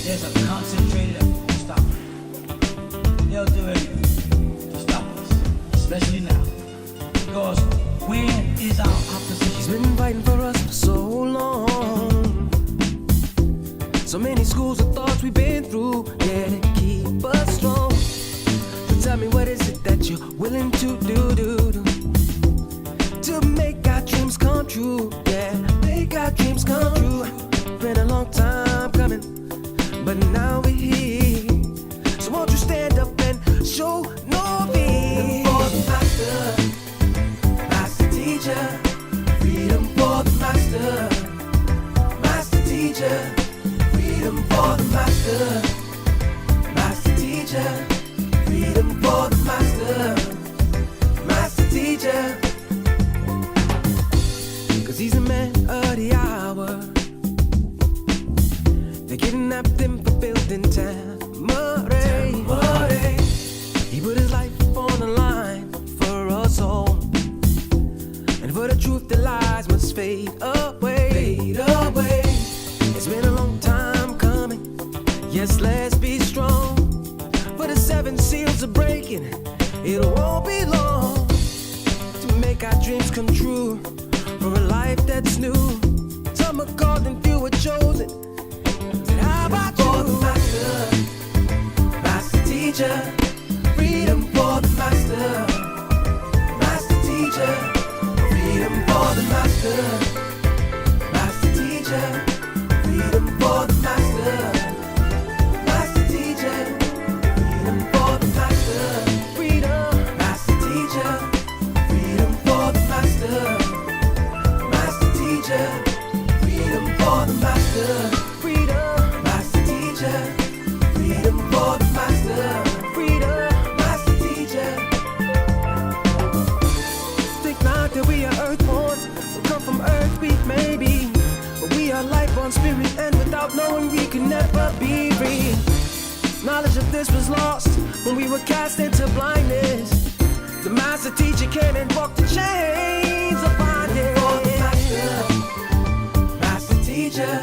There's a concentrated effort to stop it. They'll do anything to stop us, especially now. Because where is our opposition? He's been fighting for us for so long. So many schools of thoughts we've been through, yeah, to keep us strong. So tell me, what is it that you're willing to do to make our dreams come true? Yeah, make our dreams come true. Been a long time coming, but now we're here. So won't you stand up and show no fear? For the master, master teacher. Freedom for the master, master teacher. Freedom for the master, master teacher. Freedom for the master, master teacher. 'Cause he's a man of the hour. They kidnapped him for building Tamarack. He put his life on the line for us all. And for the truth, the lies must fade away. Fade away. It's been a long time coming. Yes, let's be strong. For the 7 seals are breaking. It won't be long to make our dreams come true. For a life that's new. Some are called and few are chosen. How about you? For the master, master teacher. Freedom for the master, master teacher. Freedom for the master, master teacher. Freedom for the master, master teacher. Freedom for the master, freedom, master teacher. Freedom for the master, master teacher. Freedom for the master, freedom, master teacher. Freedom for the master, freedom, master teacher. Think not that we are earthborn, so come from earth we may be, but we are life on spirit, and without knowing we can never be free. Knowledge of this was lost when we were cast into blindness. The master teacher came and broke the chains of bondage. For the master, master teacher.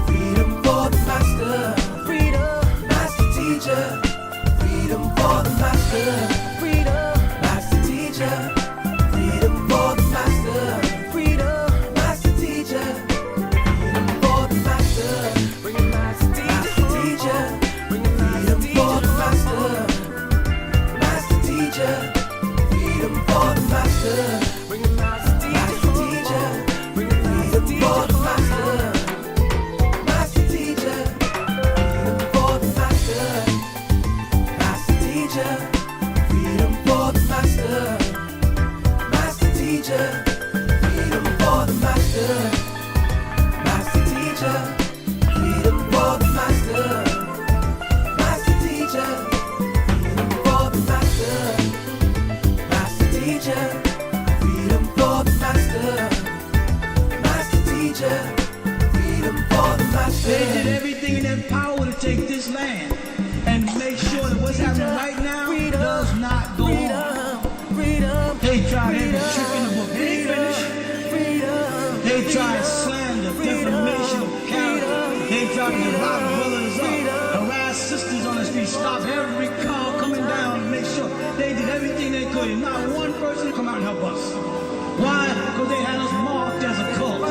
Freedom for the master, freedom, master teacher. Freedom for the master, freedom, master teacher. Freedom for the master, freedom, master teacher. Freedom for the master, bring it master teacher. Bring it freedom for the master, master teacher. Freedom for the master, bring it master teacher. Bring it freedom for the master, master teacher. Freedom for the master, master teacher. Freedom for the master, master teacher. Freedom for the master, master teacher. Freedom for the master, master teacher. Freedom for the master, master teacher. Freedom for the master, master teacher. Freedom for the master. They did everything in their power to take this land and make sure that what's happening right now does not go on. They tried every trick in the book. They didn't finish. They tried slander, defamation of character. They tried to lock brothers up, harass sisters on the street, stop every car coming down and make sure they did everything they could. And not one person come out and help us. Why? Because they had us marked as a cult.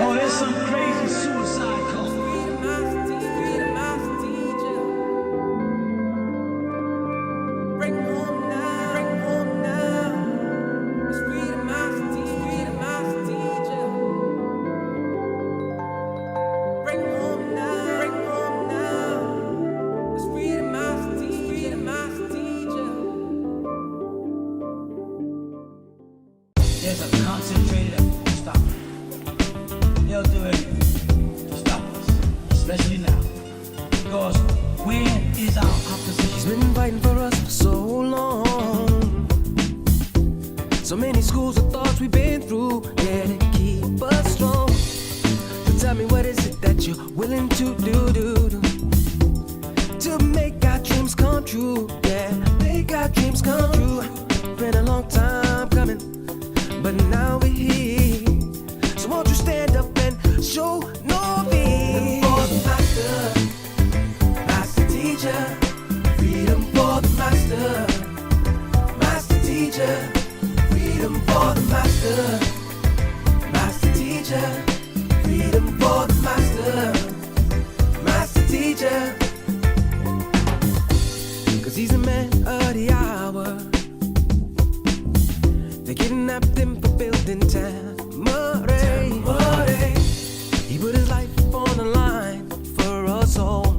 Oh, there's some crazy suicide cult. There's a concentrated effort to stop it. They'll do anything to stop us, especially now. Because where is our opposition? He's been fighting for us for so long. So many schools of thoughts we've been through, yeah, to keep us strong. So tell me, what is it that you're willing to do to make our dreams come true? Yeah, make our dreams come true. Been a long time coming, but now we're here. So won't you stand up and show no fear? For the master, tamare. He put his life on the line for us all,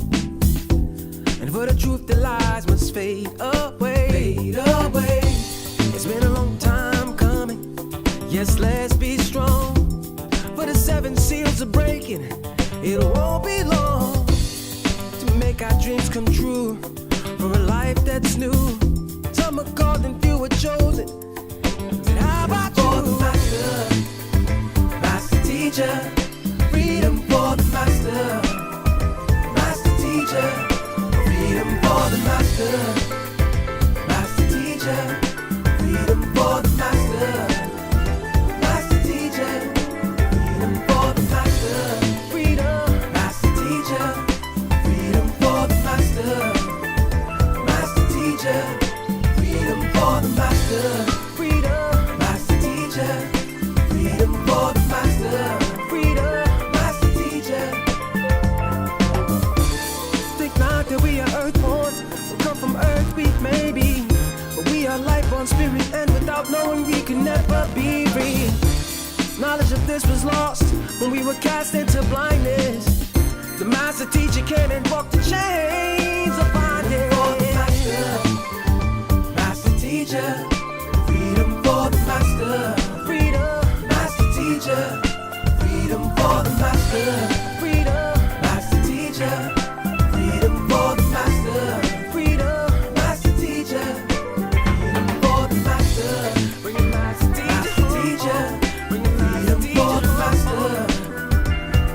and for the truth the lies must fade away. Fade away. It's been a long time coming. Yes, let's be strong. For the 7 seals are breaking. It won't be long to make our dreams come true. For a life that's new. Some are called and few are chosen. And how about you? For the master, master teacher. Freedom for the master, master teacher. Freedom for the master, master teacher. Freedom for the master, master teacher. Freedom for the master, freedom, master teacher. Freedom for the master, master teacher. Freedom for the master, freedom, master teacher. Freedom for the master, freedom, master teacher. Think not that we are earthborn, we come from earth, we may be, but we are life on spirit, and without knowing we can never be free. Knowledge of this was lost when we were cast into blindness. The master teacher came and broke the chains of bondage. For the master, master teacher. Freedom for the master, freedom, master teacher. Freedom for the master, freedom, master teacher. Freedom for the master, freedom, master teacher. Freedom for the master, bring it master teacher. Bring it freedom for the master,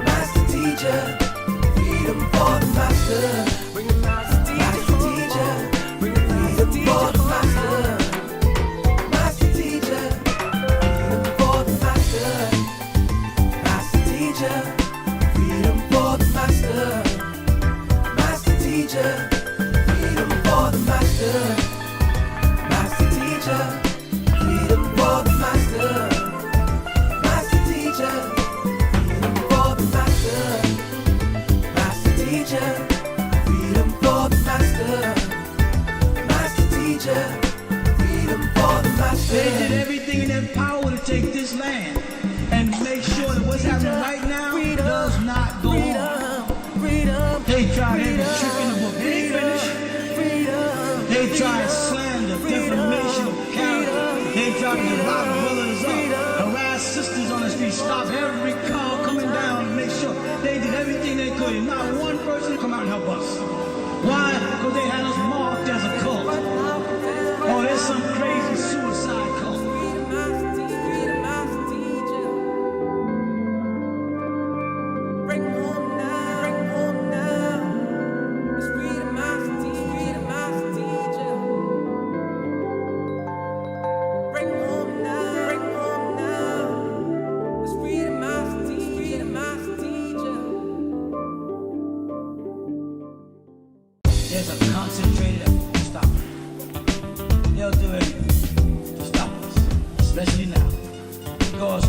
master teacher. Freedom for the master, bring it master teacher. Bring it freedom for the master, master teacher. Freedom for the master, master teacher. Freedom for the master, master teacher. Freedom for the master, master teacher. Freedom for the master, master teacher. Freedom for the master, master teacher. Freedom for the master, master teacher. Freedom for the master. They did everything in their power to take this land and make sure that what's happening right now does not go on. Freedom, They tried every trick in the book. They ain't finished. freedom. They tried slander, defamation of character. They tried to lock brothers up, harass sisters on the street, stop every car coming down to make sure they did everything they could. And not one person come out and help us. Why? Because they had us marked as a cult. Oh, there's some crazy suicide cult. There's a concentrated effort to stop it. They'll do anything to stop us, especially now. Because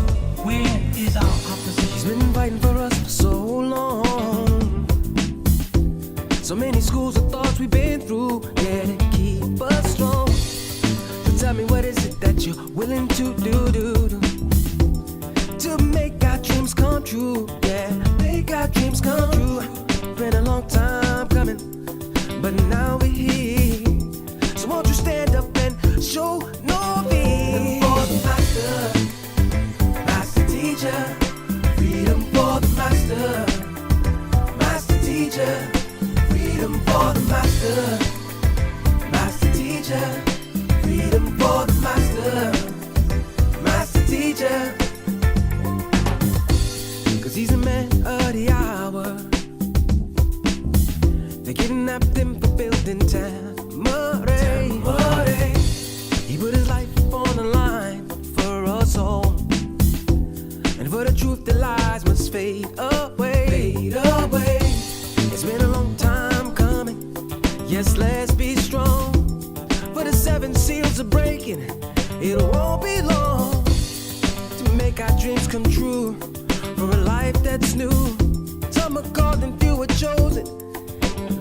where is our He's opposition? been fighting for us for so long. So many schools of thoughts we've been through, yeah, to keep us strong. So tell me, what is it that you're willing to do to make our dreams come true? Yeah, make our dreams come true. Been a long time coming, but now we're here. So won't you stand up and show no fear? For the master, master teacher. Freedom for the master, master teacher. Freedom for the master, master teacher. Freedom for the master, master teacher. 'Cause he's a man of the hour. They kidnapped him for building tamare. He put his life on the line for us all, and for the truth the lies must fade away. Fade away. It's been a long time coming. Yes, let's be strong. For the 7 seals are breaking. It won't be long to make our dreams come true. For a life that's new. Some are called and few are chosen.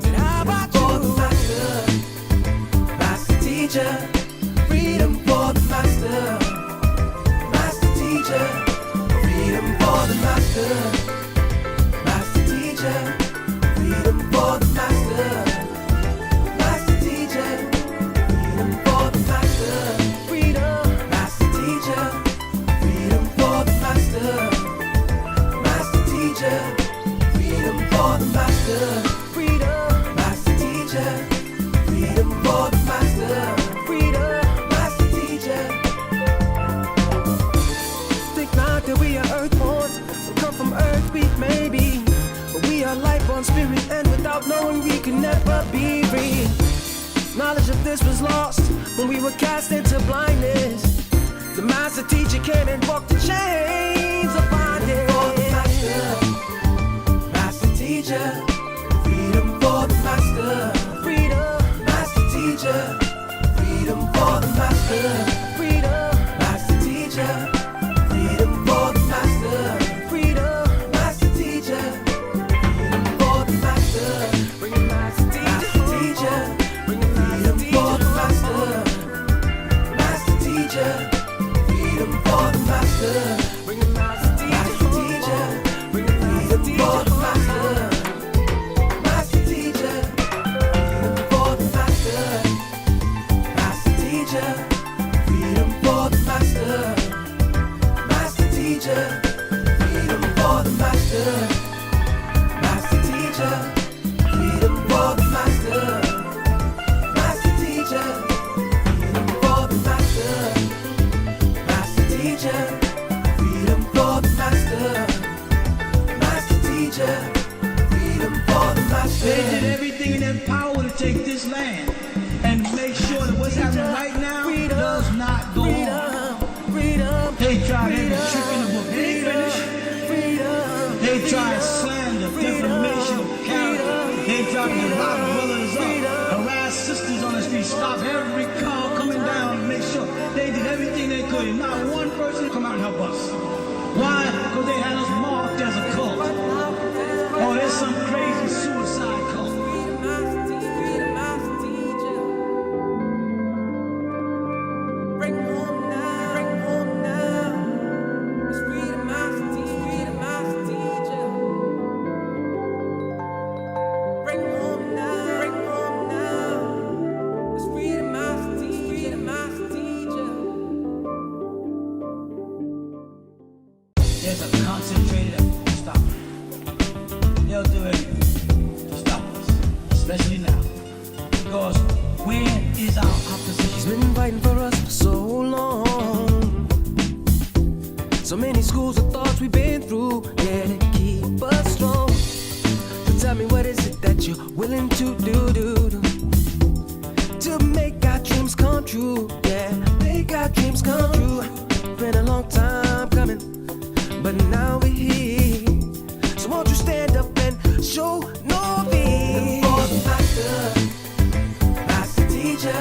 And how about you? For the master, master teacher. Freedom for the master, master teacher. teacher, freedom for the master. Master teacher, freedom for the master. Master teacher, freedom for the master. Freedom. Master teacher, freedom for the master. Master teacher, freedom for the master. Freedom. Master teacher, freedom for the master. Freedom. Master teacher. Think not that we are earthborn, we come from earth, we may be, but we are life-born spirit, and without knowing we can never be free. Knowledge of this was lost when we were cast into blindness. The master teacher came and broke the chains of bondage. Master teacher, freedom for the master. Freedom. Master teacher, freedom for the master. Freedom. Master teacher, freedom for the master. Freedom. Master teacher, freedom for the master. Bring it, master teacher. Bring it, freedom for the master. Master teacher, freedom for the master. Bring it, master teacher. Bring it, freedom for the master. Master teacher, freedom for the master. Master teacher, freedom for the master. Master teacher, freedom for the master. Master teacher, freedom for the master. Master teacher, freedom for the master. Master teacher, freedom for the master. Master teacher, freedom for the master. They did everything in their power to take this land and make sure that what's happening right now does not go on. Freedom. They tried every trick in the book. They ain't finished. They tried slander, defamation of character. They tried to lock brothers up, harass sisters on the street, stop every car coming down, make sure they did everything they could. And not one person come out and help us. Why? Because they had us marked as a cult. Oh, there's some crazy suicide cult. There's a concentrated effort to stop it. They'll do anything to stop us, especially now. Because where is our He's opposition? been fighting for us for so long. So many schools of thoughts we've been through, yeah, to keep us strong. So tell me, what is it that you're willing to do to make our dreams come true? Yeah, make our dreams come true. Been a long time coming, but now we're here. So won't you stand up and show no fear? For the master, master teacher,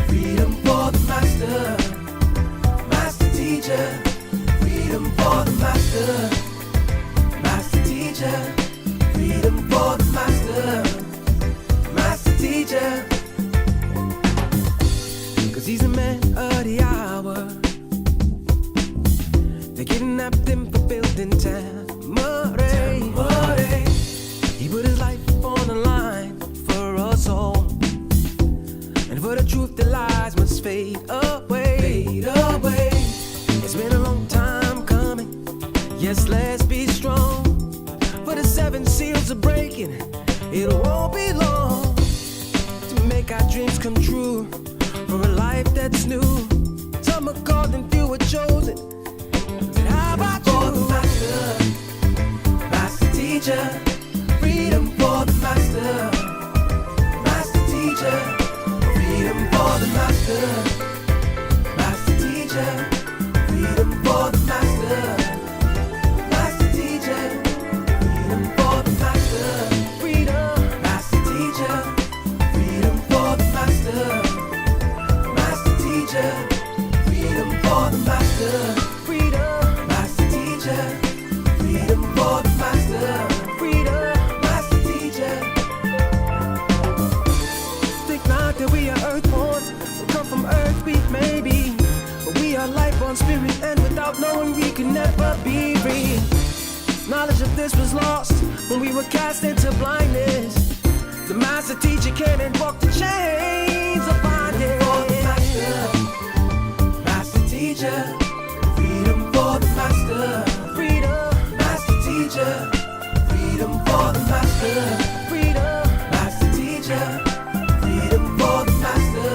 freedom for the master. Master teacher, freedom for the master. Master teacher, freedom for the master. Master teacher, 'cause he's a man of the hour. They kidnapped him for building Tamarae. He put his life on the line for us all, and for the truth that lies must fade away. It's been a long time coming. Yes, let's be strong. For the 7 seals are breaking, it won't be long to make our dreams come true. For a life that's new, some are called and few are chosen. How about you? For the master, master teacher, freedom for the master. Master teacher, freedom for the master. Master teacher, freedom for the master. Master teacher, freedom for the master. Freedom. Master teacher, freedom for the master. Master teacher, freedom for the master. Freedom. Master teacher, freedom for the master. Freedom. Master teacher. Think not that we are earthborn, we come from earth. knowing we could never be free. Knowledge of this was lost when we were cast into blindness. The master teacher came and broke the chains of bondage. For the master, master teacher, freedom for the master. Freedom, master teacher, freedom for the master. Freedom, master teacher, freedom for the master.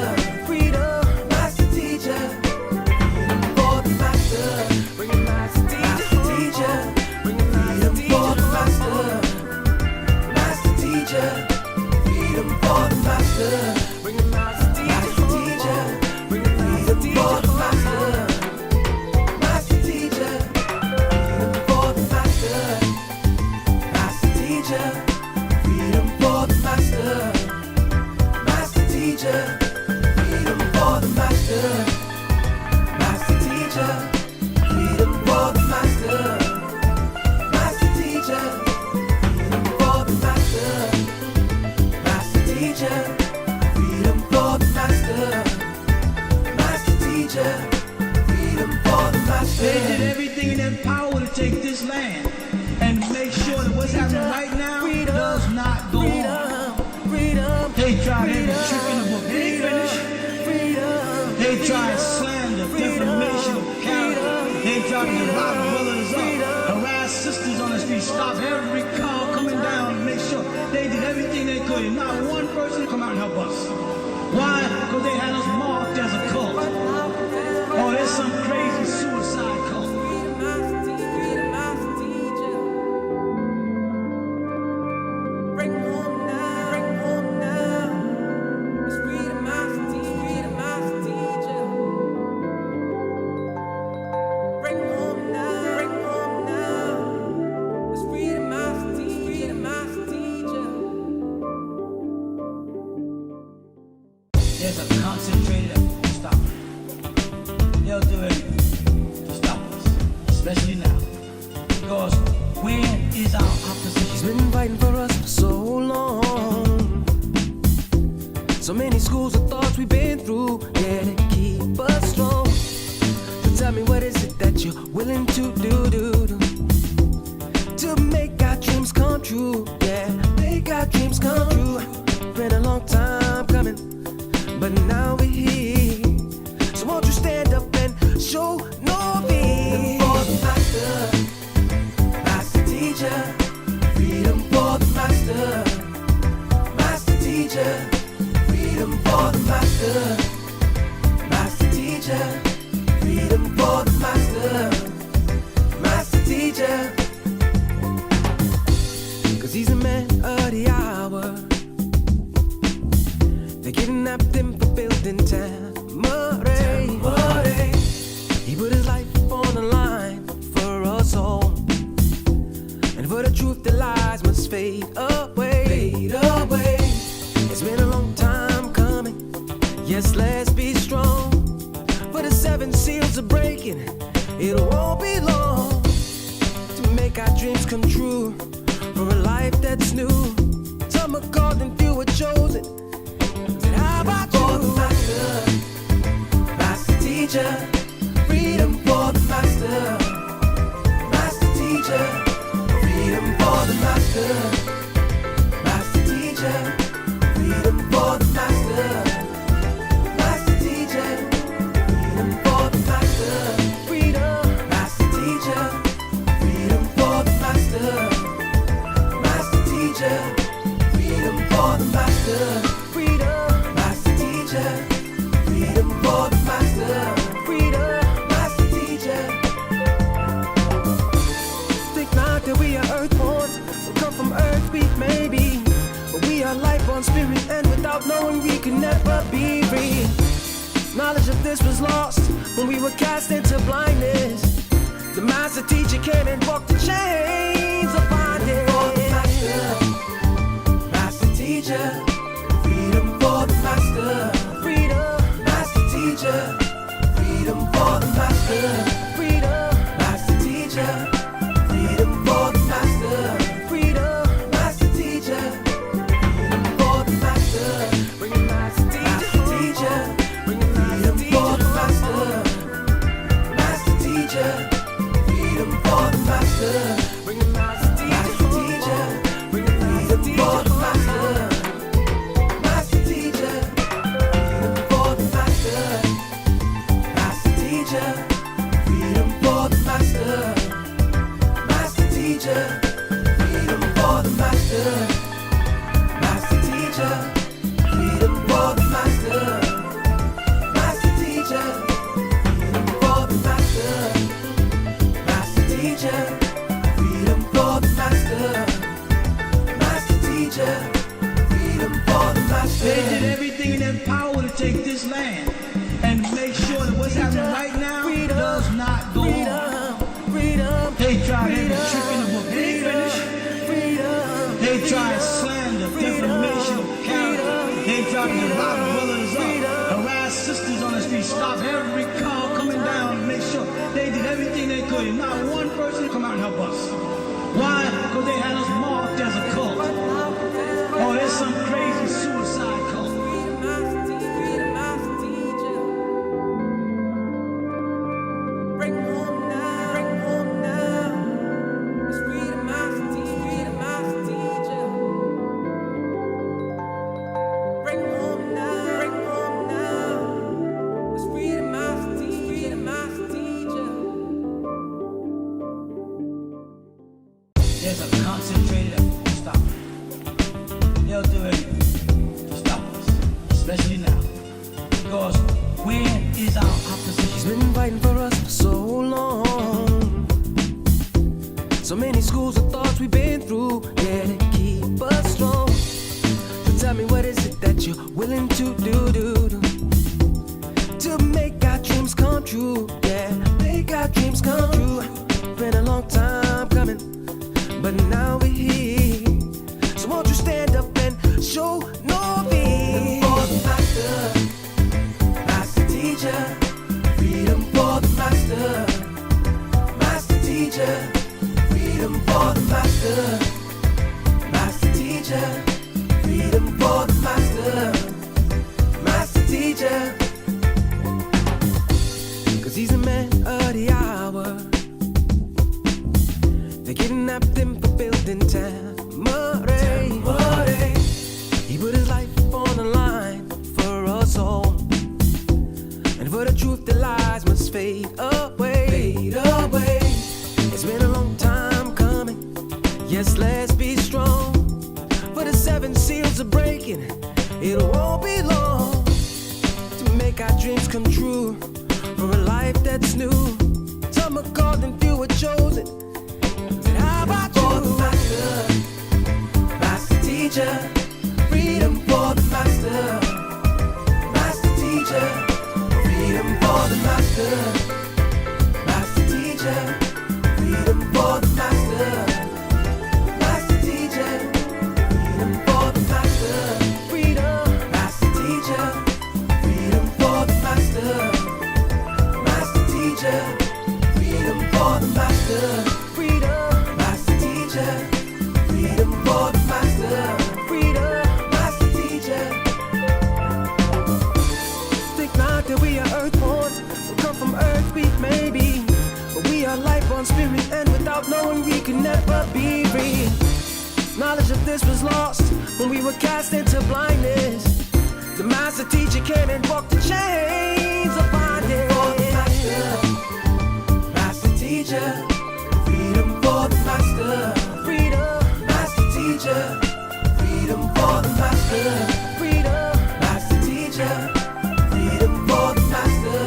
Freedom, master teacher, freedom for the master. Bring it, master teacher, bring it, freedom for the master. Master teacher, freedom for the master. Bring it, master teacher, bring it, freedom for the master. Master teacher, freedom for the master. Master teacher, freedom for the master. Master teacher, freedom for the master. Master teacher, freedom for the master. Master teacher, freedom for the master. Master teacher, freedom for the master. Master teacher, freedom for the master. They did everything in their power to take this land and make sure that what's happening right now does not go on. They tried every trick in the book. They ain't finished. They tried slander, defamation of character. They tried to divide brothers up, harass sisters on the street, stop every car coming down and make sure they did everything they could. And not one person come out and help us. Why? Because they had us marked as a cult. Oh, there's some crazy suicide cult. There's a concentrated stop. They'll do anything to stop us, especially now. Because where is our opposition? He's been fighting for us for so long. So many schools of thoughts we've been through, yeah, to keep us strong. So tell me, what is it that you're willing to do to make our dreams come true? Yeah, make our dreams come true. Been a long time coming, but now we're here. So won't you stand up and show no fear? For the master, master teacher, freedom for the master. Master teacher, freedom for the master. Master teacher, freedom for the master. Master teacher, 'cause he's a man of the hour. They kidnapped him for building Tamare. He put his life on the line for us all. And for the truth that lies must fade away. Fade away. It's been a long time coming. Yes, let's be strong. For the 7 seals are breaking. It won't be long to make our dreams come true. For a life that's new. Some are called and few are chosen. How about you? For the master, master teacher, freedom for the master. Master teacher, freedom for the master. Master teacher, freedom for the master. Master teacher, freedom for the master. Freedom, master teacher, freedom for the master. Master teacher, freedom for the master. Freedom, master teacher, freedom for the master. Freedom, master teacher. Think not that we are earthborn, we come from earth, we may be, but we are life on spirit, and without knowing we can never be free. Knowledge of this was lost when we were cast into blindness. The master teacher came and broke the chains of bondage. For the master, master teacher, freedom for the master. Freedom, master teacher, freedom for the master. Freedom, master teacher, freedom for the master. Freedom, master teacher, freedom for the master. Bring it, master teacher, bring it, freedom for the master. Master teacher, for the master. Bring the master teacher. Bring the master teacher for the master. Master teacher. Freedom for the master. Master teacher. Freedom for the master. Master teacher. Freedom for the master. Master teacher. Freedom for the master. Master teacher. Freedom for the master. Master teacher. Freedom for the master. Master teacher. Freedom for the master. They did everything in their power to take this land and make sure that what's happening right now does not go on. They tried every trick in the book. They ain't finished. They tried slander, defamation of character. They tried to divide brothers up, harass sisters on the street, stop every car coming down to make sure they did everything they could. And not one person come out and help us. Why? Because they had us marked as a cult. Oh, there's some crazy suicide cult. There's a concentrated effort to stop it. They'll do anything to stop us, especially now. Because where is our opposition? He's been fighting for us for so long. So many schools of thoughts we've been through, yeah, to keep us strong. So tell me, what is it that you're willing to do to make our dreams come true? Yeah, make our dreams come true. Been a long time coming, but now we're here. So won't you stand up and show no fear? For the master, master teacher. Freedom for the master, master teacher. Freedom for the master, master teacher. Freedom for the master, master teacher. 'Cause he's a man of the hour. They kidnapped him for building Tamarae. He put his life on the line for us all. And for the truth that lies must fade away. Fade away. It's been a long time coming. Yes, let's be strong. For the 7 seals are breaking. It won't be long to make our dreams come true. For a life that's new. Some are called and few are chosen. How about for the master, master teacher. Freedom for the master, master teacher. Freedom for the master, master teacher. Freedom for the master, master teacher. Freedom for the master, freedom, master teacher. Freedom for the master, master teacher. Freedom for the master. Freedom for the master, freedom, master teacher. Think not that we are earthborn, we come from earth, we may be, but we are life on spirit, and without knowing we can never be free. Knowledge of this was lost when we were cast into blindness. The master teacher came and broke the chains of bondage. For the master, master teacher. Freedom for the master. Freedom for the master, freedom, master teacher. Freedom for the master,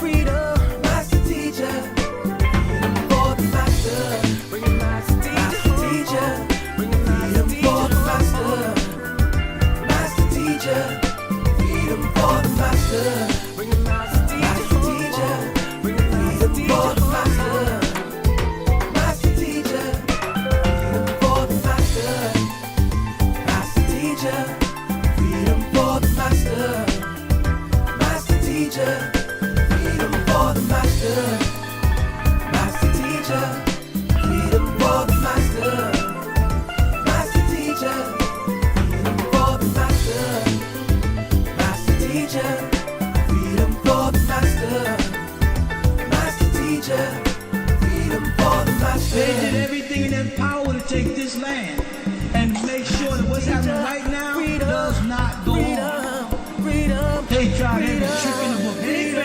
freedom, master teacher. Freedom for the master, bring it master teacher. Bring it freedom for the master, master teacher. Freedom for the master, bring it master teacher. Bring it freedom for the master, master teacher. Freedom for the master. Freedom for the master, master teacher. Freedom for the master, master teacher. Freedom for the master, master teacher. Freedom for the master, master teacher. Freedom for the master, master teacher. Freedom for the master. have power to take this land and make sure that what's happening right now does not go on. They tried every trick in the book. They ain't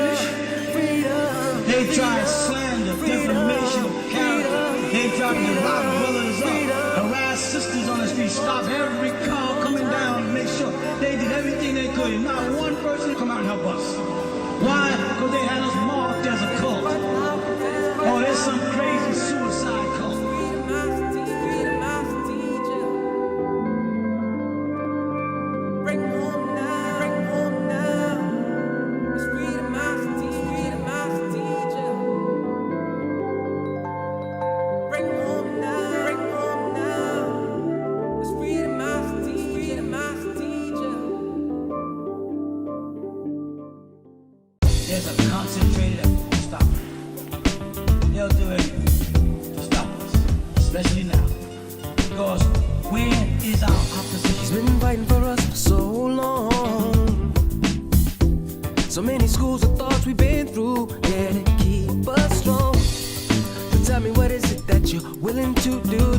finished. They tried slander, defamation of character. They tried to lock brothers up, harass sisters on the street, stop every car coming down, and make sure they did everything they could. And not one person come out and help us. Why? Because they had us marked as a cult. Oh, there's some crazy suicide cult. There's a concentrated effort to stop it. They'll do anything to stop us, especially now. Because where is our opposition? He's been fighting for us for so long. So many schools of thoughts we've been through, yeah, to keep us strong. So tell me, what is it that you're willing to do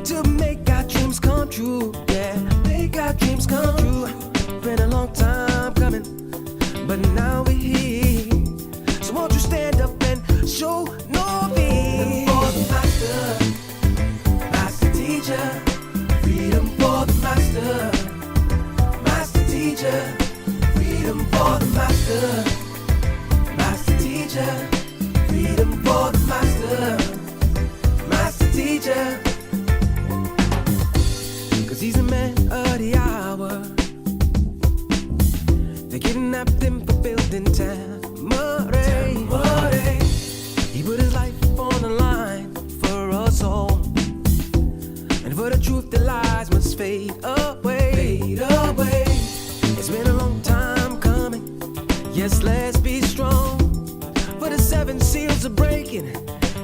to make our dreams come true? Yeah, make our dreams come true. Been a long time coming, but now we're here. So won't you stand up and show no fear? For the master, master teacher. Freedom for the master, master teacher. Freedom for the master, master teacher. Freedom for the master, master teacher. 'Cause he's the man of the hour. They kidnapped him for building Tamarae. He put his life on the line for us all. And for the truth, the lies must fade away. It's been a long time coming. Yes, let's be strong. For the 7 seals are breaking.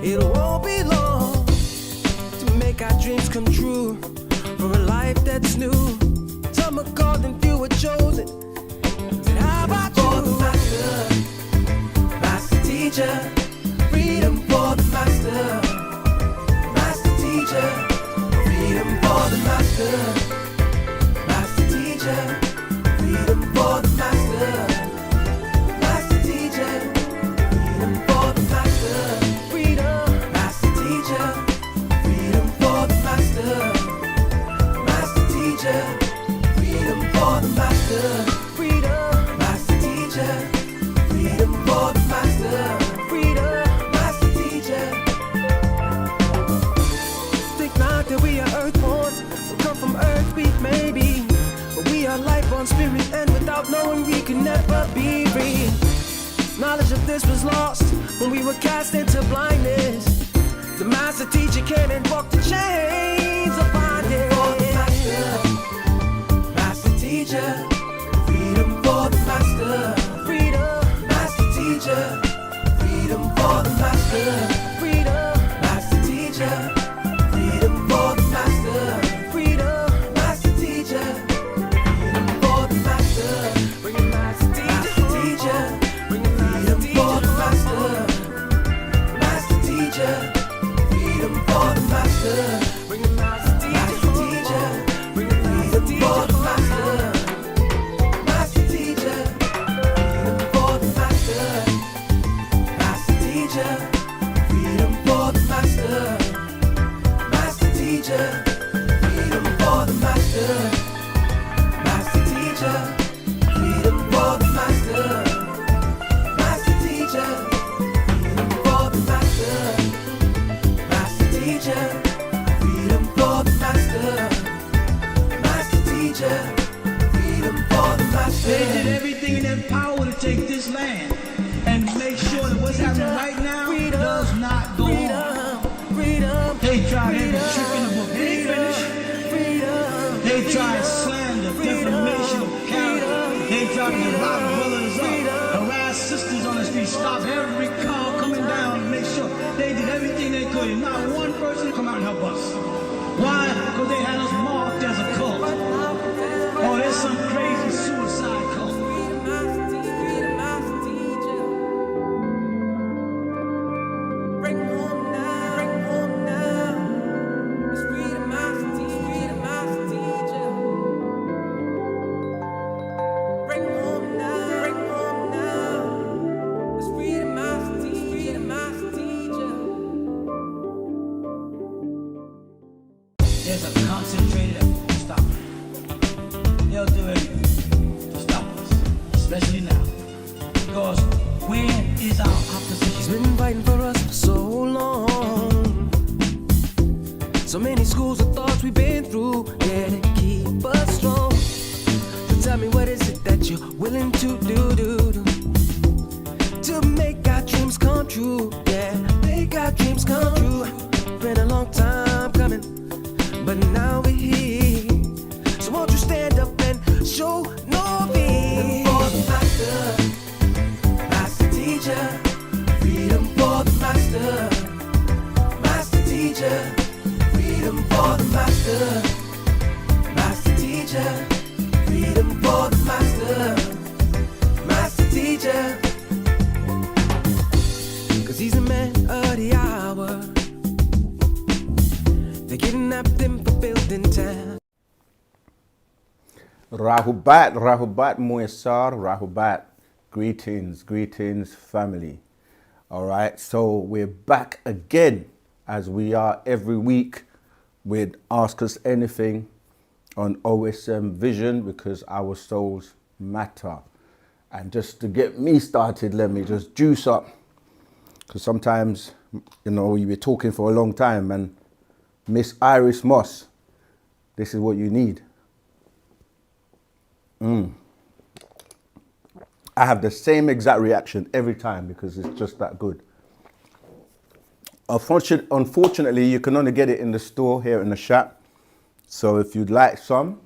It won't be long to make our dreams come true. For a life that's new. Some are called and few are chosen. How about you? For the master, master teacher. Freedom for the master, master teacher. Freedom for the master, master teacher. Freedom for the master, master teacher. Freedom for the master, freedom, master teacher. Freedom for the master, master teacher. Freedom for the master. Freedom for the master, freedom, master teacher. Think not that we are earthborn, we come from earth, we may be, but we are life on spirit, and without knowing we can never be free. Knowledge of this was lost when we were cast into blindness. The master teacher came and broke the chains of bondage. For the master, master teacher. Freedom for the master, freedom, master teacher. Freedom for the master, freedom, master teacher. Freedom for the master, freedom, master teacher. Freedom for the master, bring it master teacher. Bring it freedom for the master, master teacher. Freedom for the master, bring it master teacher. Bring it freedom for the master. Master teacher, freedom for the master. Master teacher, freedom for the master. Master teacher, freedom for the master. Master teacher, freedom for the master. Master teacher, freedom for the master. Master teacher, freedom for the master. Master teacher. They did everything in their power to take this land and make sure that what's happening right now does not go on. They tried every trick in the book. They ain't finished. They tried slander, defamation of character. They tried to lock brothers up, harass sisters on the street, stop every car coming down, and make sure they did everything they could. And not one person come out and help us. Why? Because they had us marked as a cult. Oh, there's some crazy suicide cult. Bring home now. There's a concentrated effort to stop it. They'll do anything to stop us, especially now. Because when is our opposition? He's been fighting for us for so long. So many schools of thoughts we've been through, yeah, to keep us strong. So tell me, what is it that you're willing to do to make our dreams come true? Yeah, make our dreams come true. Been a long time coming, but now we're here. So won't you stand up and show no fear? For the master, master teacher. Freedom for the master, master teacher. Freedom for the master, master teacher. Freedom for the master, master teacher. 'Cause he's the man of the hour. They kidnapped him for building town. Rahubat, Rahubat Moyasar, Rahubat. Greetings, family. All right, so we're back again, as we are every week, with Ask Us Anything on OSM Vision, because our souls matter. And just to get me started, let me just juice up, because sometimes, you've been talking for a long time, and Miss Iris Moss, this is what you need. I have the same exact reaction every time because it's just that good. Unfortunately, you can only get it in the store here in the shop. So if you'd like some,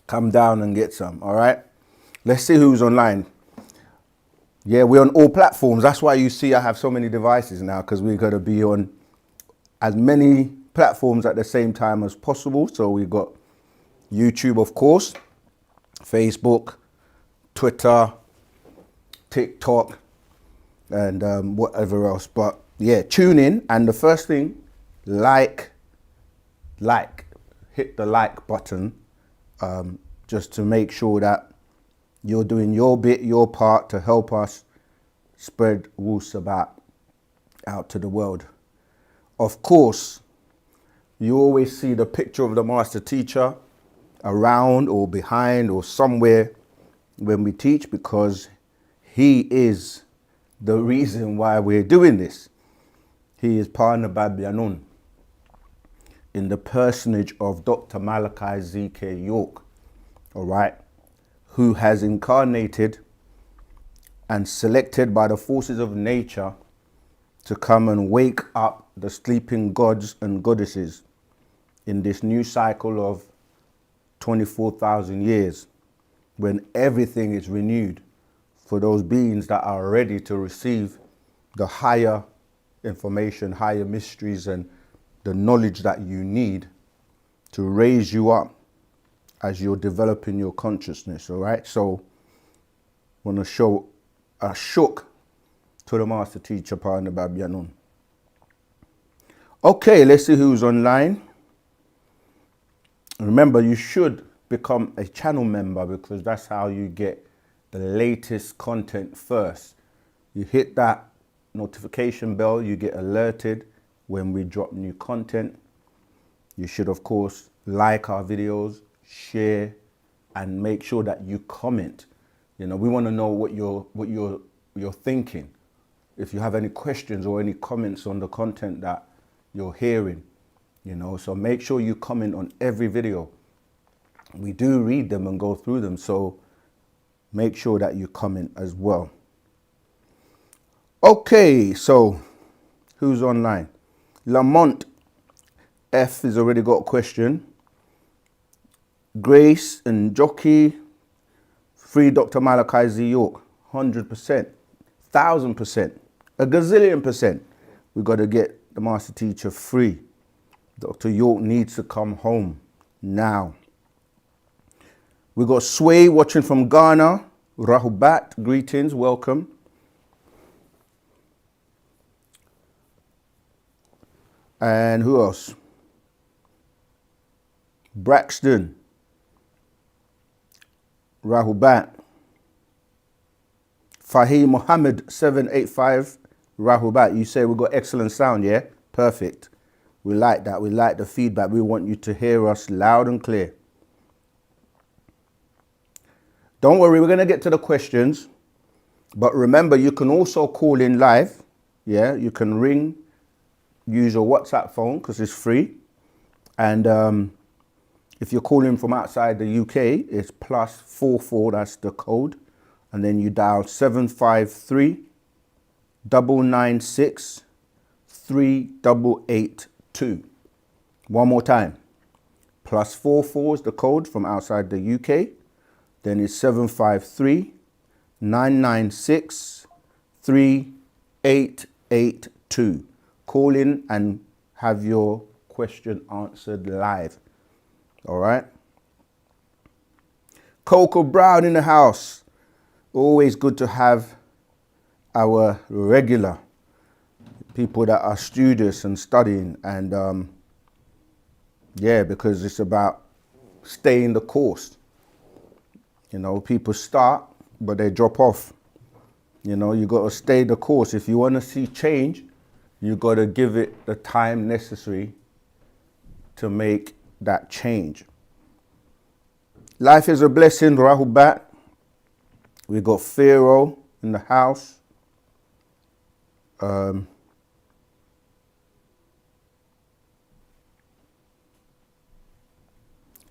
come down and get some, all right? Let's see who's online. Yeah, we're on all platforms. That's why you see I have so many devices now, because we're going to be on as many platforms at the same time as possible. So we've got YouTube, of course, Facebook, Twitter, TikTok, and whatever else. But yeah, tune in. And the first thing, hit the like button, just to make sure that you're doing your bit, your part to help us spread Wu-Sabat out to the world. Of course, you always see the picture of the master teacher around or behind or somewhere when we teach, because he is the reason why we're doing this. He is Partner Babyanun, in the personage of Dr. Malachi Z.K. York, all right, who has incarnated and selected by the forces of nature to come and wake up the sleeping gods and goddesses in this new cycle of 24,000 years, when everything is renewed for those beings that are ready to receive the higher information, higher mysteries, and the knowledge that you need to raise you up as you're developing your consciousness, all right? So I want to show a shook to the master teacher, Partner Babyanun. Okay, let's see who's online. Remember, you should become a channel member, because that's how you get the latest content first. You hit that notification bell, you get alerted when we drop new content. You should, of course, like our videos, share, and make sure that you comment. We want to know what you're thinking. If you have any questions or any comments on the content that you're hearing, so make sure you comment on every video. We do read them and go through them, so make sure that you comment as well. Okay, so who's online? Lamont F has already got a question. Grace and Jockey, free Dr. Malachi Z. York, 100%, 1,000%, a gazillion percent. We've got to get the master teacher free. Dr. York needs to come home now. We got Sway watching from Ghana. Rahubat, greetings, welcome. And who else? Braxton. Rahubat. Fahim Mohammed 785. Rahubat. You say we got excellent sound, yeah? Perfect. We like that. We like the feedback. We want you to hear us loud and clear. Don't worry, we're going to get to the questions. But remember, you can also call in live. Yeah, you can ring, use your WhatsApp phone because it's free. And if you're calling from outside the UK, it's +44, that's the code. And then you dial 753 996 3882. One more time. +44 is the code from outside the UK. Then it's 753 996 3882. Call in and have your question answered live. All right. Coco Brown in the house. Always good to have our regular people that are studious and studying. And yeah, because it's about staying the course. You know, people start, but they drop off. You know, you got to stay the course. If you want to see change, you got to give it the time necessary to make that change. Life is a blessing, Rahubat. We got Pharaoh in the house.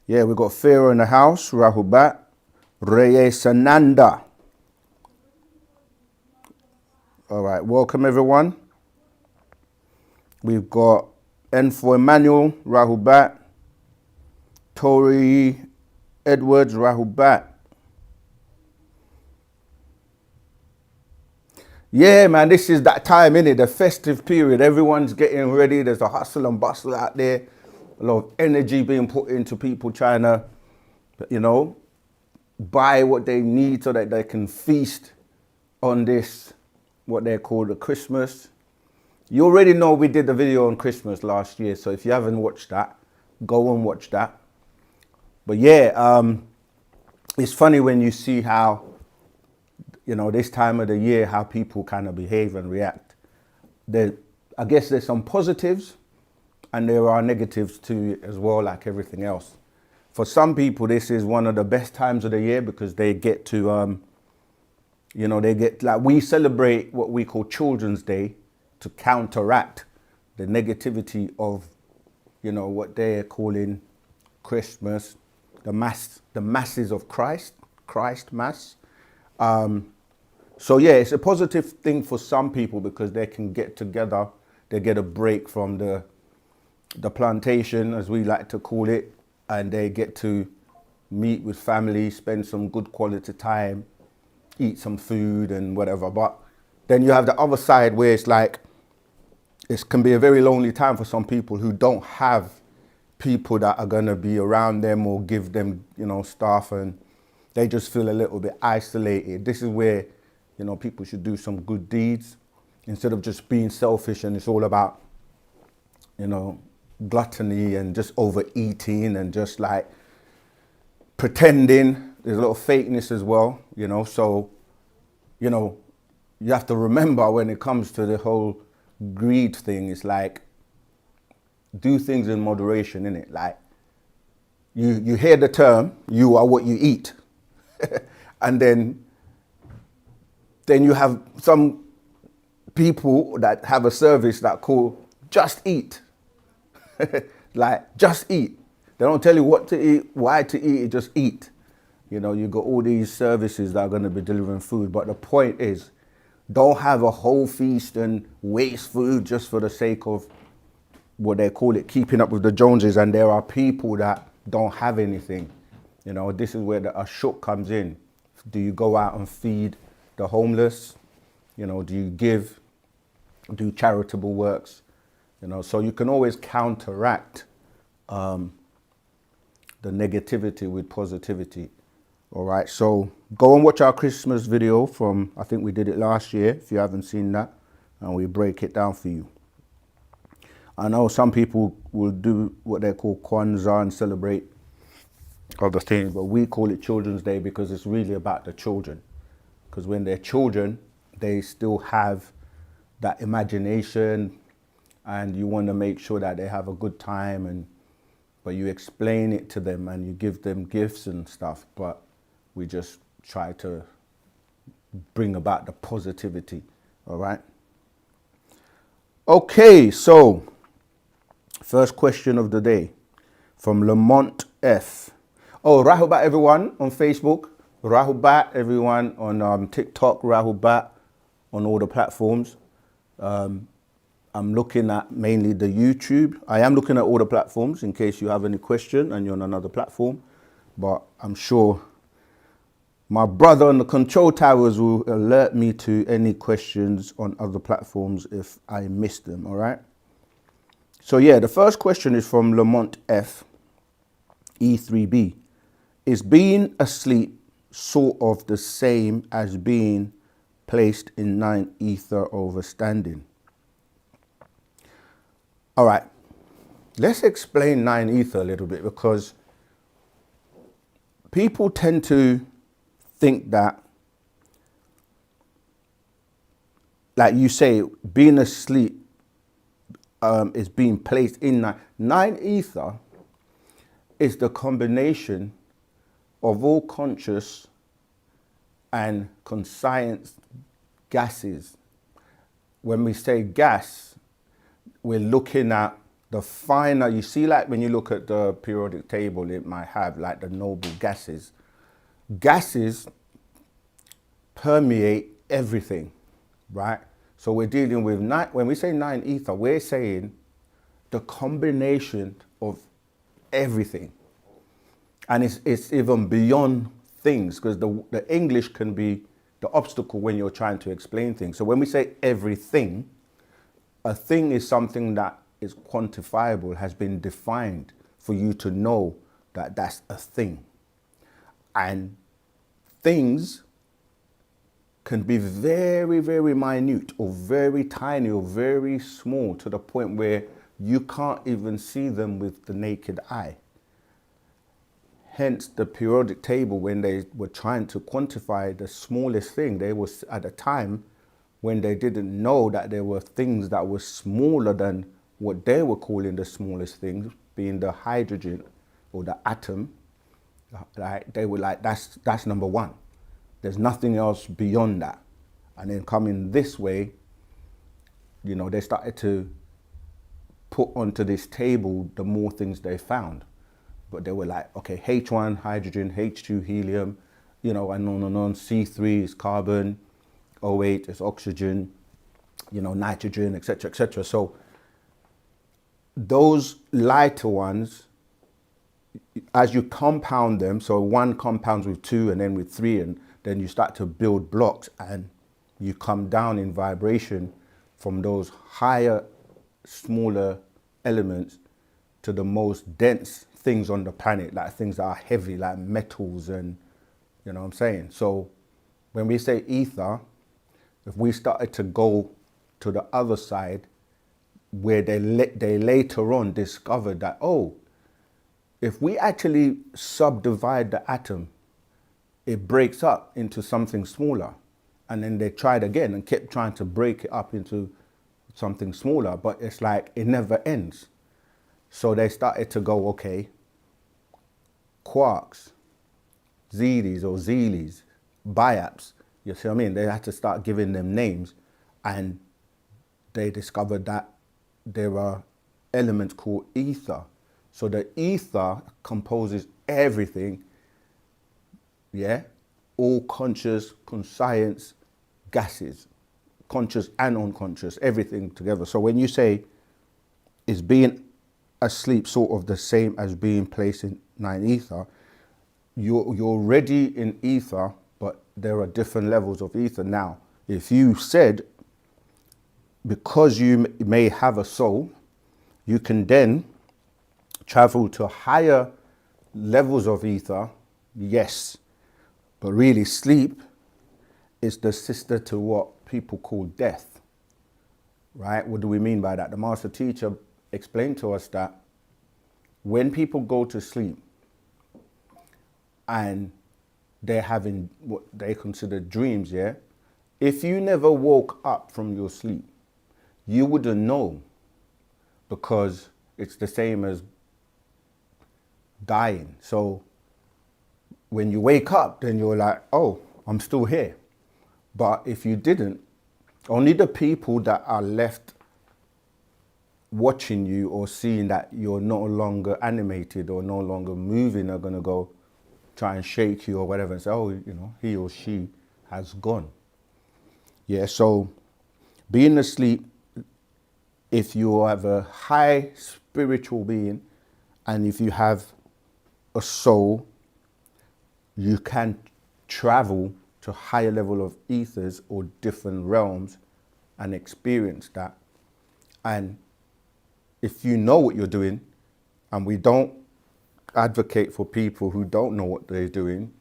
Yeah, we got Pharaoh in the house, Rahubat. Reyes Sananda. All right, welcome everyone. We've got N for Emmanuel, Rahubat. Tori Edwards, Rahubat. Yeah, man, this is that time, innit? The festive period. Everyone's getting ready. There's a hustle and bustle out there. A lot of energy being put into people trying to, you know, buy what they need so that they can feast on this, what they call the Christmas. You already know we did the video on Christmas last year, so if you haven't watched that, go and watch that. But yeah, it's funny when you see how, you know, this time of the year, how people kind of behave and react. I guess there's some positives and there are negatives to it as well, like everything else. For some people, this is one of the best times of the year because they get to, you know, we celebrate what we call Children's Day to counteract the negativity of, you know, what they're calling Christmas, the masses of Christ Mass. So yeah, it's a positive thing for some people because they can get together, they get a break from the plantation, as we like to call it, and they get to meet with family, spend some good quality time, eat some food and whatever. But then you have the other side where it's like, it can be a very lonely time for some people who don't have people that are going to be around them or give them, you know, stuff, and they just feel a little bit isolated. This is where, you know, people should do some good deeds instead of just being selfish and it's all about, you know, gluttony and just overeating and just like pretending. There's a lot of fakeness as well, you know. So, you know, you have to remember when it comes to the whole greed thing, it's like, do things in moderation, innit? Like, you hear the term, you are what you eat. And then you have some people that have a service that call just eat. Like, just eat. They don't tell you what to eat, why to eat, just eat. You know, you got all these services that are going to be delivering food. But the point is, don't have a whole feast and waste food just for the sake of what they call it, keeping up with the Joneses. And there are people that don't have anything. You know, this is where the ashuk comes in. Do you go out and feed the homeless? You know, do you give, do charitable works? You know, so you can always counteract the negativity with positivity. All right, so go and watch our Christmas video from, I think we did it last year, if you haven't seen that, and we break it down for you. I know some people will do what they call Kwanzaa and celebrate other things, but we call it Children's Day because it's really about the children. Because when they're children, they still have that imagination and you want to make sure that they have a good time, but you explain it to them and you give them gifts and stuff, but we just try to bring about the positivity, all right? Okay, so first question of the day from Lamont F. Oh, Rahubat everyone on Facebook, Rahubat everyone on TikTok, Rahubat on all the platforms. I'm looking at mainly the YouTube. I am looking at all the platforms in case you have any question and you're on another platform, but I'm sure my brother on the control towers will alert me to any questions on other platforms if I miss them, all right? So yeah, the first question is from Lamont F, E3B. Is being asleep sort of the same as being placed in 9 ether overstanding? All right, let's explain 9 ether a little bit, because people tend to think that, like you say, being asleep is being placed in 9. 9 ether is the combination of all conscious and conscience gases. When we say gas, we're looking at the finer, you see, like when you look at the periodic table, it might have like the noble gases. Gases permeate everything, right? So we're dealing with, when we say 9 ether, we're saying the combination of everything. And it's even beyond things, because the English can be the obstacle when you're trying to explain things. So when we say everything, a thing is something that is quantifiable, has been defined for you to know that that's a thing. And things can be very, very minute or very tiny or very small, to the point where you can't even see them with the naked eye. Hence the periodic table, when they were trying to quantify the smallest thing, they was at a time when they didn't know that there were things that were smaller than what they were calling the smallest things, being the hydrogen or the atom. Like, they were like, that's number one. There's nothing else beyond that. And then coming this way, you know, they started to put onto this table the more things they found. But they were like, okay, H1, hydrogen, H2, helium, you know, and on. C3 is carbon, O8 is oxygen, you know, nitrogen, etc., etc. So those lighter ones, as you compound them, so one compounds with 2 and then with 3, and then you start to build blocks, and you come down in vibration from those higher, smaller elements to the most dense things on the planet, like things that are heavy, like metals, and you know what I'm saying? So when we say ether, if we started to go to the other side, where they later on discovered that, oh, if we actually subdivide the atom, it breaks up into something smaller. And then they tried again and kept trying to break it up into something smaller, but it's like it never ends. So they started to go, okay, quarks, zeeties or zeelies, biaps, you see what I mean? They had to start giving them names, and they discovered that there are elements called ether. So the ether composes everything, yeah? All conscious, conscience gases, conscious and unconscious, everything together. So when you say, is being asleep sort of the same as being placed in 9 ether, you're already in ether, but there are different levels of ether. Now, if you said, because you may have a soul, you can then travel to higher levels of ether, yes, but really sleep is the sister to what people call death, right? What do we mean by that? The master teacher explained to us that when people go to sleep and they're having what they consider dreams, yeah? If you never woke up from your sleep, you wouldn't know because it's the same as dying. So when you wake up, then you're like, oh, I'm still here. But if you didn't, only the people that are left watching you or seeing that you're no longer animated or no longer moving are going to go try and shake you or whatever and say, oh, you know, he or she has gone. Yeah, so being asleep, if you have a high spiritual being and if you have a soul, you can travel to higher level of ethers or different realms and experience that. And if you know what you're doing, and we don't advocate for people who don't know what they're doing,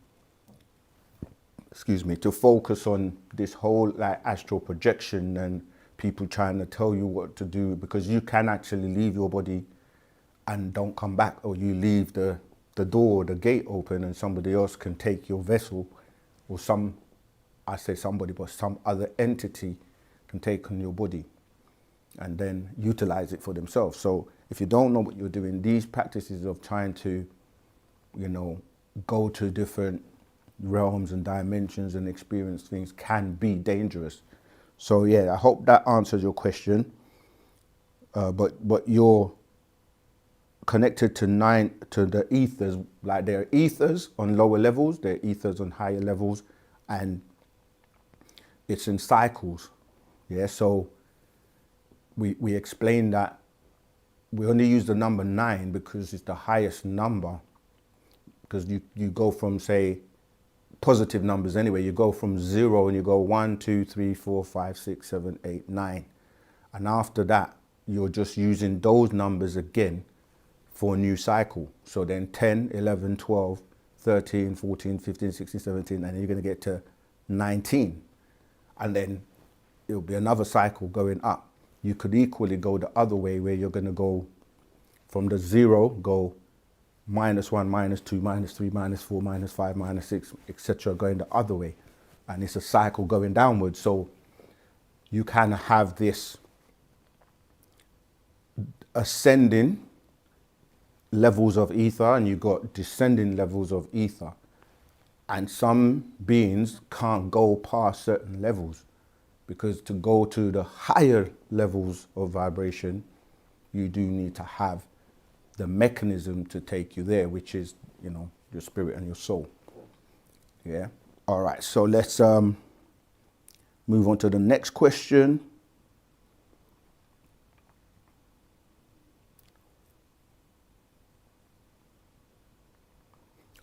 excuse me, to focus on this whole like astral projection and people trying to tell you what to do, because you can actually leave your body and don't come back, or you leave the door, the gate open, and somebody else can take your vessel, or some other entity can take on your body and then utilize it for themselves. So if you don't know what you're doing, these practices of trying to, you know, go to different realms and dimensions and experience things can be dangerous. So yeah, I hope that answers your question. But you're connected to the ethers. Like there are ethers on lower levels, there are ethers on higher levels, and it's in cycles. Yeah, so we explained that we only use the number 9 because it's the highest number, because you go from, say, positive numbers anyway, you go from 0 and you go 1, 2, 3, 4, 5, 6, 7, 8, 9. And after that, you're just using those numbers again for a new cycle. So then 10, 11, 12, 13, 14, 15, 16, 17, and you're going to get to 19. And then it'll be another cycle going up. You could equally go the other way, where you're going to go from the 0, go -1, -2, -3, -4, -5, -6, etc., going the other way. And it's a cycle going downwards. So you kind of have this ascending levels of ether, and you've got descending levels of ether. And some beings can't go past certain levels, because to go to the higher levels of vibration, you do need to have the mechanism to take you there, which is, you know, your spirit and your soul. Yeah. All right. So let's move on to the next question.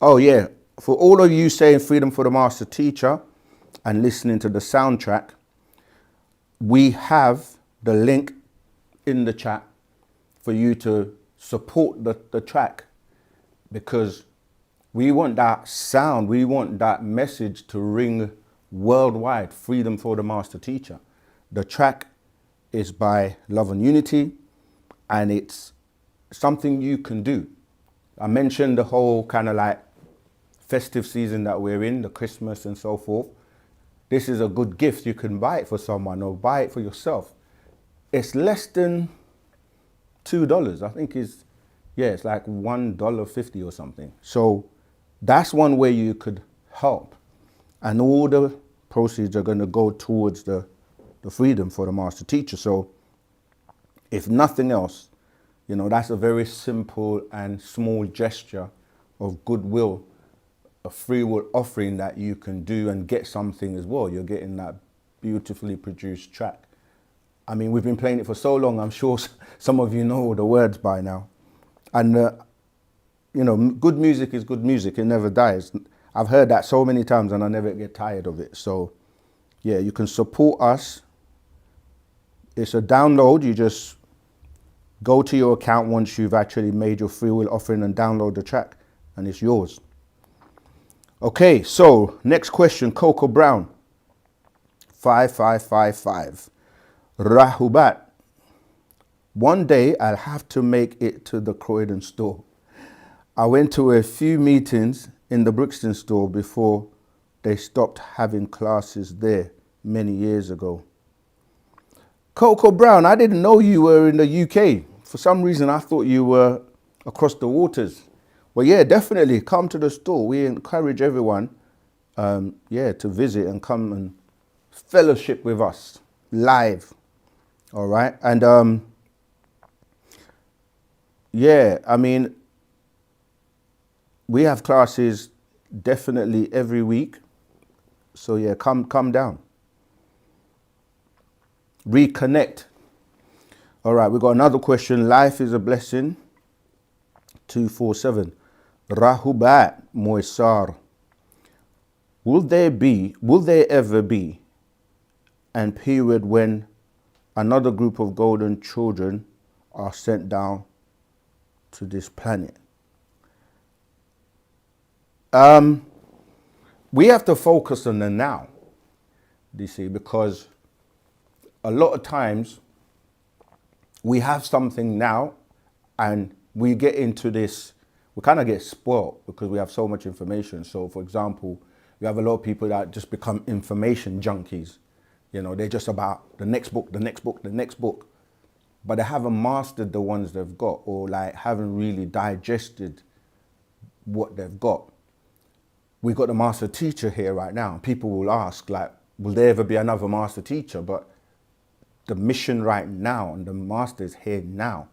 Oh yeah. For all of you saying Freedom for the Master Teacher and listening to the soundtrack, we have the link in the chat for you to support the track, because we want that sound, we want that message to ring worldwide. Freedom for the Master Teacher. The track is by Love and Unity, and it's something you can do. I mentioned the whole kind of like festive season that we're in, the Christmas and so forth. This is a good gift. You can buy it for someone or buy it for yourself. It's less than $2. I think it's like $1.50 or something. So that's one way you could help. And all the proceeds are going to go towards the Freedom for the Master Teacher. So if nothing else, you know, that's a very simple and small gesture of goodwill, a free will offering that you can do and get something as well. You're getting that beautifully produced track. I mean, we've been playing it for so long, I'm sure some of you know the words by now. And, you know, good music is good music. It never dies. I've heard that so many times and I never get tired of it. So, yeah, you can support us. It's a download. You just go to your account once you've actually made your free will offering and download the track, and it's yours. Okay, so next question, Coco Brown, 5555. Rahubat. One day I'll have to make it to the Croydon store. I went to a few meetings in the Brixton store before they stopped having classes there many years ago. Coco Brown, I didn't know you were in the UK. For some reason, I thought you were across the waters. Well, yeah, definitely come to the store. We encourage everyone, to visit and come and fellowship with us live. All right. And I mean, we have classes definitely every week. So yeah, come down. Reconnect. All right, we got another question. Life is a blessing. 247. Rahubat Moisar. Will there ever be a period when another group of golden children are sent down to this planet? We have to focus on the now, you see, because a lot of times we have something now and we get into this, we kind of get spoiled because we have so much information. So for example, you have a lot of people that just become information junkies. You know, they're just about the next book, the next book, the next book, but they haven't mastered the ones they've got, or like haven't really digested what they've got. We've got the master teacher here right now. People will ask, like, will there ever be another master teacher? But the mission right now, and the master is here now.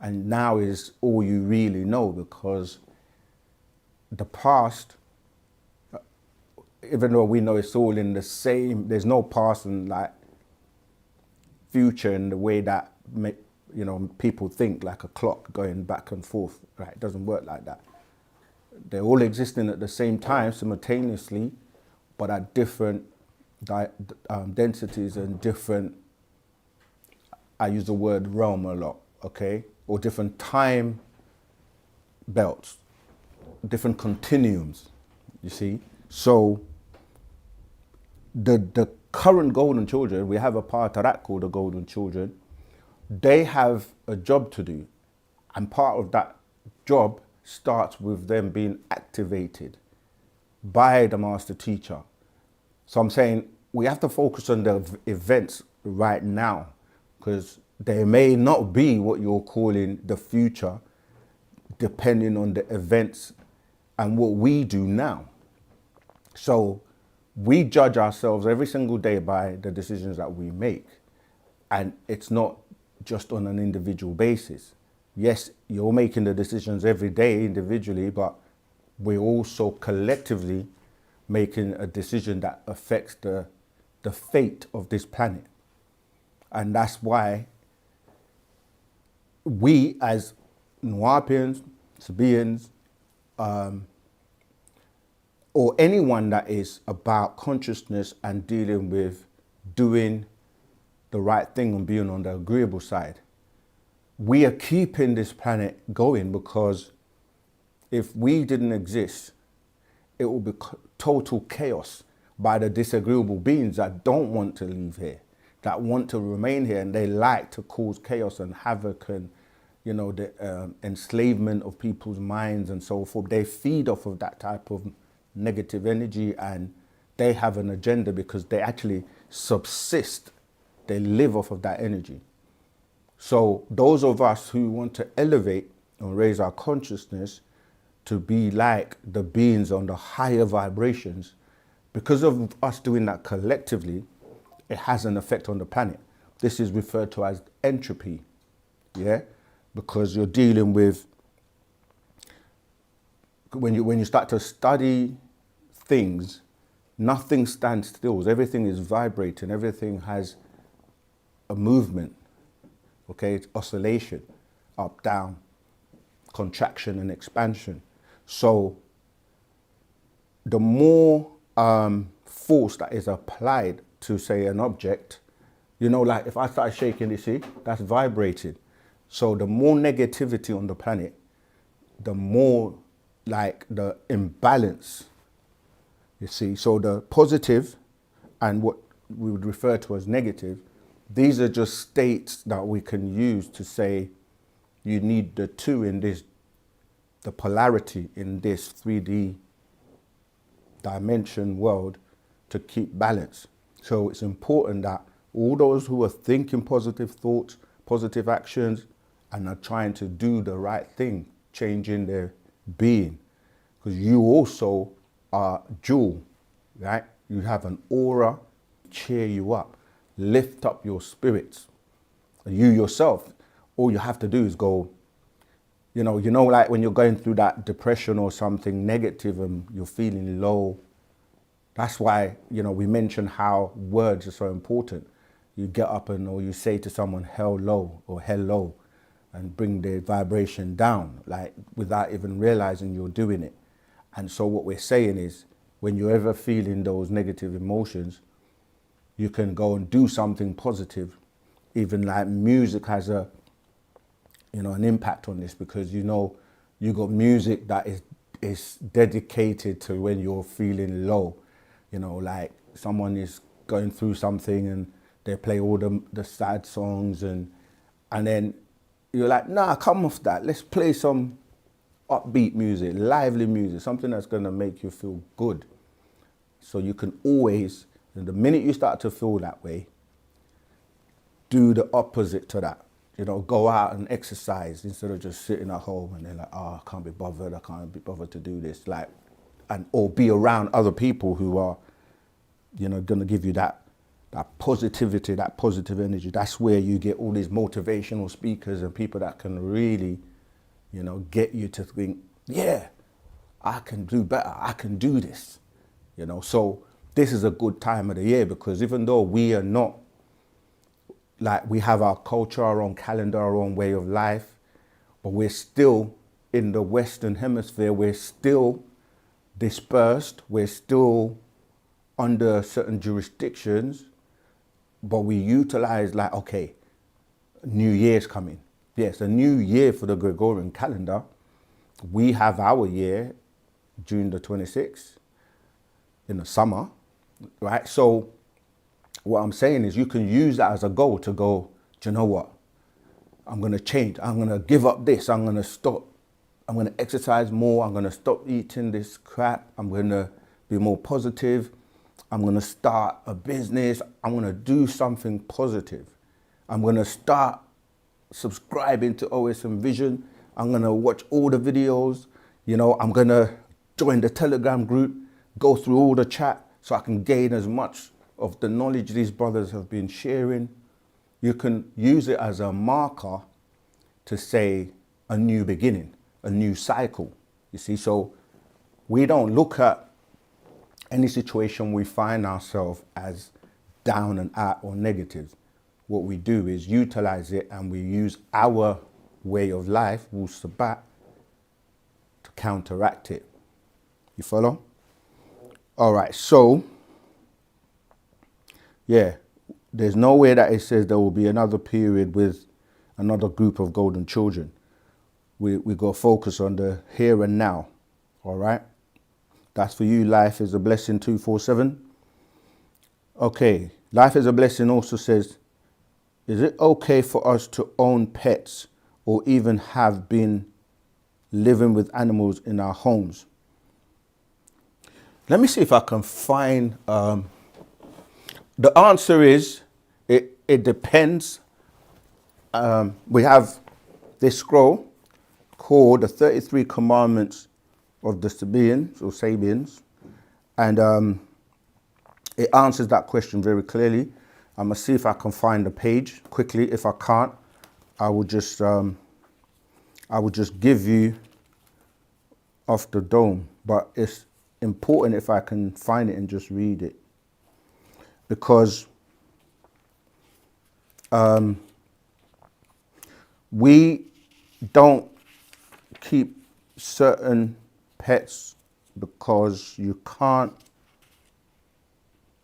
And now is all you really know, because the past, even though we know it's all in the same, there's no past and like future in the way that, people think, like a clock going back and forth, right? It doesn't work like that. They're all existing at the same time, simultaneously, but at different densities and different, I use the word realm a lot, okay? Or different time belts, different continuums, you see? So the current golden children, we have a part of that called the golden children, they have a job to do. And part of that job starts with them being activated by the master teacher. So I'm saying we have to focus on the events right now, because they may not be what you're calling the future, depending on the events and what we do now. So we judge ourselves every single day by the decisions that we make. And it's not just on an individual basis. Yes, you're making the decisions every day individually, but we're also collectively making a decision that affects the fate of this planet. And that's why we as Nuwapians, Sabians, or anyone that is about consciousness and dealing with doing the right thing and being on the agreeable side, we are keeping this planet going, because if we didn't exist, it will be total chaos by the disagreeable beings that don't want to leave here, that want to remain here, and they like to cause chaos and havoc and, the enslavement of people's minds and so forth. They feed off of that type of negative energy, and they have an agenda because they actually subsist. They live off of that energy. So those of us who want to elevate and raise our consciousness to be like the beings on the higher vibrations, because of us doing that collectively, it has an effect on the planet. This is referred to as entropy, yeah? Because you're dealing with, when you start to study things, nothing stands still. Everything is vibrating. Everything has a movement. Okay, it's oscillation, up, down, contraction and expansion. So the more force that is applied to, say, an object, like if I start shaking this, see, that's vibrating. So the more negativity on the planet, the more like the imbalance, you see. So the positive and what we would refer to as negative, these are just states that we can use to say you need the two in this, the polarity in this 3D dimension world to keep balance. So it's important that all those who are thinking positive thoughts, positive actions, and are trying to do the right thing, changing their being. Because you also are dual, right? You have an aura, cheer you up, lift up your spirits. You yourself, all you have to do is go, like when you're going through that depression or something negative and you're feeling low. That's why, we mention how words are so important. You get up or you say to someone hello or hello and bring the vibration down, like without even realizing you're doing it. And so what we're saying is, when you're ever feeling those negative emotions, you can go and do something positive. Even like music has an impact on this, because you got music that is dedicated to when you're feeling low. Like someone is going through something and they play all the sad songs and then you're like, nah, come off that. Let's play some upbeat music, lively music, something that's going to make you feel good. So you can always, the minute you start to feel that way, do the opposite to that. Go out and exercise instead of just sitting at home and then like, oh, I can't be bothered to do this. Or be around other people who are, going to give you that positivity, that positive energy. That's where you get all these motivational speakers and people that can really, get you to think, yeah, I can do better. I can do this. So this is a good time of the year, because even though we are not, like, we have our culture, our own calendar, our own way of life, but we're still in the Western Hemisphere. We're still dispersed. We're still under certain jurisdictions, but we utilize like, okay, New Year's coming. Yes, a new year for the Gregorian calendar. We have our year, June the 26th, in the summer, right? So what I'm saying is you can use that as a goal to go, do you know what? I'm going to change. I'm going to give up this. I'm going to stop. I'm going to exercise more. I'm going to stop eating this crap. I'm going to be more positive. I'm going to start a business. I'm going to do something positive. I'm going to start subscribing to OSM Vision. I'm going to watch all the videos. I'm going to join the Telegram group, go through all the chat so I can gain as much of the knowledge these brothers have been sharing. You can use it as a marker to say a new beginning, a new cycle. You see, so we don't look at any situation we find ourselves as down and out or negative. What we do is utilize it, and we use our way of life, Wu-Sabat, to counteract it. You follow? All right, so yeah, there's no way that it says there will be another period with another group of golden children. We got to focus on the here and now. All right? That's for you. Life is a blessing 247. Okay. Life is a blessing also says, is it okay for us to own pets or even have been living with animals in our homes? Let me see if I can find... the answer is, it depends. We have this scroll called the 33 Commandments of the Sabians, and it answers that question very clearly. I'm gonna see if I can find the page quickly. If I can't, I will just give you off the dome. But it's important if I can find it and just read it, because we don't keep certain pets because you can't,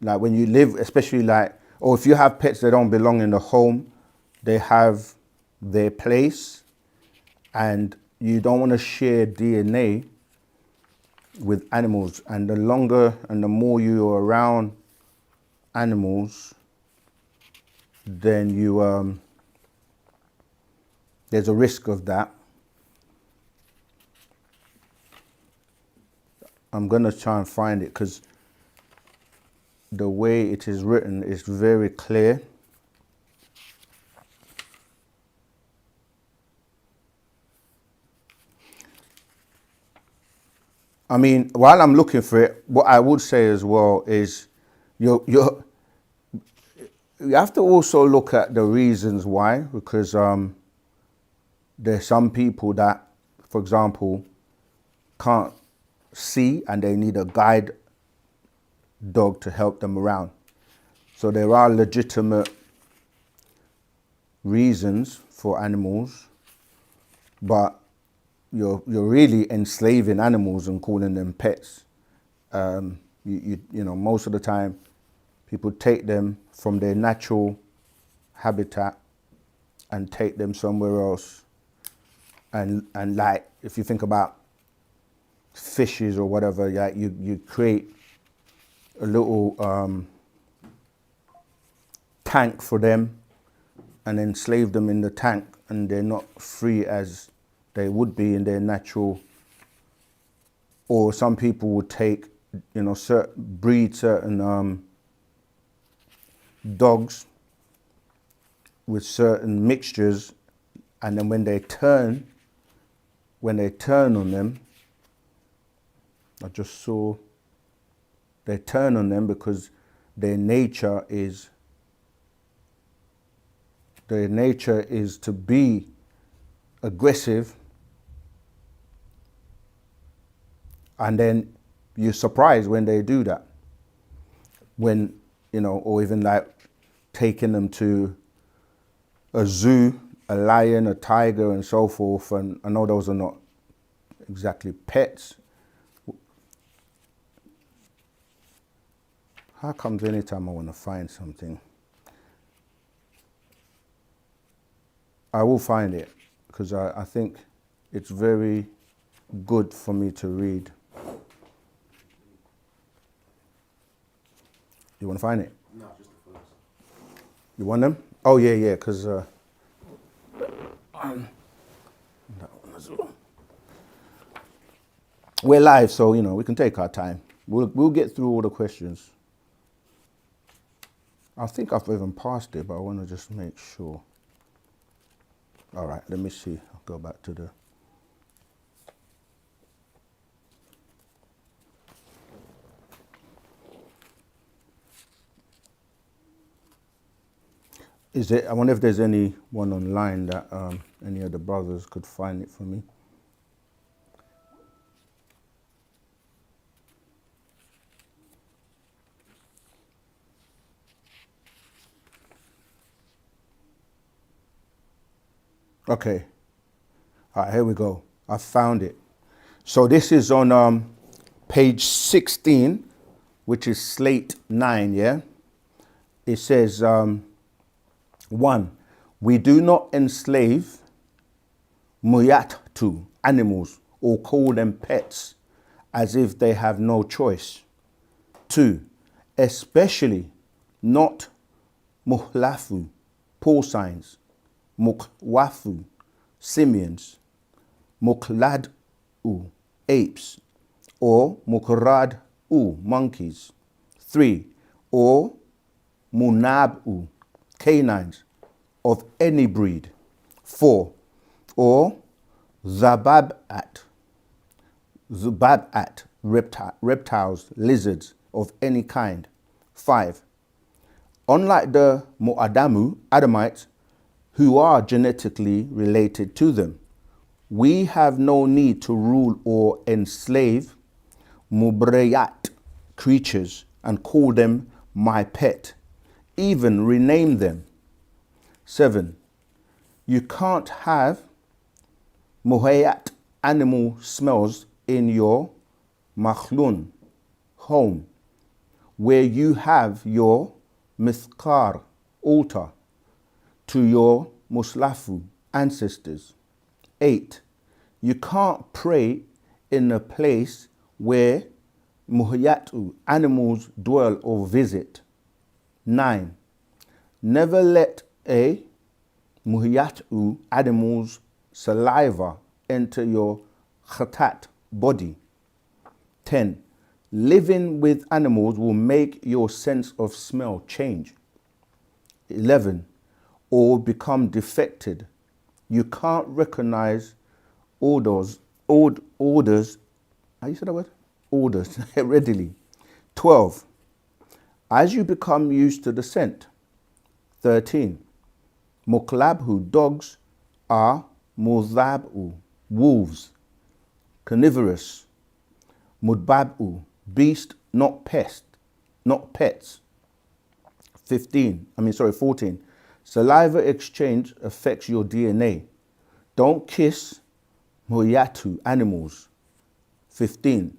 like when you live, especially like, or if you have pets that don't belong in the home, they have their place, and you don't want to share DNA with animals. And the longer and the more you're around animals, then you there's a risk of that. I'm gonna try and find it because the way it is written is very clear. I mean, while I'm looking for it, what I would say as well is you have to also look at the reasons why, because there's some people that, for example, can't see and they need a guide dog to help them around. So there are legitimate reasons for animals, but you're really enslaving animals and calling them pets. You know, most of the time, people take them from their natural habitat and take them somewhere else. And like, if you think about fishes or whatever, like you create a little tank for them and enslave them in the tank, and they're not free as they would be in their natural. Or some people would take, you know, breed certain dogs with certain mixtures, and then when they turn on them, I just saw they turn on them because their nature is to be aggressive, and then you're surprised when they do that. When, you know, or even like taking them to a zoo, a lion, a tiger and so forth, and I know those are not exactly pets. How comes anytime I want to find something, I will find it, because I think it's very good for me to read. You want to find it? No, just the first. You want them? Oh yeah, because that one as well. We're live, so you know we can take our time. We'll get through all the questions. I think I've even passed it, but I want to just make sure. All right, let me see. I'll go back to the. I wonder if there's anyone online that any of the brothers could find it for me. Okay. All right, here we go. I found it. So this is on page 16, which is slate 9, yeah? It says, 1, we do not enslave wu-nuwapu animals or call them pets as if they have no choice. 2, especially not wu-nuwapu porcines, wu-nuwapu simians, wu-nuwapu apes, or wu-nuwapu monkeys. 3, or wu-nuwapu canines of any breed. 4, or Wu-Sabat reptiles, lizards of any kind. 5, unlike the Adamites, who are genetically related to them, we have no need to rule or enslave mubrayat creatures and call them my pet, even rename them. 7, you can't have muhayat animal smells in your makhlun home, where you have your mithkar altar to your muslafu ancestors. 8, you can't pray in a place where muhayatu animals dwell or visit. 9, never let a muhayatu animal's saliva enter your khatat body. 10, living with animals will make your sense of smell change. 11, or become defected. You can't recognize orders, how you say that word? orders readily. 12. As you become used to the scent. 13. Muklabhu, dogs, are muzabu, wolves, carnivorous. Mudbabu, beast, not pest, not pets. 14. Saliva exchange affects your DNA. Don't kiss moyatu, animals. 15.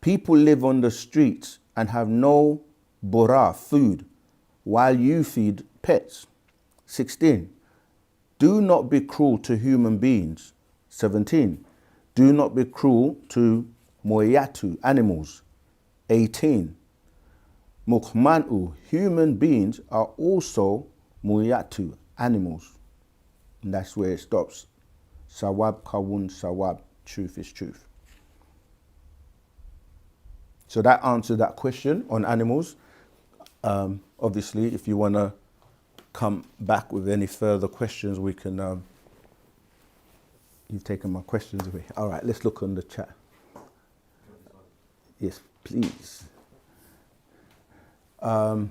People live on the streets and have no bora, food, while you feed pets. 16. Do not be cruel to human beings. 17. Do not be cruel to moyatu, animals. 18. Mukmanu, human beings are also moyatu, animals. And that's where it stops. Sawab kawun sawab, truth is truth. So that answered that question on animals. Obviously, if you want to come back with any further questions, we can. You've taken my questions away. All right, let's look on the chat. Yes, please. The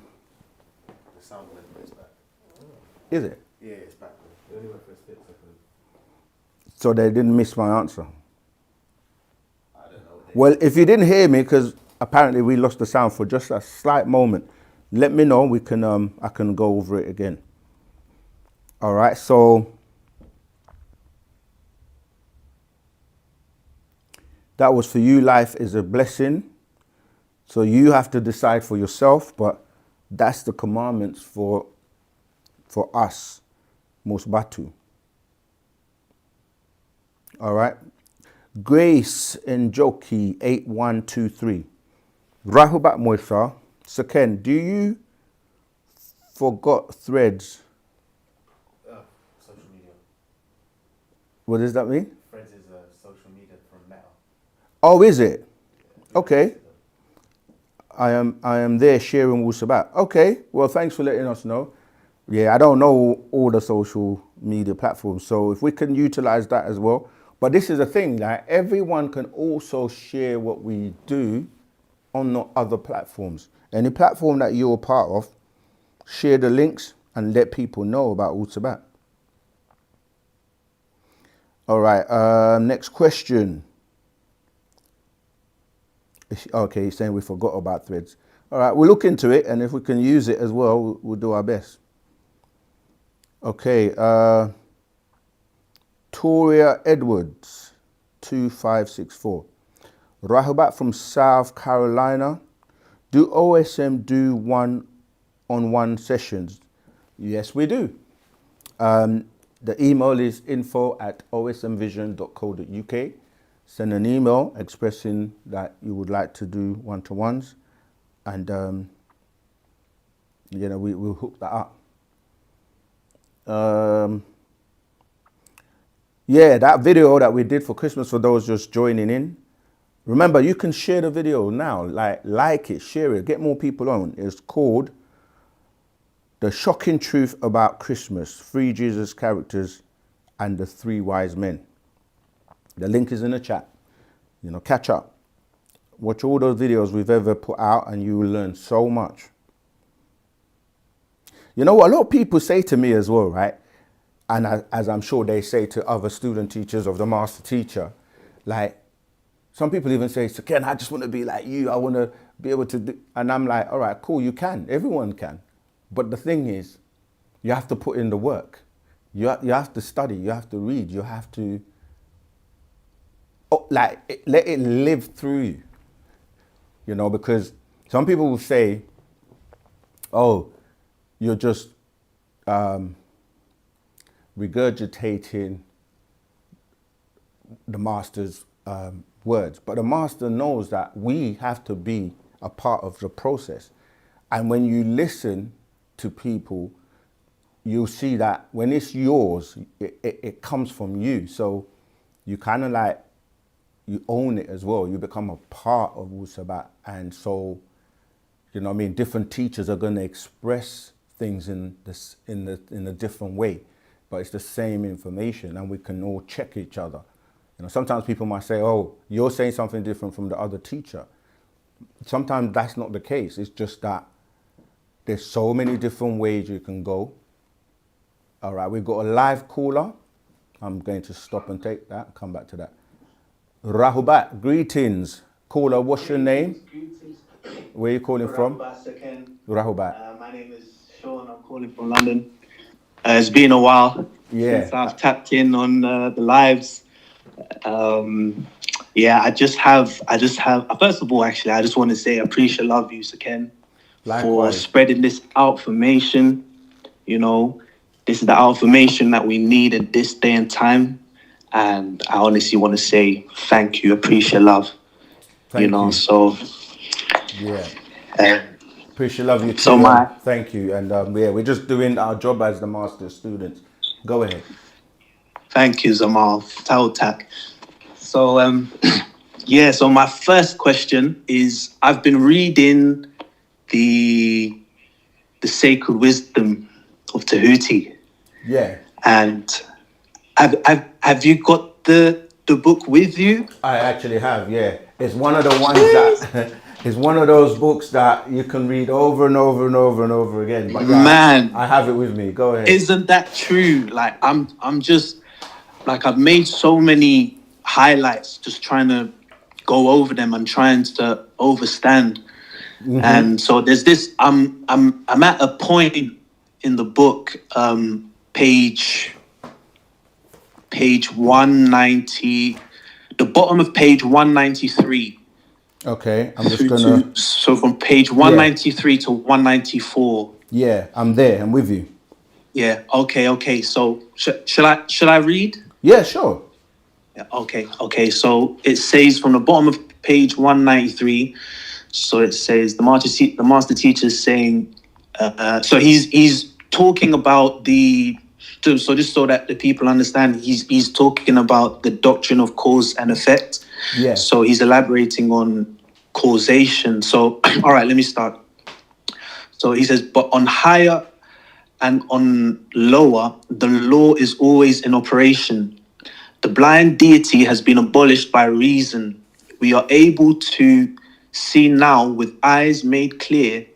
sound went, but it's back. Is it? Yeah, it's back. It only went for a split second. So they didn't miss my answer. I don't know. Well, if you didn't hear me, because apparently we lost the sound for just a slight moment, let me know. We can. I can go over it again. All right. So that was for you. Life is a blessing. So you have to decide for yourself, but that's the commandments for us, Musbatu. All right. Grace Njoki 8123. Rahubat Moisa. Saken, do you forgot threads? Social media. What does that mean? Threads is a social media from Meta. Oh, is it? Okay. I am there sharing Wu-Sabat. Okay. Well, thanks for letting us know. Yeah, I don't know all the social media platforms, so if we can utilize that as well. But this is the thing, like everyone can also share what we do on the other platforms. Any platform that you're a part of, share the links and let people know about Wu-Sabat. All right, next question. Okay, he's saying we forgot about threads. All right, we'll look into it, and if we can use it as well, we'll do our best. Okay, Toria Edwards, 2564. Rahubat from South Carolina. Do OSM do one-on-one sessions? Yes, we do. The email is info@osmvision.co.uk. Send an email expressing that you would like to do one-to-ones, and we will hook that up. Yeah, that video that we did for Christmas, for those just joining in. Remember, you can share the video now, like it, share it, get more people on. It's called The Shocking Truth About Christmas, 3 Jesus Characters and the 3 Wise Men. The link is in the chat. Catch up. Watch all those videos we've ever put out and you will learn so much. A lot of people say to me as well, right? And as I'm sure they say to other student teachers of the master teacher, like, some people even say, so Ken, I just want to be like you. I want to be able to do. And I'm like, all right, cool, you can. Everyone can. But the thing is, you have to put in the work. You have to study. You have to read. You have to, let it live through you. Because some people will say, oh, you're just regurgitating the master's words. But the master knows that we have to be a part of the process. And when you listen to people, you'll see that when it's yours, it comes from you. So you kind of you own it as well. You become a part of Wu-Sabat. And so, different teachers are going to express things in a different way, but it's the same information, and we can all check each other. You know, sometimes people might say, oh, you're saying something different from the other teacher. Sometimes that's not the case. It's just that there's so many different ways you can go. All right, we've got a live caller. I'm going to stop and take that, come back to that. Rahubat, greetings. Caller, what's your name? Where are you calling from? Rahubat. My name is Sean. I'm calling from London. It's been a while since I've tapped in on the lives. I just have. First of all, actually, I just want to say I appreciate, love you, Saken, for spreading this information. You know, this is the information that we need in this day and time, and I honestly want to say thank you, appreciate, love. Thank you. So yeah. Appreciate, love you too. So thank you, and we're just doing our job as the master students. Go ahead. Thank you, Zamal. Tautak. So, so my first question is, I've been reading the Sacred Wisdom of Tahuti. Yeah. And have you got the book with you? I actually have, yeah. It's one of the ones that it's one of those books that you can read over and over and over and over again. But yeah, man, I have it with me. Go ahead. Isn't that true? Like I'm just like, I've made so many highlights just trying to go over them and trying to overstand. Mm-hmm. And so there's this, I'm at a point in the book, page 190, the bottom of page 193. Okay, I'm just gonna. So from page 193 to 194. Yeah, I'm there. I'm with you. Yeah. Okay. So should I read? Yeah, sure. Yeah, okay. So it says from the bottom of page 193. So it says the master teacher is saying. So he's talking about so just so that the people understand, he's talking about the doctrine of cause and effect. Yeah. So he's elaborating on causation. So all right, let me start. So he says, but on higher and on lower, the law is always in operation. The blind deity has been abolished by reason. We are able to see now with eyes made clear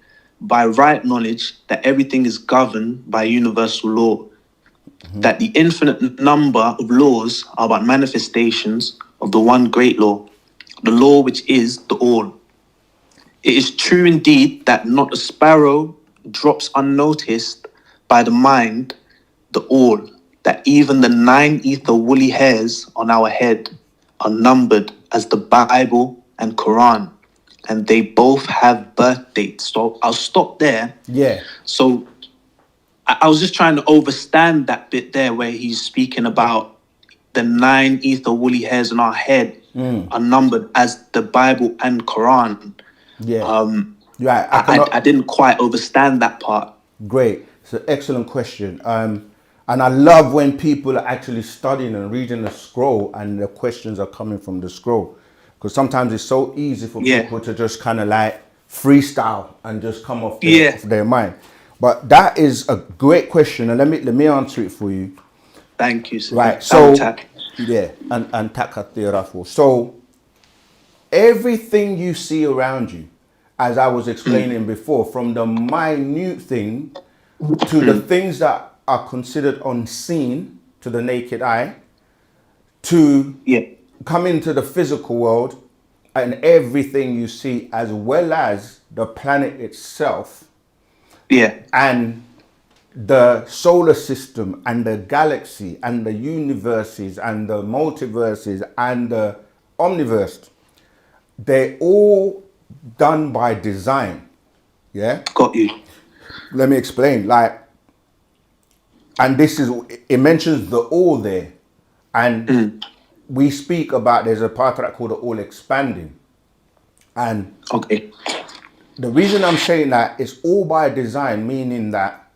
by right knowledge that everything is governed by universal law. Mm-hmm. That the infinite number of laws are but manifestations of the one great law, the law which is the all. It is true indeed that not a sparrow drops unnoticed by the mind the all, that even the 9 ether woolly hairs on our head are numbered as the Bible and Quran, and they both have birth dates. So I'll stop there. Yeah. So I was just trying to understand that bit there where he's speaking about the 9 ether woolly hairs on our head are numbered as the Bible and Quran. Yeah. Right. I didn't quite understand that part. Great. It's an excellent question. And I love when people are actually studying and reading the scroll and the questions are coming from the scroll. Because sometimes it's so easy for people to just kind of like freestyle and just come off their mind. But that is a great question, and let me answer it for you. Thank you, sir. Right. So and takatirafu. So everything you see around you, as I was explaining before, from the minute thing to the things that are considered unseen to the naked eye, to come into the physical world, and everything you see, as well as the planet itself, and the solar system and the galaxy and the universes and the multiverses and the omniverse, they're all done by design. Yeah? Got you. Let me explain. Like, and this is, it mentions the all there. And we speak about, there's a part of that called the all expanding. And the reason I'm saying that it's all by design, meaning that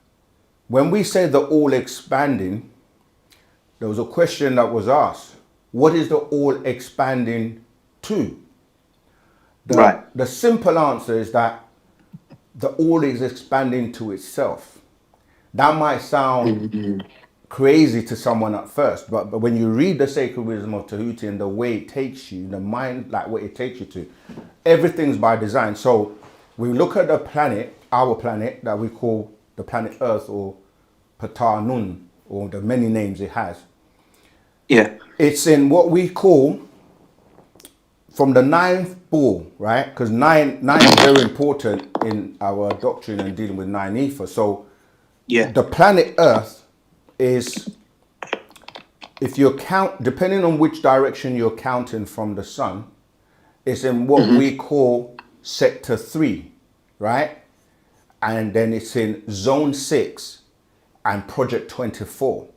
when we say the all expanding, there was a question that was asked. What is the all expanding to? The simple answer is that the all is expanding to itself. That might sound crazy to someone at first, but when you read the Sacred Wisdom of Tahuti and the way it takes you, the mind, like what it takes you to, everything's by design. So we look at the planet, our planet, that we call the planet Earth, or Ptah Nun, or the many names it has. Yeah. It's in what we call, from the ninth ball, right? Because nine is very important in our doctrine and dealing with nine ether. So Yeah. the planet Earth is, if you count, depending on which direction you're counting from the sun, it's in what we call sector 3, right? And then it's in zone 6 and project 24.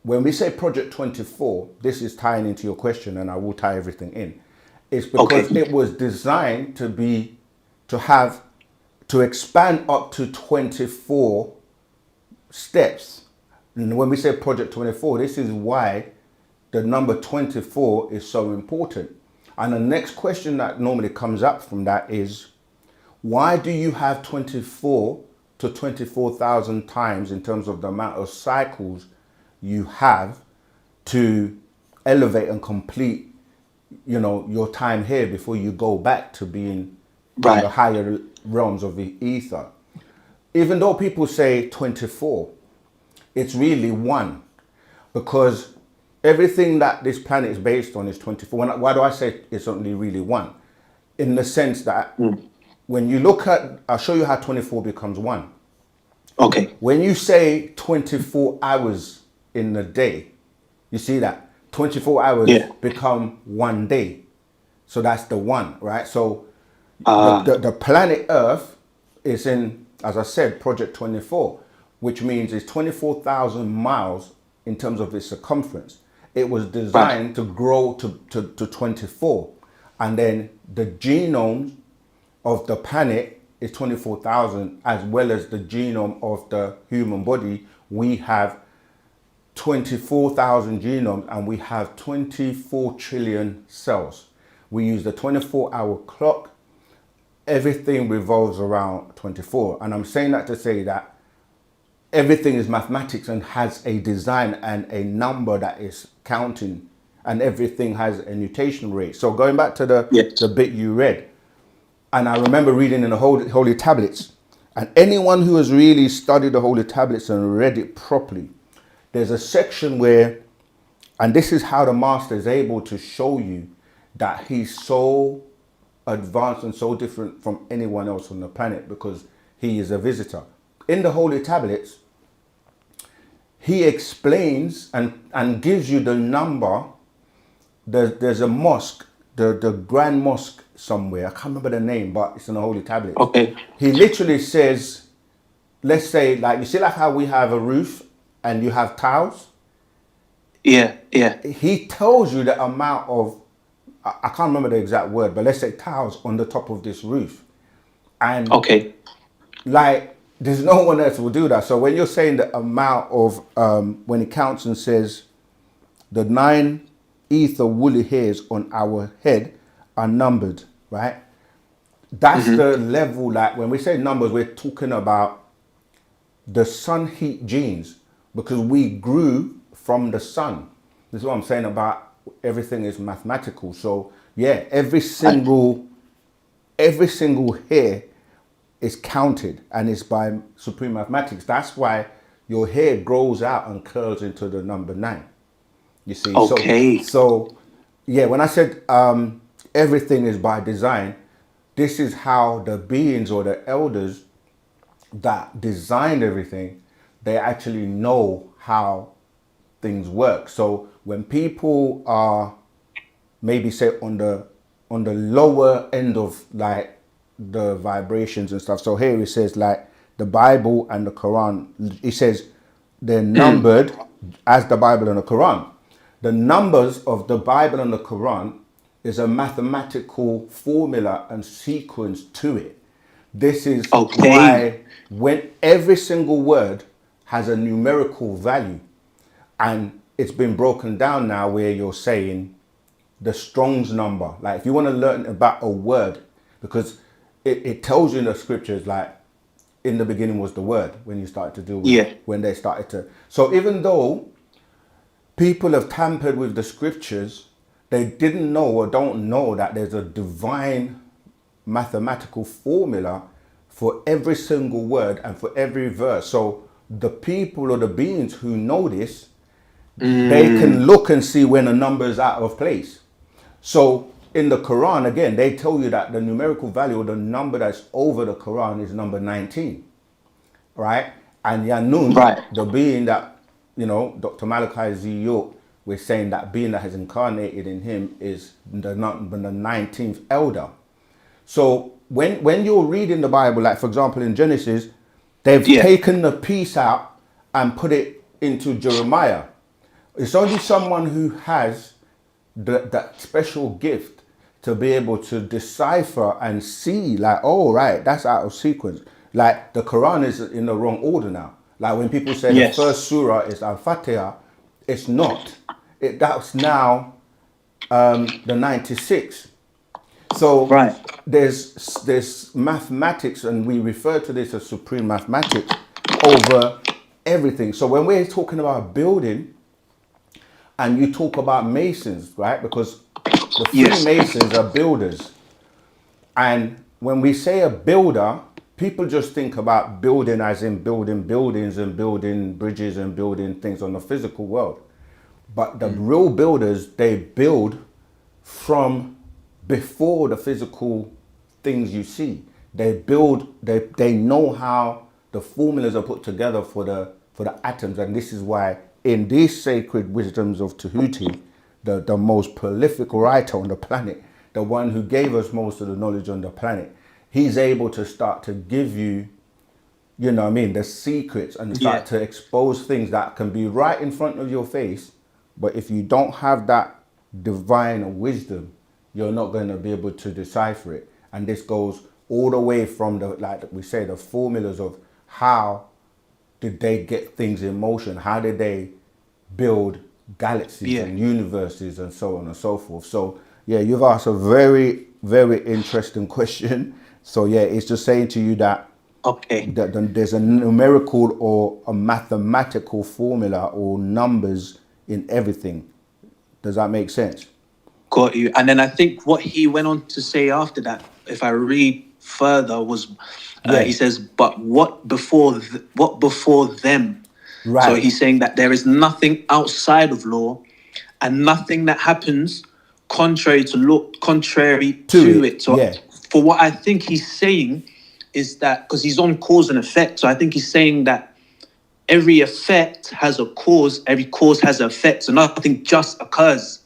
When we say project 24, this is tying into your question, and I will tie everything in. It's because it was designed to expand up to 24 steps. And when we say project 24, this is why the number 24 is so important. And the next question that normally comes up from that is, why do you have 24 to 24,000 times in terms of the amount of cycles you have to elevate and complete, you know, your time here before you go back to being in the higher realms of the ether? Even though people say 24, it's really 1, because everything that this planet is based on is 24. Why do I say it's only really 1? In the sense that when you look at, I'll show you how 24 becomes 1. Okay. When you say 24 hours in the day, you see that 24 hours become 1 day. So that's the 1, right? So the planet Earth is in, as I said, project 24, which means it's 24,000 miles in terms of its circumference. It was designed to grow to 24. And then the genome of the planet is 24,000, as well as the genome of the human body. We have 24,000 genomes, and we have 24 trillion cells. We use the 24-hour clock. Everything revolves around 24. And I'm saying that to say that everything is mathematics and has a design and a number that is counting, and everything has a nutation rate. So going back to the bit you read, and I remember reading in the Holy Tablets, and anyone who has really studied the Holy Tablets and read it properly, there's a section where, and this is how the master is able to show you that he's so advanced and so different from anyone else on the planet, because he is a visitor. In the Holy Tablets, he explains and gives you the number. There's a mosque, the Grand Mosque somewhere. I can't remember the name, but it's in the Holy Tablets. Okay. He literally says, let's say, like, you see like how we have a roof and you have tiles? Yeah, yeah. He tells you the amount of, I can't remember the exact word, but let's say tiles on the top of this roof. And like, there's no one else who will do that. So when you're saying the amount of, when it counts and says the 9 ether woolly hairs on our head are numbered, right? That's the level, like when we say numbers, we're talking about the sun heat genes, because we grew from the sun. This is what I'm saying about everything is mathematical. So yeah, every single hair is counted, and it's by supreme mathematics. That's why your hair grows out and curls into the number 9. You see? Okay. So yeah, when I said everything is by design, this is how the beings or the elders that designed everything, they actually know how things work. So when people are maybe say on the lower end of like the vibrations and stuff. So here it says like the Bible and the Quran, it says they're numbered as the Bible and the Quran. The numbers of the Bible and the Quran is a mathematical formula and sequence to it. This is why when every single word has a numerical value, and it's been broken down now where you're saying the Strong's number. Like if you want to learn about a word, because it tells you in the scriptures, like in the beginning was the word, when you started to deal with Yeah. when they started to. So even though people have tampered with the scriptures, they didn't know or don't know that there's a divine mathematical formula for every single word and for every verse. So the people or the beings who know this, they can look and see when a number is out of place. So in the Quran, again, they tell you that the numerical value or the number that's over the Quran is number 19, right? And Yanun, Right. the being that, Dr. Malachi Z. York was saying that being that has incarnated in him is the 19th elder. So when you're reading the Bible, like for example in Genesis, they've Yeah. taken the piece out and put it into Jeremiah. It's only someone who has that special gift to be able to decipher and see, like, oh, right, that's out of sequence. Like the Quran is in the wrong order now. Like when people say Yes. the first surah is Al-Fatiha, it's not. That's now the 96. So Right. there's mathematics, and we refer to this as supreme mathematics over everything. So when we're talking about building, and you talk about masons, right? Because the Yes. Freemasons are builders. And when we say a builder, people just think about building as in building buildings and building bridges and building things on the physical world. But the real builders, they build from before the physical things you see. They build, they know how the formulas are put together for the atoms. And this is why in these sacred wisdoms of Tahuti, the most prolific writer on the planet, the one who gave us most of the knowledge on the planet, he's able to start to give you, the secrets, and start to expose things that can be right in front of your face. But if you don't have that divine wisdom, you're not going to be able to decipher it. And this goes all the way from like we say, the formulas of how did they get things in motion? How did they build galaxies and universes and so on and so forth? So yeah, you've asked a very, very interesting question. So yeah, it's just saying to you that that there's a numerical or a mathematical formula or numbers in everything. Does that make sense? Got you. And then I think what he went on to say after that, if I read further, was he says, "But what before them?" Right. So he's saying that there is nothing outside of law, and nothing that happens contrary to law, contrary to it. So for what I think he's saying is that, because he's on cause and effect, so I think he's saying that every effect has a cause, every cause has an effect, so nothing just occurs.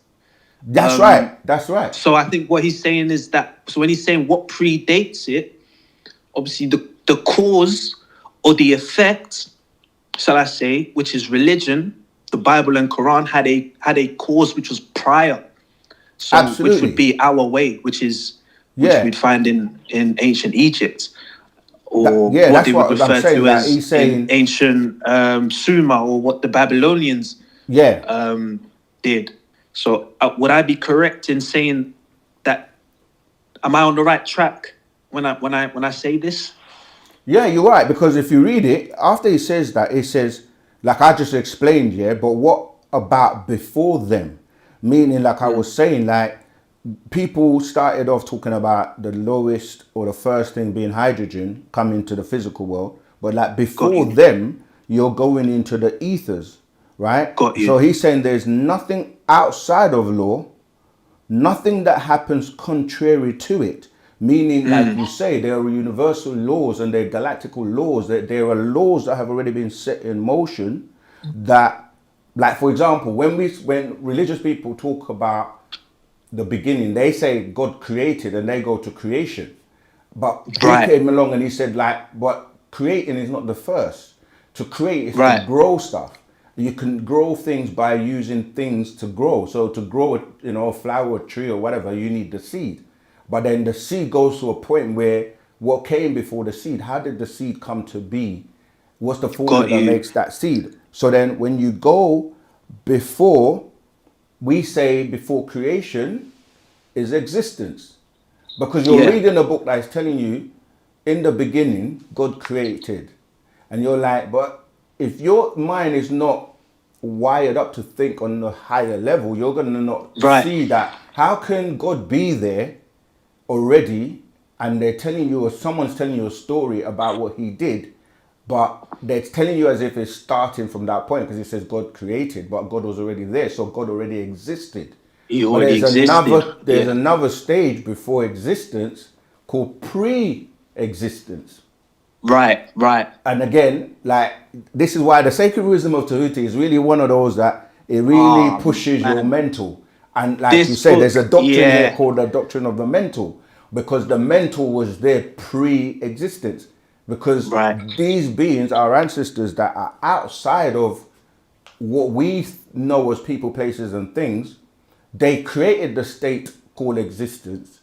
That's right. That's right. So I think what he's saying is that, so when he's saying what predates it, obviously the cause or the effect, shall I say, which is religion, the Bible and Quran had a cause which was prior. So absolutely. Which would be our way, which we'd find in ancient Egypt. Or what they would refer to as in ancient Sumer, or what the Babylonians did. So would I be correct in saying that? Am I on the right track when I say this? Yeah, you're right, because if you read it, after he says that, it says, like I just explained, but what about before them? Meaning, like I was saying, like people started off talking about the lowest or the first thing being hydrogen coming to the physical world, but like before them, you're going into the ethers, right? So he's saying there's nothing outside of law, nothing that happens contrary to it. Meaning, like you say, there are universal laws and there are galactical laws. That there are laws that have already been set in motion. That, like for example, when religious people talk about the beginning, they say God created, and they go to creation. But he came along and he said, like, but creating is not the first. To create is to grow stuff. You can grow things by using things to grow. So to grow, a flower, a tree, or whatever, you need the seed. But then the seed goes to a point where what came before the seed? How did the seed come to be? What's the formula that makes that seed? So then when you go before, we say before creation is existence. Because you're reading a book that is telling you in the beginning, God created. And you're like, but if your mind is not wired up to think on a higher level, you're going to not Right. see that. How can God be there already and they're telling you, or someone's telling you a story about what he did, but they're telling you as if it's starting from that point because it says God created, but God was already there, so God already existed. He But already existed. there's Yeah. another stage before existence called pre-existence. Right. Right. And again, like, this is why the sacred wisdom of Tahuti is really one of those that it really pushes your man. mental. And like This you say, there's a book, doctrine here yeah. called the doctrine of the mental, because the mental was there pre-existence. Because Right. these beings, our ancestors that are outside of what we know as people, places, and things, they created the state called existence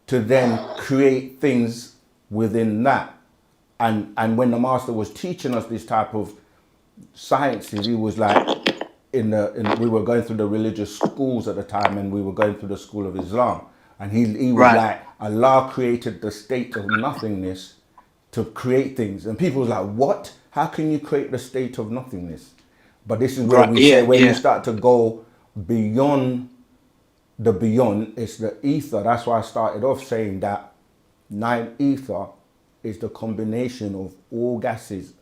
to then create things within that. And when the master was teaching us this type of sciences, he was like, we were going through the religious schools at the time, and we were going through the school of Islam, and he was Right. like, Allah created the state of nothingness to create things, and people was like, what? How can you create the state of nothingness? But this is where Right. we Yeah. say, when you Yeah. start to go beyond the beyond, it's the ether. That's why I started off saying that nine ether is the combination of all gases,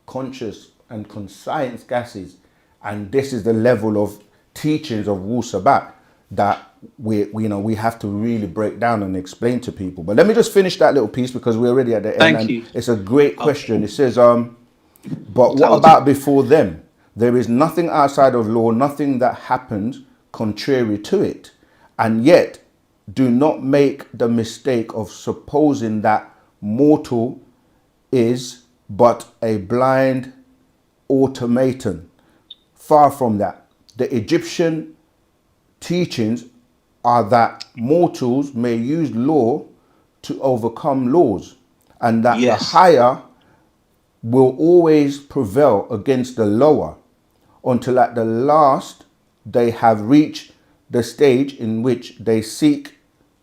conscious and conscience gases. And this is the level of teachings of Wu-Sabat that we have to really break down and explain to people. But let me just finish that little piece because we're already at the end. Thank And you. it's a great question. It says, but what Tell about before them? There is nothing outside of law, nothing that happens contrary to it. And yet, do not make the mistake of supposing that mortal is but a blind automaton. Far from that. The Egyptian teachings are that mortals may use law to overcome laws, and that Yes. the higher will always prevail against the lower, until at the last they have reached the stage in which they seek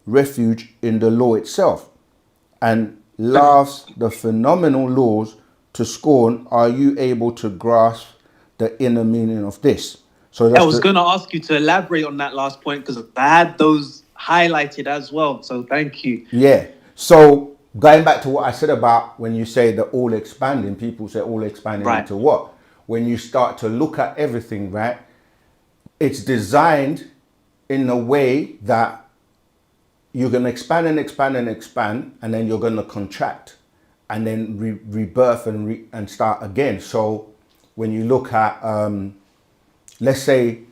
refuge in the law itself and laughs the phenomenal laws to scorn. Are you able to grasp the inner meaning of this? So I that's was going to ask you to elaborate on that last point because I had those highlighted as well. So thank you. Yeah. So going back to what I said about when you say the all expanding, people say all expanding Right. into what? When you start to look at everything, right? It's designed in a way that you're going to expand and expand and expand, and then you're going to contract and then rebirth and start again. So when you look at, let's say,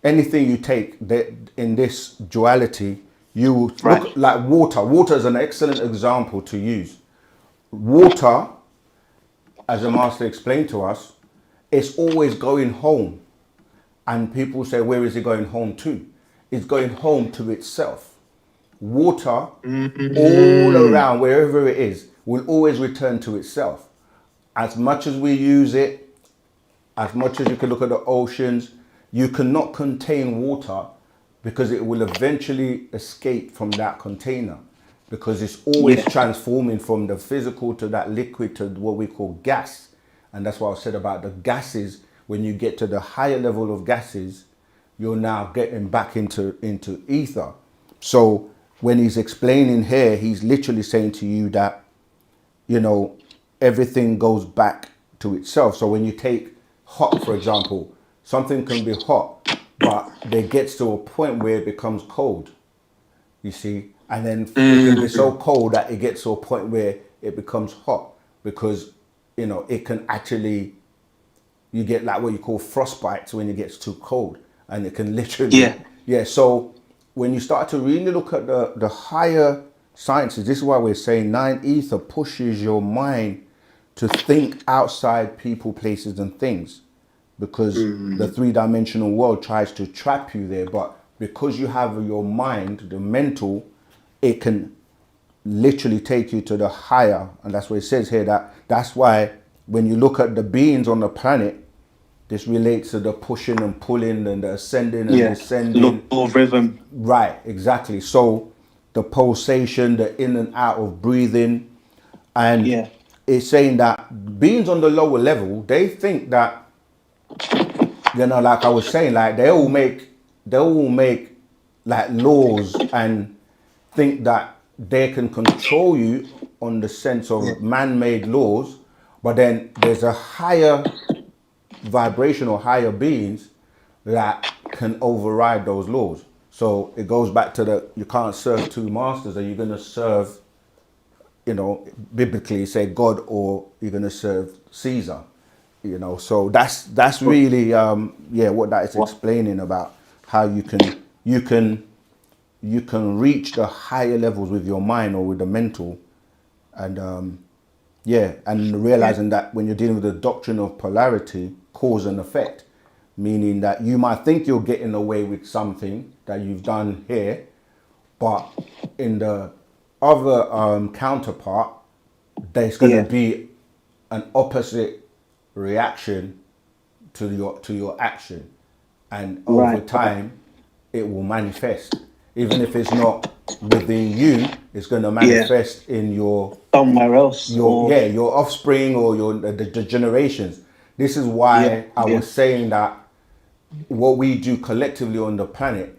anything you take in this duality, you look Right. like water. Water is an excellent example to use. Water, as the master explained to us, it's always going home. And people say, where is it going home to? It's going home to itself. Water, all around, wherever it is, will always return to itself. As much as we use it, as much as you can look at the oceans, you cannot contain water because it will eventually escape from that container, because it's always transforming from the physical to that liquid to what we call gas. And that's what I said about the gases. When you get to the higher level of gases, you're now getting back into ether. So when he's explaining here, he's literally saying to you that, everything goes back to itself. So when you take hot, for example, something can be hot, but it gets to a point where it becomes cold, you see? And then it can be so cold that it gets to a point where it becomes hot, because, it can actually, you get like what you call frostbites when it gets too cold, and it can literally, so when you start to really look at the higher sciences, this is why we're saying nine ether pushes your mind to think outside people, places, and things, because the three-dimensional world tries to trap you there. But because you have your mind, the mental, it can literally take you to the higher. And that's what it says here, that's why when you look at the beings on the planet, this relates to the pushing and pulling and the ascending and descending. Law of rhythm. Right, exactly. So the pulsation, the in and out of breathing, And Yeah. it's saying that beings on the lower level, they think that, you know, like I was saying, like they all make like laws and think that they can control you on the sense of man-made laws, but then there's a higher vibration or higher beings that can override those laws. So it goes back to the, you can't serve two masters. Are you going to serve, you know, biblically say God, or you're going to serve Caesar? You know, so that's really what that is explaining about how you can reach the higher levels with your mind or with the mental, and and realizing that when you're dealing with the doctrine of polarity, cause and effect, meaning that you might think you're getting away with something that you've done here, but in the other counterpart, there's going to be an opposite reaction to your action, and over time it will manifest. Even if it's not within you, it's going to manifest in your somewhere else, your offspring or the generations. This is why I was saying that what we do collectively on the planet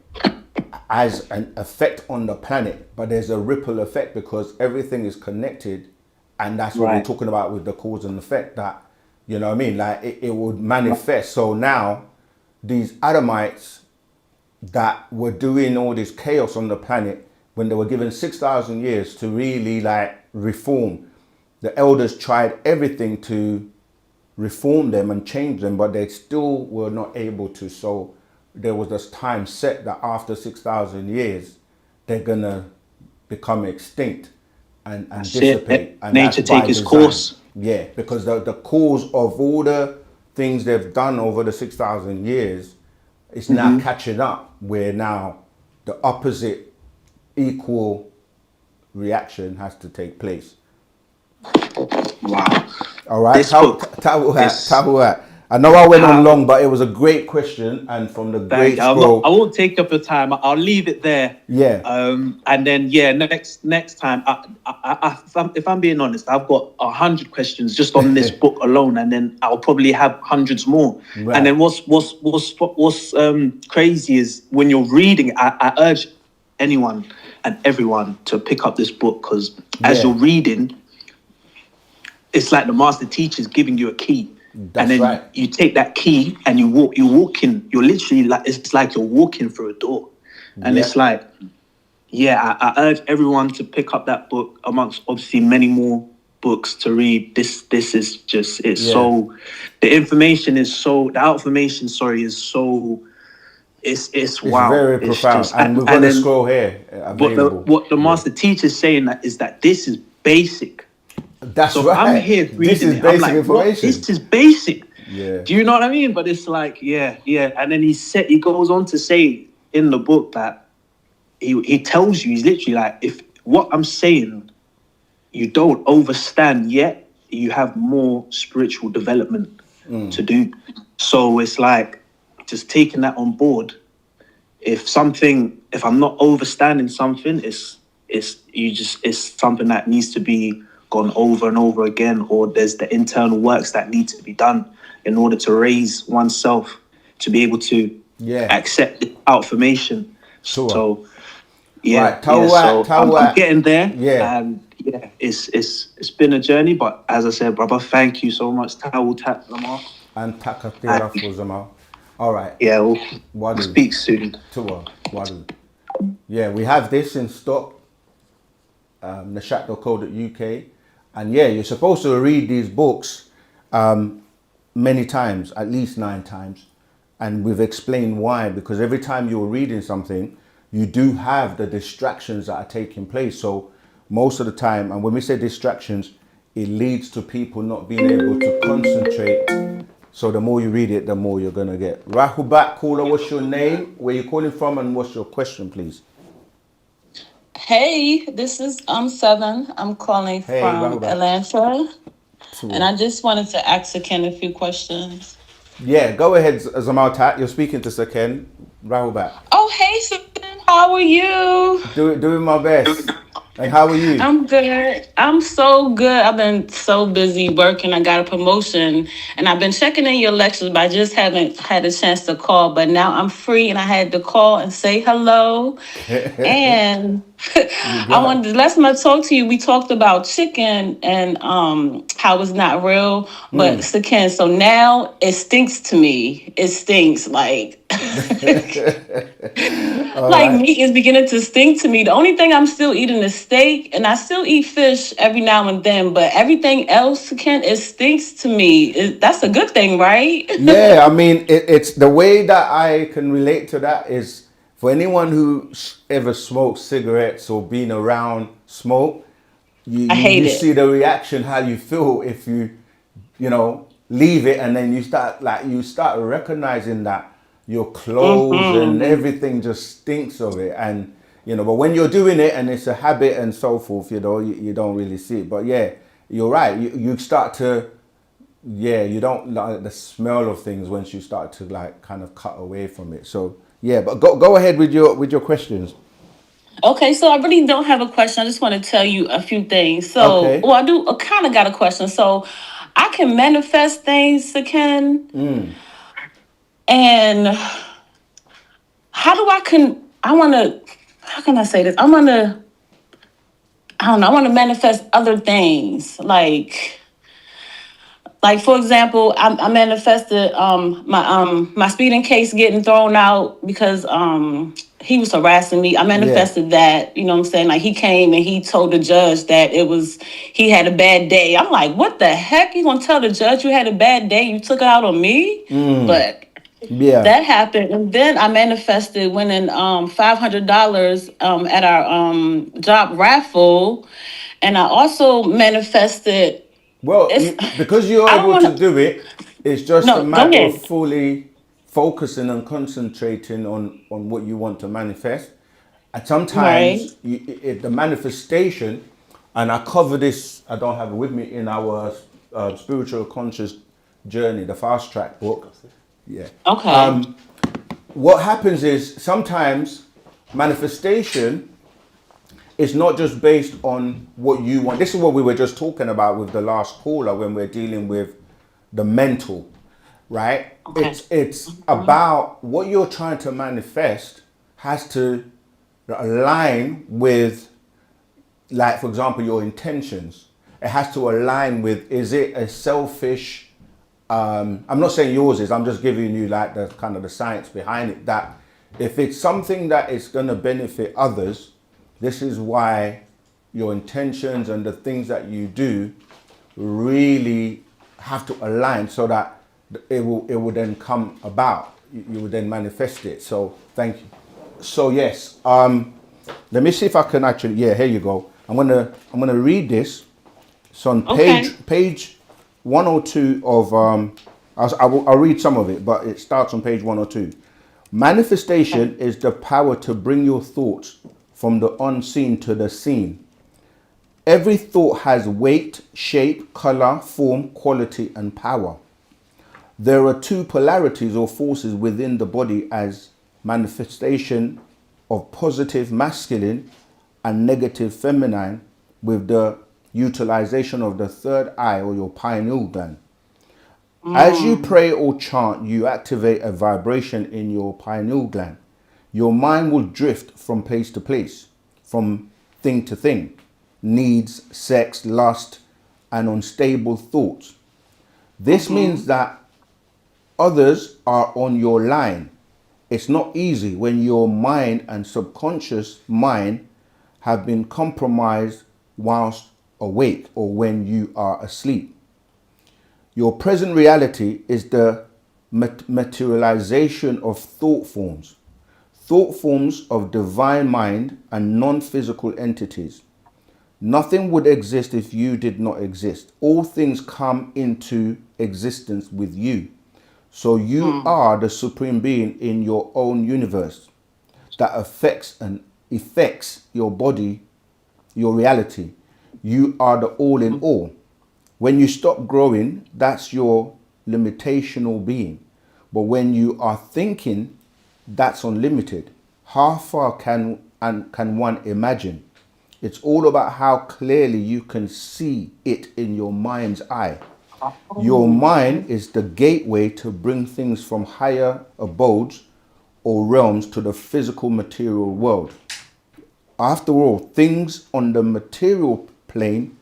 has an effect on the planet, but there's a ripple effect because everything is connected, and that's what we're talking about with the cause and effect. That, you know what I mean, like it would manifest. So now these Adamites that were doing all this chaos on the planet, when they were given 6,000 years to really like reform, the elders tried everything to reform them and change them, but they still were not able to. So there was this time set that after 6,000 years, they're gonna become extinct and dissipate. And nature take its course. Yeah, because the cause of all the things they've done over the 6,000 years is now catching up, where now the opposite equal reaction has to take place. Wow. All right. This book Tahuat. I know I went on long, but it was a great question, and from the great scroll. I won't take up your time. I'll leave it there. Yeah. And then next time, if I'm being honest, I've got 100 questions just on this book alone, and then I'll probably have hundreds more. Right. And then what's crazy is when you're reading, I urge anyone and everyone to pick up this book, because as you're reading, it's like the master teacher is giving you a key. That's and then you take that key and you're walking, you're literally like, it's like you're walking through a door. And it's like, I urge everyone to pick up that book amongst obviously many more books to read. This is just, so, the information is so, the information, is so, it's wow. Very profound. Just, and we've got a scroll here available. But what the master teacher is saying is that this is basic. That's so right. I'm here reading this is it. basic I'm like, information. This is basic. Yeah. Do you know what I mean? But it's like, And then he goes on to say in the book that he tells you, he's literally like, if what I'm saying you don't understand yet, you have more spiritual development to do. So it's like just taking that on board. If I'm not understanding something, it's something that needs to be gone over and over again, or there's the internal works that need to be done in order to raise oneself to be able to accept the information. Sure. So I'm getting there. And it's been a journey, but as I said, brother, thank you so much. Tap Lamar. And Takatira Fuzama. All right. Yeah, we'll speak soon. Yeah, we have this in stock. Nashat.co.uk. And you're supposed to read these books many times, at least 9 times. And we've explained why, because every time you're reading something, you do have the distractions that are taking place. So most of the time, and when we say distractions, it leads to people not being able to concentrate. So the more you read it, the more you're going to get. Rahubat, caller, what's your name? Where you calling from, and what's your question, please? Hey, this is Southern. I'm calling from Atlanta. And I just wanted to ask Saken a few questions. Yeah, go ahead, Zamaltat. You're speaking to Saken. Rahubat. Oh, hey, Saken. How are you? Doing my best. Like, how are you? I'm good. I'm so good. I've been so busy working. I got a promotion and I've been checking in your lectures, but I just haven't had a chance to call. But now I'm free and I had to call and say hello. And You I got. wanted to last time I talked to you, we talked about chicken and how it's not real, but it's chicken. So now it stinks to me. It stinks like All like right. meat is beginning to stink to me. The only thing I'm still eating is steak, and I still eat fish every now and then. But everything else, Ken, it stinks to me. That's a good thing, right? Yeah, I mean, it's the way that I can relate to that is for anyone who ever smoked cigarettes or been around smoke, I hate you it. see the reaction, how you feel if leave it, and then you start recognizing that your clothes and Hmm. everything just stinks of it. And but when you're doing it and it's a habit and so forth, you don't really see it. But yeah, you're right. You start to, yeah, you don't like the smell of things once you start to like kind of cut away from it. So yeah, but go ahead with your questions. Okay, so I really don't have a question. I just want to tell you a few things. So, Okay. well, I do. I kind of got a question. So, I can manifest things, Ken, and how do I can? I want to. How can I say this? I want to. I don't know. I want to manifest other things, like for example, I manifested my speeding case getting thrown out because he was harassing me. I Yeah. manifested that, you know what I'm saying? Like he came and he told the judge that he had a bad day. I'm like, what the heck? You gonna tell the judge you had a bad day? You took it out on me? But Yeah. that happened. And then I manifested winning $500 at our job raffle. And I also manifested Well, it's because you're I don't able to want to. do it, it's just a No, go matter of ahead. fully focusing and concentrating on what you want to manifest. And sometimes Right. the manifestation, and I cover this, I don't have it with me, in our spiritual conscious journey, the fast track book. Yeah. Okay. What happens is sometimes manifestation it's not just based on what you want. This is what we were just talking about with the last caller when we're dealing with the mental, right? Okay. It's Mhm. about what you're trying to manifest has to align with, like for example, your intentions. It has to align with, is it a selfish, I'm not saying yours is, I'm just giving you like the kind of the science behind it, that if it's something that is going to benefit others, this is why your intentions and the things that you do really have to align so that it will then come about. You will then manifest it. So thank you. So yes, let me see if I can actually. Yeah, here you go. I'm gonna read this. It's on Okay. page 102 of I'll read some of it, but it starts on page 102. Okay. Manifestation is the power to bring your thoughts from the unseen to the seen. Every thought has weight, shape, color, form, quality, and power. There are two polarities or forces within the body as manifestation of positive masculine and negative feminine with the utilization of the third eye or your pineal gland. As you Mm. pray or chant, you activate a vibration in your pineal gland. Your mind will drift from place to place, from thing to thing, needs, sex, lust, and unstable thoughts. This means Mhm. that others are on your line. It's not easy when your mind and subconscious mind have been compromised whilst awake or when you are asleep. Your present reality is the materialization of thought forms of divine mind and non-physical entities. Nothing would exist if you did not exist. All things come into existence with you. So you Mm. are the supreme being in your own universe that affects your body, your reality. You are the all in all. When you stop growing, that's your limitational being. But when you are thinking, that's unlimited. How far can one imagine? It's all about how clearly you can see it in your mind's eye. Your mind is the gateway to bring things from higher abodes or realms to the physical material world. After all, things on the material plane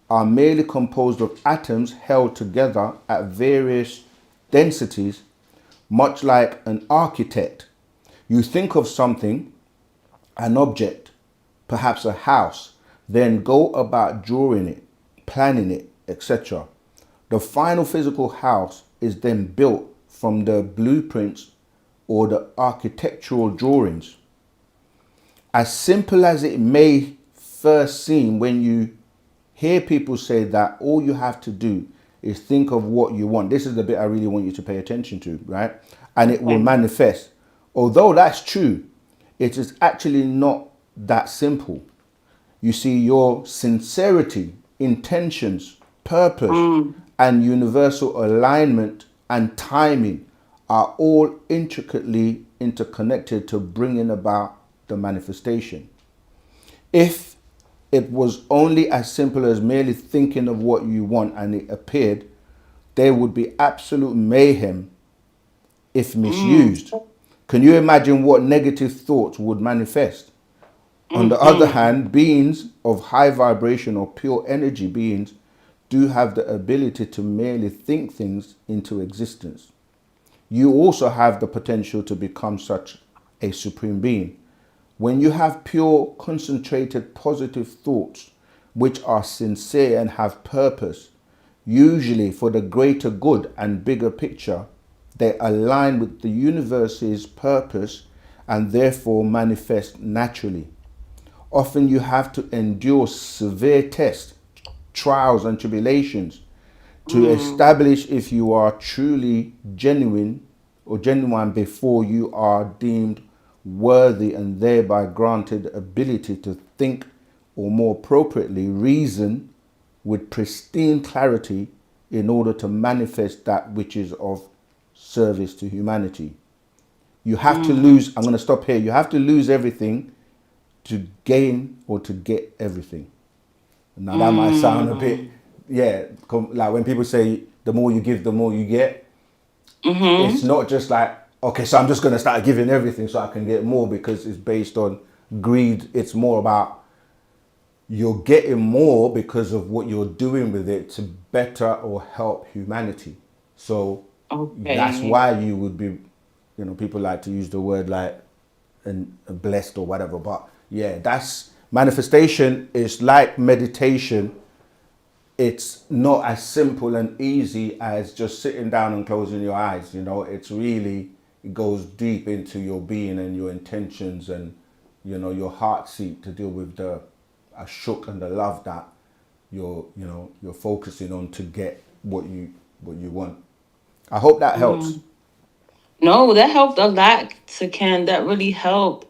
are merely composed of atoms held together at various densities, much like an architect. You think of something, an object, perhaps a house, then go about drawing it, planning it, etc. The final physical house is then built from the blueprints or the architectural drawings. As simple as it may first seem when you hear people say that all you have to do is think of what you want. This is the bit I really want you to pay attention to, right? And it will manifest. Although that's true, it is actually not that simple. You see, your sincerity, intentions, purpose, and universal alignment and timing are all intricately interconnected to bringing about the manifestation. If it was only as simple as merely thinking of what you want and it appeared, there would be absolute mayhem if misused. Can you imagine what negative thoughts would manifest? On the other hand, beings of high vibration or pure energy beings do have the ability to merely think things into existence. You also have the potential to become such a supreme being. When you have pure, concentrated, positive thoughts, which are sincere and have purpose, usually for the greater good and bigger picture, they align with the universe's purpose and therefore manifest naturally. Often you have to endure severe tests, trials and tribulations to establish if you are truly genuine or genuine before you are deemed worthy and thereby granted ability to think, or more appropriately reason with pristine clarity in order to manifest that which is of service to humanity. You have to lose, I'm going to stop here, you have to lose everything to gain or to get everything. Now that might sound a bit, like when people say the more you give, the more you get. It's not just like, okay, so I'm just going to start giving everything so I can get more, because it's based on greed. It's more about you're getting more because of what you're doing with it to better or help humanity. So that's why you would be, people like to use the word like and blessed or whatever. But yeah, that's manifestation is like meditation. It's not as simple and easy as just sitting down and closing your eyes. It's really, it goes deep into your being and your intentions and, your heart seat to deal with the ashuk and the love that you're focusing on to get what you want. I hope that helps. No, that helped a lot, Ken. That really helped.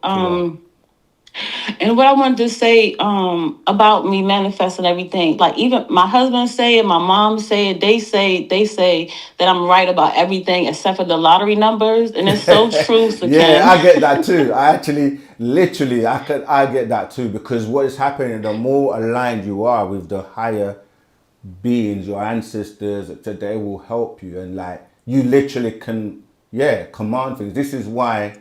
And what I wanted to say about me manifesting everything, like even my husband say it, my mom say it, they say that I'm right about everything except for the lottery numbers, and it's so true, so Yeah, I get that too. I actually, literally, I get that too, because what is happening, the more aligned you are with the higher beings, your ancestors, etc., they will help you, and like you literally can, command things. This is why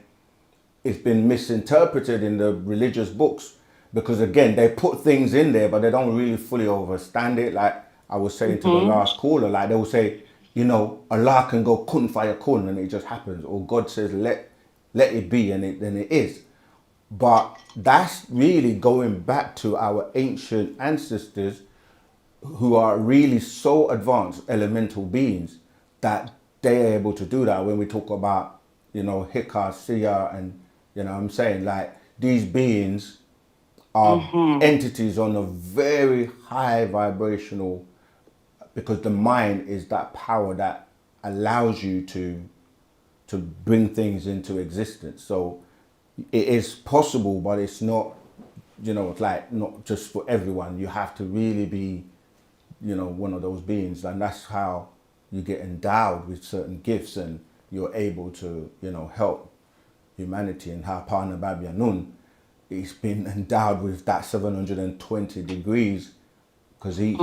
it's been misinterpreted in the religious books, because again, they put things in there, but they don't really fully understand it. Like I was saying to the last caller, like they will say, Allah can go kun fayakun, and it just happens, or God says let it be, and then it is. But that's really going back to our ancient ancestors, who are really so advanced elemental beings that they're able to do that. When we talk about, Hikar, Siya, and, what I'm saying, like these beings are entities on a very high vibrational, because the mind is that power that allows you to bring things into existence. So it is possible, but it's not, it's like not just for everyone. You have to really be, one of those beings, and that's how you get endowed with certain gifts and you're able to, help humanity. And Hapana Babyanun, he's been endowed with that 720 degrees because he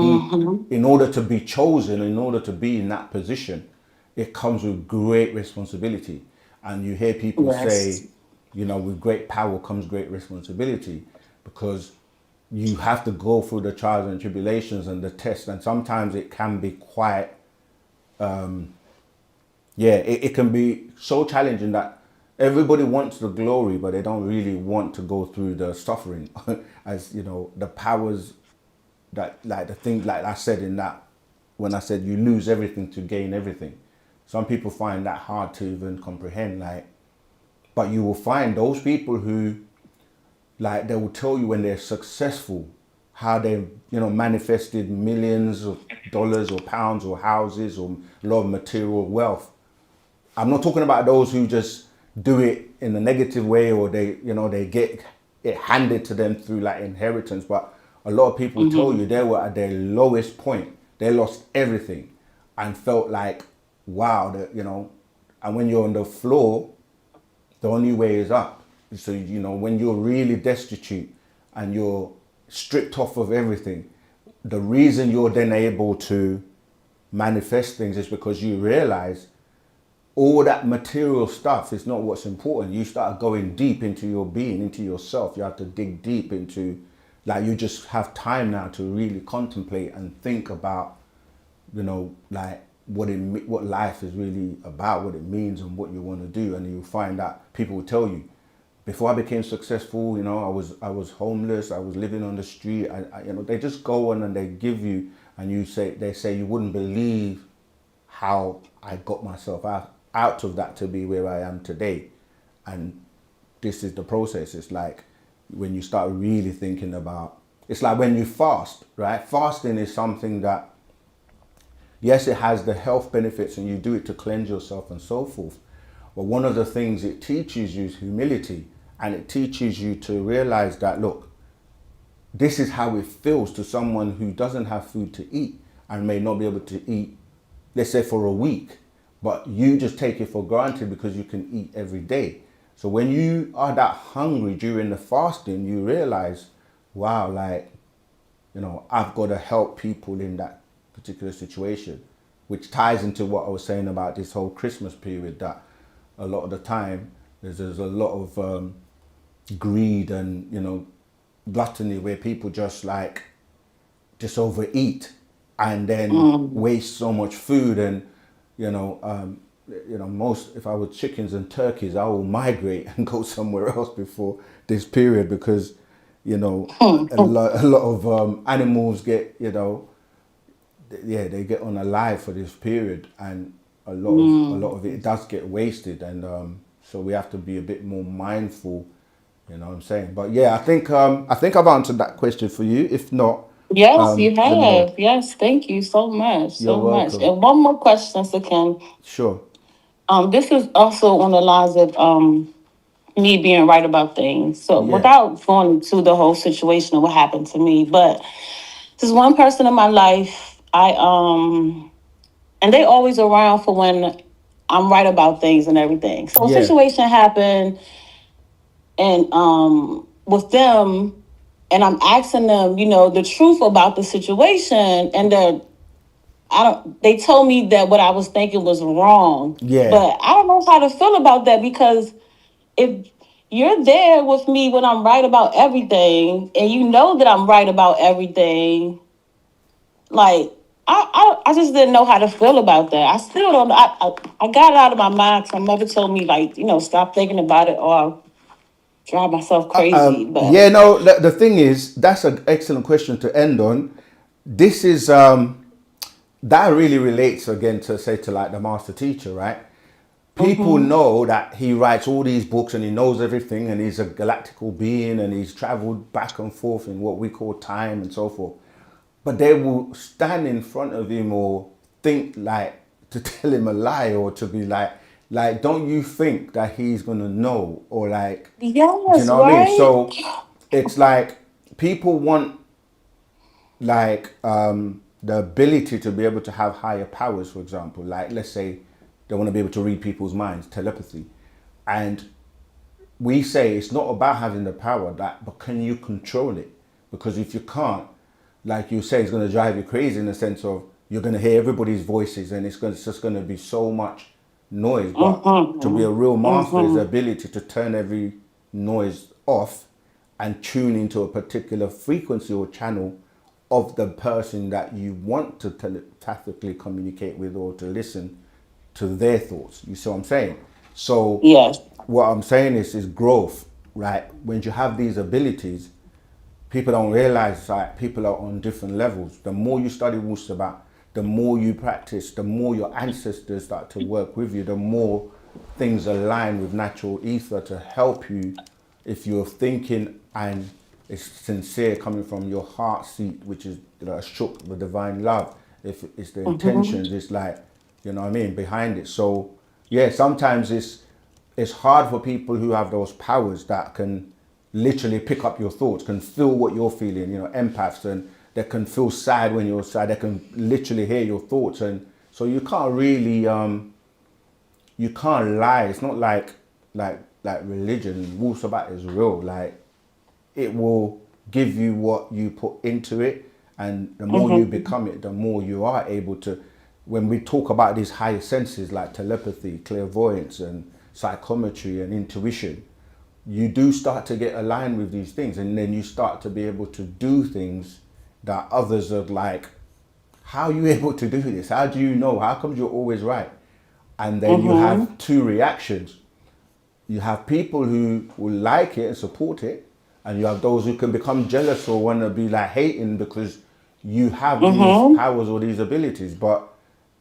in order to be chosen, in order to be in that position, it comes with great responsibility. And you hear people Yes. say, you know, with great power comes great responsibility, because you have to go through the trials and tribulations and the tests, and sometimes it can be quite it can be so challenging that everybody wants the glory, but they don't really want to go through the suffering. As you know, the powers that, like the thing, like I said in that, when I said you lose everything to gain everything. Some people find that hard to even comprehend. Like, but you will find those people who, like, they will tell you when they're successful how they, you know, manifested millions of dollars or pounds or houses or a lot of material wealth. I'm not talking about those who just do it in a negative way, or they, you know, they get it handed to them through like inheritance. But a lot of people tell you they were at their lowest point. They lost everything and felt like, wow, that, you know, and when you're on the floor, the only way is up. So, you know, when you're really destitute and you're stripped off of everything, the reason you're then able to manifest things is because you realize all that material stuff is not what's important. You start going deep into your being, into yourself. You have to dig deep into, like, you just have time now to really contemplate and think about, you know, like what life is really about, what it means, and what you want to do. And you'll find that people will tell you, before I became successful, you know, I was homeless, I was living on the street. You know, they just go on and they give you, and they say you wouldn't believe how I got myself out of that to be where I am today. And this is the process. It's like when you start really thinking about, it's like when you fast, right? Fasting is something that, yes, it has the health benefits and you do it to cleanse yourself and so forth. But one of the things it teaches you is humility, and it teaches you to realize that, look, this is how it feels to someone who doesn't have food to eat and may not be able to eat, let's say, for a week, but you just take it for granted because you can eat every day. So when you are that hungry during the fasting, you realize, wow, like, you know, I've got to help people in that particular situation, which ties into what I was saying about this whole Christmas period, that a lot of the time there's a lot of greed and, you know, gluttony, where people just overeat and then waste so much food. And you know, most, if I were chickens and turkeys, I will migrate and go somewhere else before this period, because, you know, a lot of animals get, you know, they get unalive for this period, and a lot of it does get wasted, and so we have to be a bit more mindful. You know what I'm saying? But yeah, I think I've answered that question for you. If not, Yes, you let me know. have. Yes, thank you so much, You're so much. welcome. And one more question, Sakim. Sure. This is also on the lines of me being right about things. So Yeah. without going into the whole situation of what happened to me, but there's one person in my life, and they always around for when I'm right about things and everything. So a Yeah. situation happened, and with them, and I'm asking them, you know, the truth about the situation, and they told me that what I was thinking was wrong. Yeah. But I don't know how to feel about that, because if you're there with me when I'm right about everything, and you know that I'm right about everything, like I just didn't know how to feel about that. I still don't. I got it out of my mind, because my mother told me, like, you know, stop thinking about it or I'll drive myself crazy. But Yeah, no, the thing is, that's an excellent question to end on. This is, that really relates again to, say, to like the master teacher, right? People know that he writes all these books and he knows everything, and he's a galactical being, and he's traveled back and forth in what we call time and so forth. But they will stand in front of him or think like to tell him a lie, or to be like, don't you think that he's gonna know? Or like, do you yes, know what I mean? right? So it's like people want like the ability to be able to have higher powers, for example. Like, let's say they want to be able to read people's minds, telepathy. And we say it's not about having the power, but can you control it? Because if you can't, like you say, it's going to drive you crazy in the sense of you're going to hear everybody's voices and it's just going to be so much noise. But to be a real master is the ability to turn every noise off and tune into a particular frequency or channel of the person that you want to telepathically communicate with or to listen to their thoughts. You see what I'm saying? So Yes. what I'm saying is growth, right? When you have these abilities, people don't realize like people are on different levels. The more you study Wu-Sabat, the more you practice, the more your ancestors start to work with you, the more things align with natural ether to help you if you're thinking and it's sincere coming from your heart seat, which is shook with divine love. If it's the intentions, it's like, you know what I mean, behind it. So yeah, sometimes it's hard for people who have those powers that can literally pick up your thoughts, can feel what you're feeling, you know, empaths, and they can feel sad when you're sad, they can literally hear your thoughts. And so you can't really you can't lie. It's not like religion. Wu-Sabat is real. Like, it will give you what you put into it, and the more you become it, the more you are able to. When we talk about these higher senses like telepathy, clairvoyance, and psychometry and intuition, you do start to get aligned with these things, and then you start to be able to do things that others are like, how are you able to do this? How do you know? How come you're always right? And then you have two reactions. You have people who will like it and support it, and you have those who can become jealous or want to be like hating because you have these powers or these abilities, but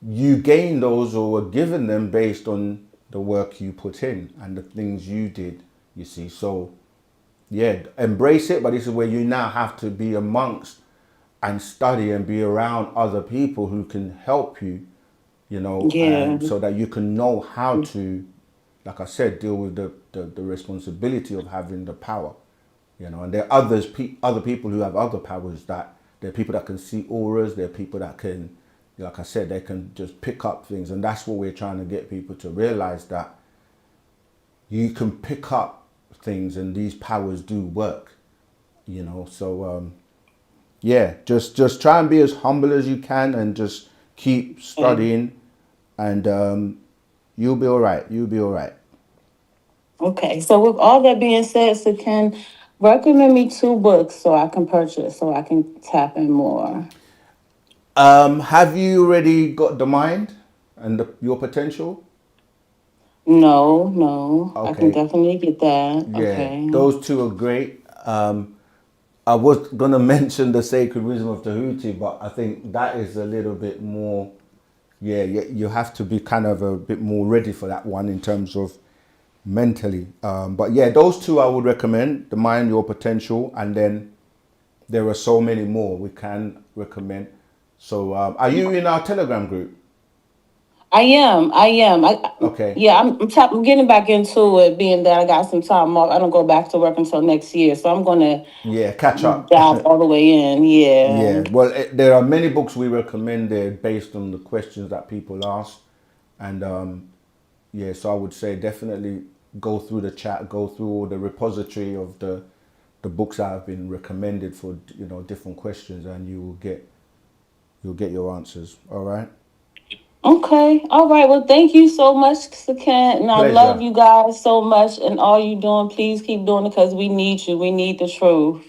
you gain those or were given them based on the work you put in and the things you did, you see. So yeah, embrace it, but this is where you now have to be amongst and study and be around other people who can help you, you know, Yeah. so that you can know how to, like I said, deal with the responsibility of having the power, you know. And there are other people who have other powers. That there are people that can see auras, there are people that can, like I said, they can just pick up things. And that's what we're trying to get people to realize, that you can pick up things and these powers do work, you know. So yeah, just try and be as humble as you can and just keep studying, and you'll be all right. You'll be all right. Okay. So with all that being said, so can recommend me 2 books so I can purchase, so I can tap in more. Have you already got the mind and your potential? No, no. I can Okay, definitely get that. yeah, Okay. those two are great. I was gonna mention the Sacred Wisdom of Tahuti, but I think that is a little bit more. Yeah, you have to be kind of a bit more ready for that one in terms of mentally. But yeah, those two I would recommend: the mind, your potential, and then there are so many more we can recommend. So, are you in our Telegram group? I am. I am. Okay. Yeah, I'm getting back into it, being that I got some time off. I don't go back to work until next year. So I'm going to Yeah, catch up. dive all the way in. Yeah. Yeah, well, there are many books we recommend there based on the questions that people ask, and yeah, so I would say definitely go through the chat, go through all the repository of the books that have been recommended for, you know, different questions, and you'll get your answers. All right. Okay. All right. Well, thank you so much, Kent. And I love Pleasure. you guys so much. And all you doing, please keep doing it, because we need you. We need the truth.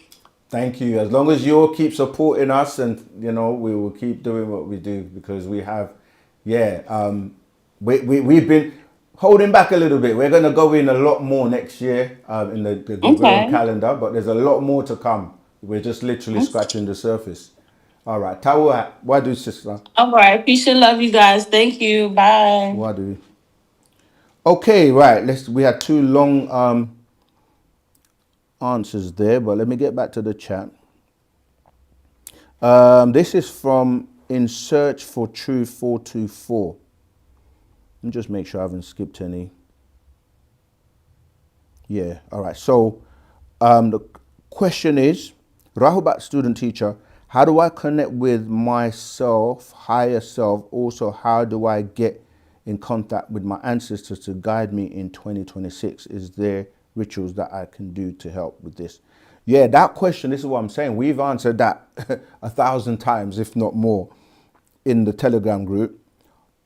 Thank you. As long as you all keep supporting us, and you know, we will keep doing what we do, because we have, yeah, we've been holding back a little bit. We're going to go in a lot more next year in the Gregorian Okay. calendar, but there's a lot more to come. We're just literally scratching the surface. All right. Tawa, what do, sister? All right. Peace and love, you guys. Thank you. Bye. What do? Okay, right. We had two long answers there, but let me get back to the chat. This is from In Search for Truth 424. Let me just make sure I haven't skipped any. Yeah, all right. So the question is, Rahubat student teacher, how do I connect with myself, higher self? Also, how do I get in contact with my ancestors to guide me in 2026? Is there rituals that I can do to help with this? Yeah, that question, this is what I'm saying. We've answered that 1,000 times, if not more, in the Telegram group.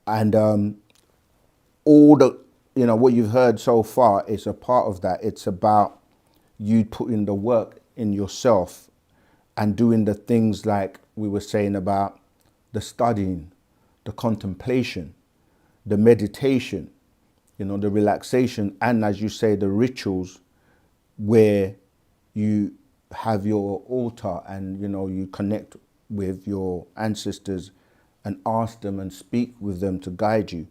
And all the, what you've heard so far is a part of that. It's about you putting the work in yourself and doing the things like we were saying about the studying, the contemplation, the meditation, the relaxation, and as you say, the rituals where you have your altar and, you connect with your ancestors and ask them and speak with them to guide you.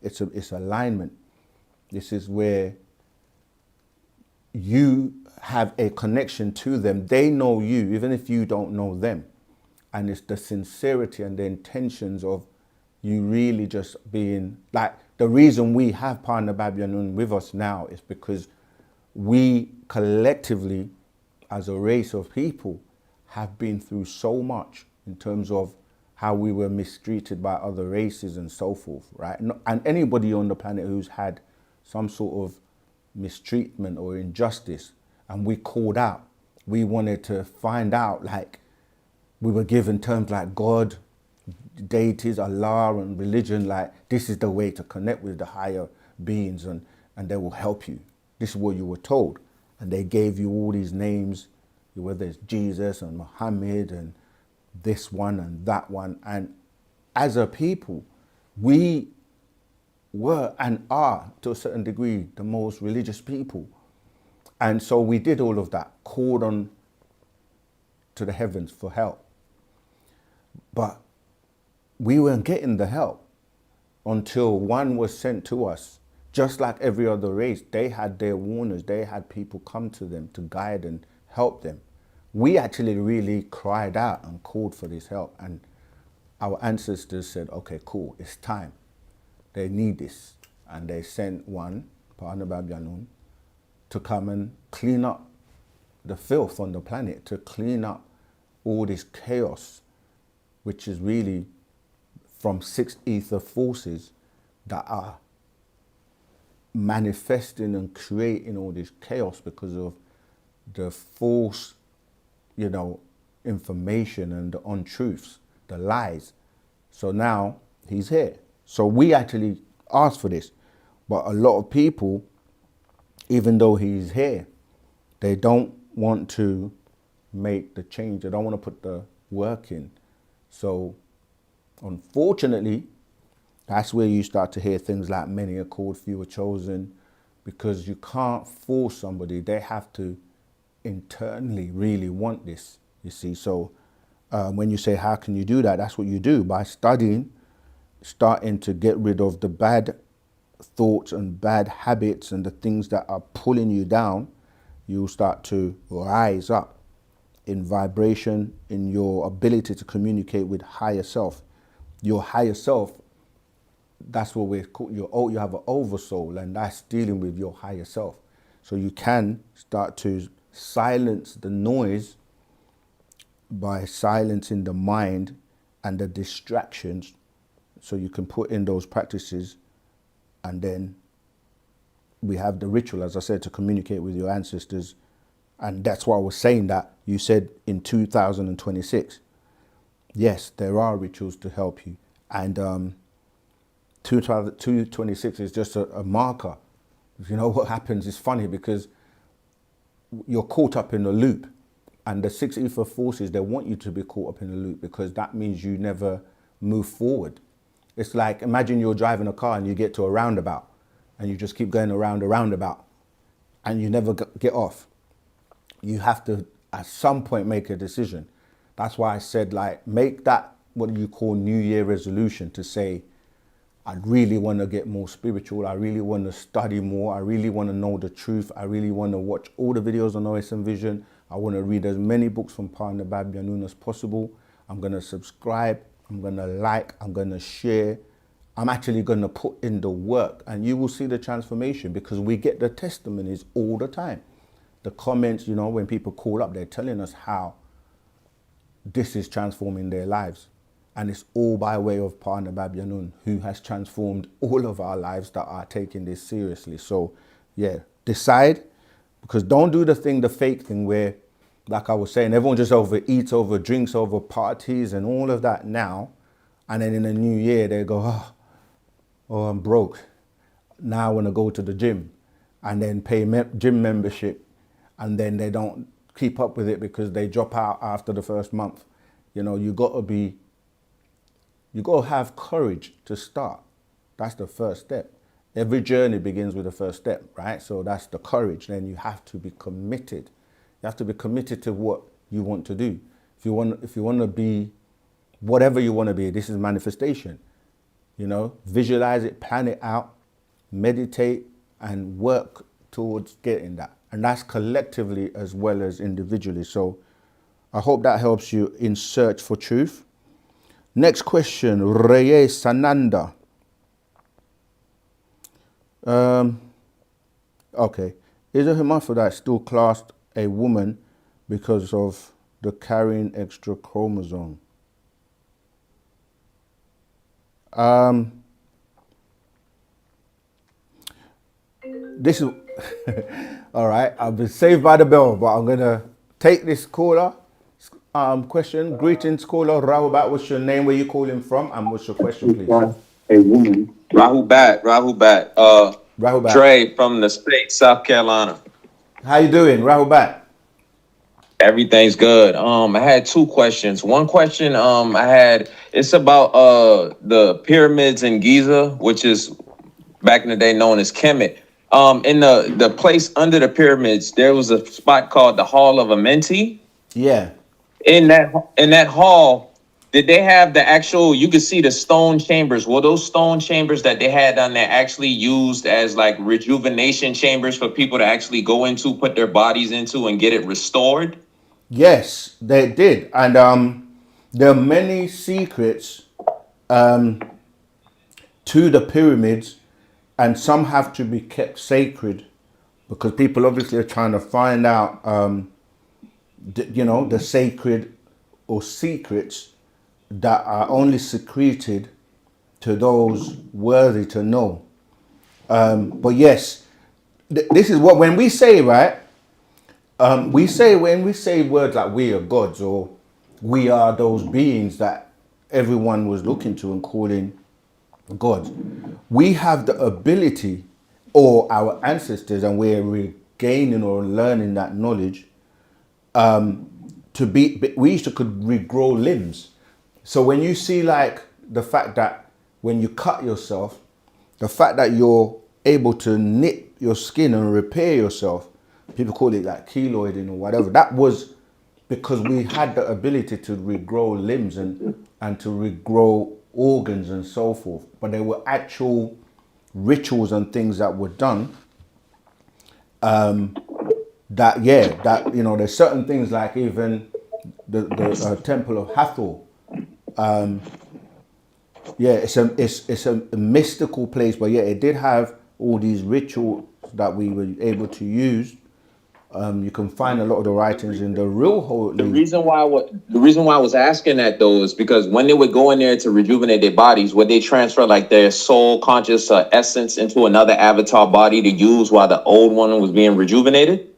It's alignment. This is where you have a connection to them. They know you, even if you don't know them. And it's the sincerity and the intentions of you really just being like, the reason we have Partner Babyanun with us now is because we collectively, as a race of people, have been through so much in terms of how we were mistreated by other races and so forth, right? And anybody on the planet who's had some sort of mistreatment or injustice, and we called out, we wanted to find out, like, we were given terms like God, deities, Allah, and religion, like, this is the way to connect with the higher beings and they will help you. This is what you were told. And they gave you all these names, whether it's Jesus and Muhammad and this one and that one. And as a people, we were and are, to a certain degree, the most religious people. And so we did all of that, called on to the heavens for help. But we weren't getting the help until one was sent to us. Just like every other race, they had their warners, they had people come to them to guide and help them. We actually really cried out and called for this help. And our ancestors said, okay, cool, it's time. They need this. And they sent one, Partner Babyanun, to come and clean up the filth on the planet, to clean up all this chaos, which is really from 6 ether forces that are manifesting and creating all this chaos because of the false, information and the untruths, the lies. So now he's here. So we actually asked for this, but a lot of people, even though he's here, they don't want to make the change. They don't want to put the work in. So unfortunately, that's where you start to hear things like many are called, few are chosen, because you can't force somebody. They have to internally really want this, you see. So when you say, how can you do that? That's what you do by studying, starting to get rid of the bad thoughts and bad habits and the things that are pulling you down. You'll start to rise up in vibration, in your ability to communicate with higher self. Your higher self, that's what we're called. You have an oversoul, and that's dealing with your higher self. So you can start to silence the noise by silencing the mind and the distractions. So you can put in those practices, and then we have the ritual, as I said, to communicate with your ancestors. And that's why I was saying that you said in 2026. Yes, there are rituals to help you. And 2026 is just a marker. What happens is funny because you're caught up in the loop. And the 6 ether forces, they want you to be caught up in the loop because that means you never move forward. It's like, imagine you're driving a car and you get to a roundabout and you just keep going around a roundabout and you never get off. You have to, at some point, make a decision. That's why I said, make that what you call New Year resolution to say, I really want to get more spiritual. I really want to study more. I really want to know the truth. I really want to watch all the videos on OSM Vision. I want to read as many books from Partner Babyanun as possible. I'm going to subscribe. I'm going to like. I'm going to share. I'm actually going to put in the work, and you will see the transformation because we get the testimonies all the time. The comments, when people call up, they're telling us how this is transforming their lives. And it's all by way of Partner Babyanun, who has transformed all of our lives that are taking this seriously. So, yeah, decide, because don't do the fake thing where, like I was saying, everyone just overeats, over drinks, over parties and all of that now. And then in the new year, they go, oh, I'm broke. Now I want to go to the gym and then pay gym membership. And then they don't keep up with it because they drop out after the first month. You know, you got to have courage to start. That's the first step. Every journey begins with the first step, right? So that's the courage. Then you have to be committed. You have to be committed to what you want to do. If you want to be whatever you want to be, this is manifestation. You know, visualize it, plan it out, meditate, and work towards getting that. And that's collectively as well as individually. So I hope that helps you in search for truth. Next question, Reye Sananda. Okay. Is a hermaphrodite still classed a woman because of the carrying extra chromosome? This is all right. I've been saved by the bell, but I'm gonna take this caller question. Greetings, caller. Wu-Sabat, what's your name? Where you calling from? And what's your question, please? A woman. Wu-Sabat. Wu-Sabat. Dre from the state, South Carolina. How you doing, Wu-Sabat? Everything's good. I had two questions. One question I had, it's about the pyramids in Giza, which is back in the day known as Kemet. In the place under the pyramids, there was a spot called the Hall of Amenti. Yeah. In that hall, did they have the actual, you could see the stone chambers? Were those stone chambers that they had down there actually used as like rejuvenation chambers for people to actually go into, put their bodies into and get it restored? Yes, they did. And there are many secrets to the pyramids, and some have to be kept sacred because people obviously are trying to find out, the sacred or secrets that are only secreted to those worthy to know. But yes, this is what, when we say, right, when we say words like we are gods or we are those beings that everyone was looking to and calling gods, we have the ability, or our ancestors, and we're regaining or learning that knowledge, we used to could regrow limbs. So when you see like the fact that when you cut yourself, the fact that you're able to knit your skin and repair yourself, people call it like keloiding or whatever. That was because we had the ability to regrow limbs and to regrow organs and so forth. But there were actual rituals and things that were done. There's certain things like even the Temple of Hathor. It's a mystical place, but yeah, it did have all these rituals that we were able to use. You can find a lot of the writings in the real holy. The reason why I was asking that though is because when they would go in there to rejuvenate their bodies, would they transfer like their soul conscious essence into another avatar body to use while the old one was being rejuvenated?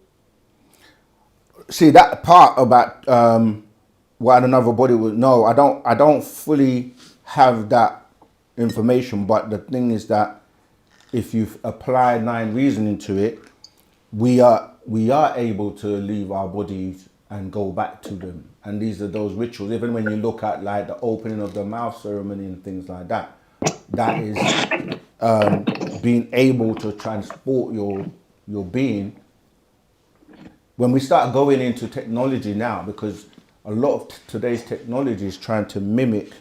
See, that part about what another body would know, I don't fully have that information, but the thing is that if you apply 9 reasoning to it, we are able to leave our bodies and go back to them. And these are those rituals. Even when you look at like the opening of the mouth ceremony and things like that, that is being able to transport your being. When we start going into technology now, because a lot of today's technology is trying to mimic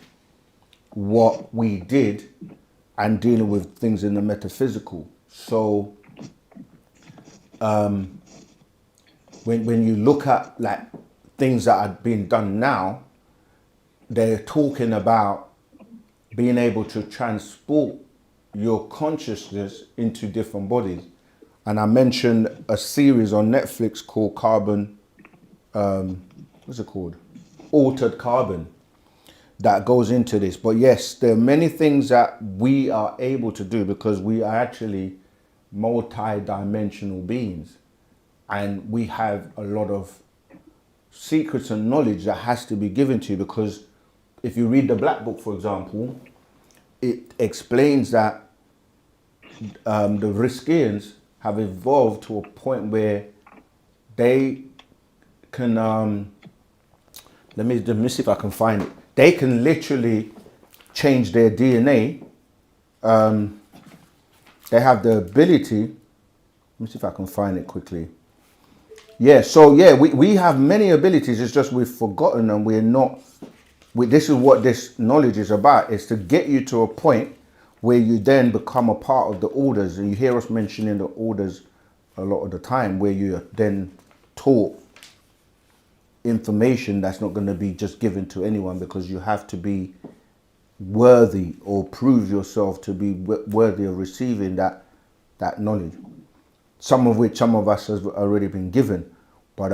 what we did and dealing with things in the metaphysical. So when you look at like things that are being done now, they're talking about being able to transport your consciousness into different bodies. And I mentioned a series on Netflix called Altered Carbon, that goes into this. But yes, there are many things that we are able to do because we are actually multi-dimensional beings, and we have a lot of secrets and knowledge that has to be given to you, because if you read the Black Book, for example, it explains that the Riskians have evolved to a point where they can let me see if I can find it. They can literally change their DNA. They have the ability. Let me see if I can find it quickly. Yeah, so yeah, we have many abilities. It's just we've forgotten, and we're not. This is what this knowledge is about: is to get you to a point where you then become a part of the orders. And you hear us mentioning the orders a lot of the time, where you are then taught information that's not going to be just given to anyone, because you have to be worthy or prove yourself to be worthy of receiving that knowledge, some of which some of us has already been given. But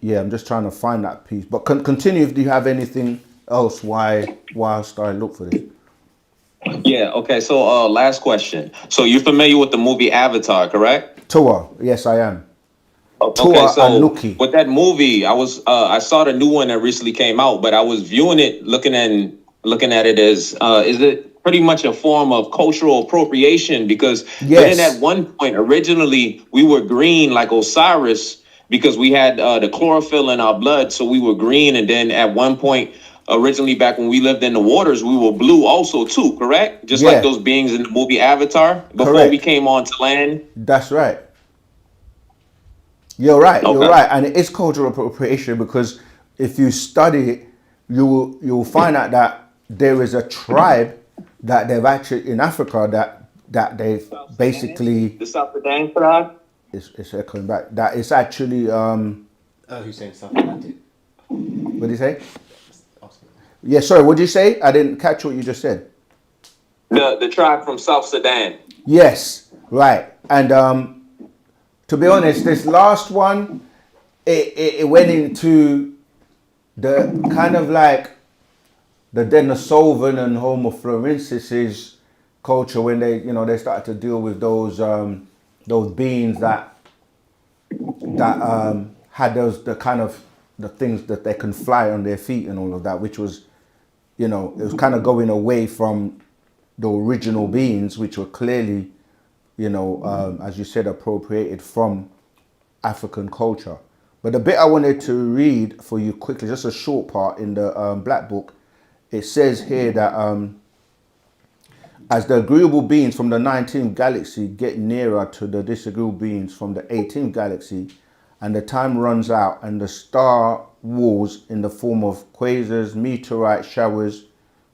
yeah, I'm just trying to find that piece. But continue if you have anything else whilst I look for this. Yeah. Okay. So, last question. So, you're familiar with the movie Avatar, correct? Tua, yes, I am. Okay. Tua So, Anuki. with that movie, I saw the new one that recently came out, but I was viewing it, looking at it as, is it pretty much a form of cultural appropriation? Because then Yes. at one point, originally, we were green like Osiris because we had the chlorophyll in our blood, so we were green, and then at one point, originally back when we lived in the waters, we were blue also too, correct? Just Yeah. like those beings in the movie Avatar before Correct. we came onto land. That's right. You're right. You're Okay. right, and it is cultural appropriation, because if you study it, you'll find out that there is a tribe that they've actually in Africa that they've basically The South Sudan tribe. it's echoing back. That it's actually Who's saying South Atlantic? what did you say? Yeah, sorry. What did you say? I didn't catch what you just said. The tribe from South Sudan. Yes, right. And to be honest, this last one, it went into the kind of like the Denisovan and Homo florensis culture, when they started to deal with those beings that had the things that they can fly on their feet and all of that, which was, it was kind of going away from the original beings, which were clearly, as you said, appropriated from African culture. But the bit I wanted to read for you quickly, just a short part in the Black Book, it says here that as the agreeable beings from the 19th galaxy get nearer to the disagreeable beings from the 18th galaxy, and the time runs out, and the star wars in the form of quasars, meteorite showers,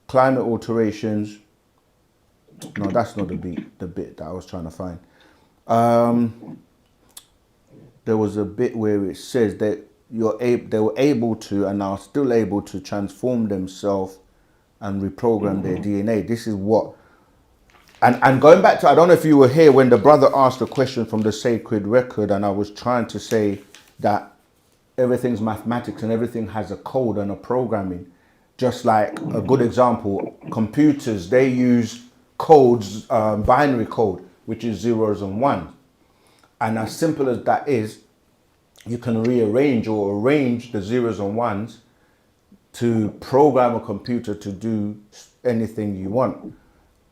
climate alterations. No, that's not the bit that I was trying to find. There was a bit where it says that they were able to, and are still able to, transform themselves and reprogram their DNA. This is what, and going back to, I don't know if you were here when the brother asked a question from the sacred record, and I was trying to say that everything's mathematics and everything has a code and a programming. Just like a good example, computers, they use codes, binary code, which is zeros and ones. And as simple as that is, you can rearrange or arrange the zeros and ones to program a computer to do anything you want.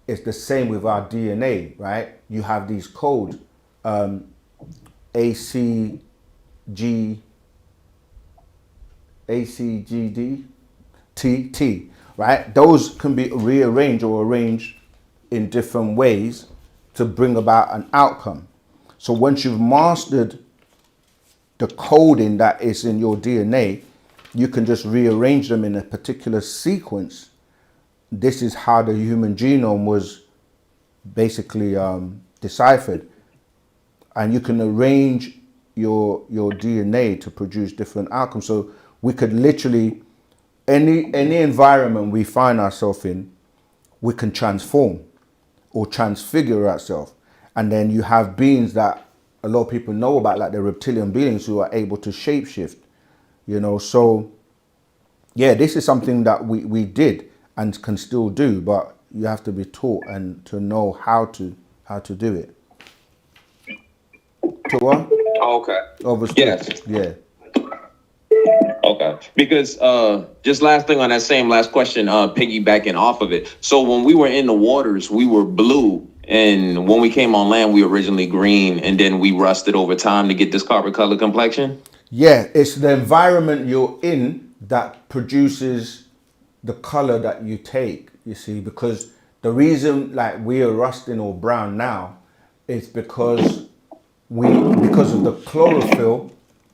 It's the same with our DNA, right? You have these codes, ACGD, TT, right? Those can be rearranged or arranged in different ways to bring about an outcome. So once you've mastered the coding that is in your DNA, you can just rearrange them in a particular sequence. This is how the human genome was basically deciphered. And you can arrange your DNA to produce different outcomes. So we could literally, any environment we find ourselves in, we can transform or transfigure ourselves. And then you have beings that a lot of people know about, like the reptilian beings who are able to shapeshift, So yeah, this is something that we did and can still do, but you have to be taught and to know how to how to do it. To what? Okay. Overstood. Yes. Yeah. Okay. Because just last thing on that same last question, piggybacking off of it. So when we were in the waters, we were blue. And when we came on land, we were originally green, and then we rusted over time to get this copper color complexion. Yeah, it's the environment you're in that produces the color that you take, you see, because the reason like we are rusting or brown now is because because of the chlorophyll.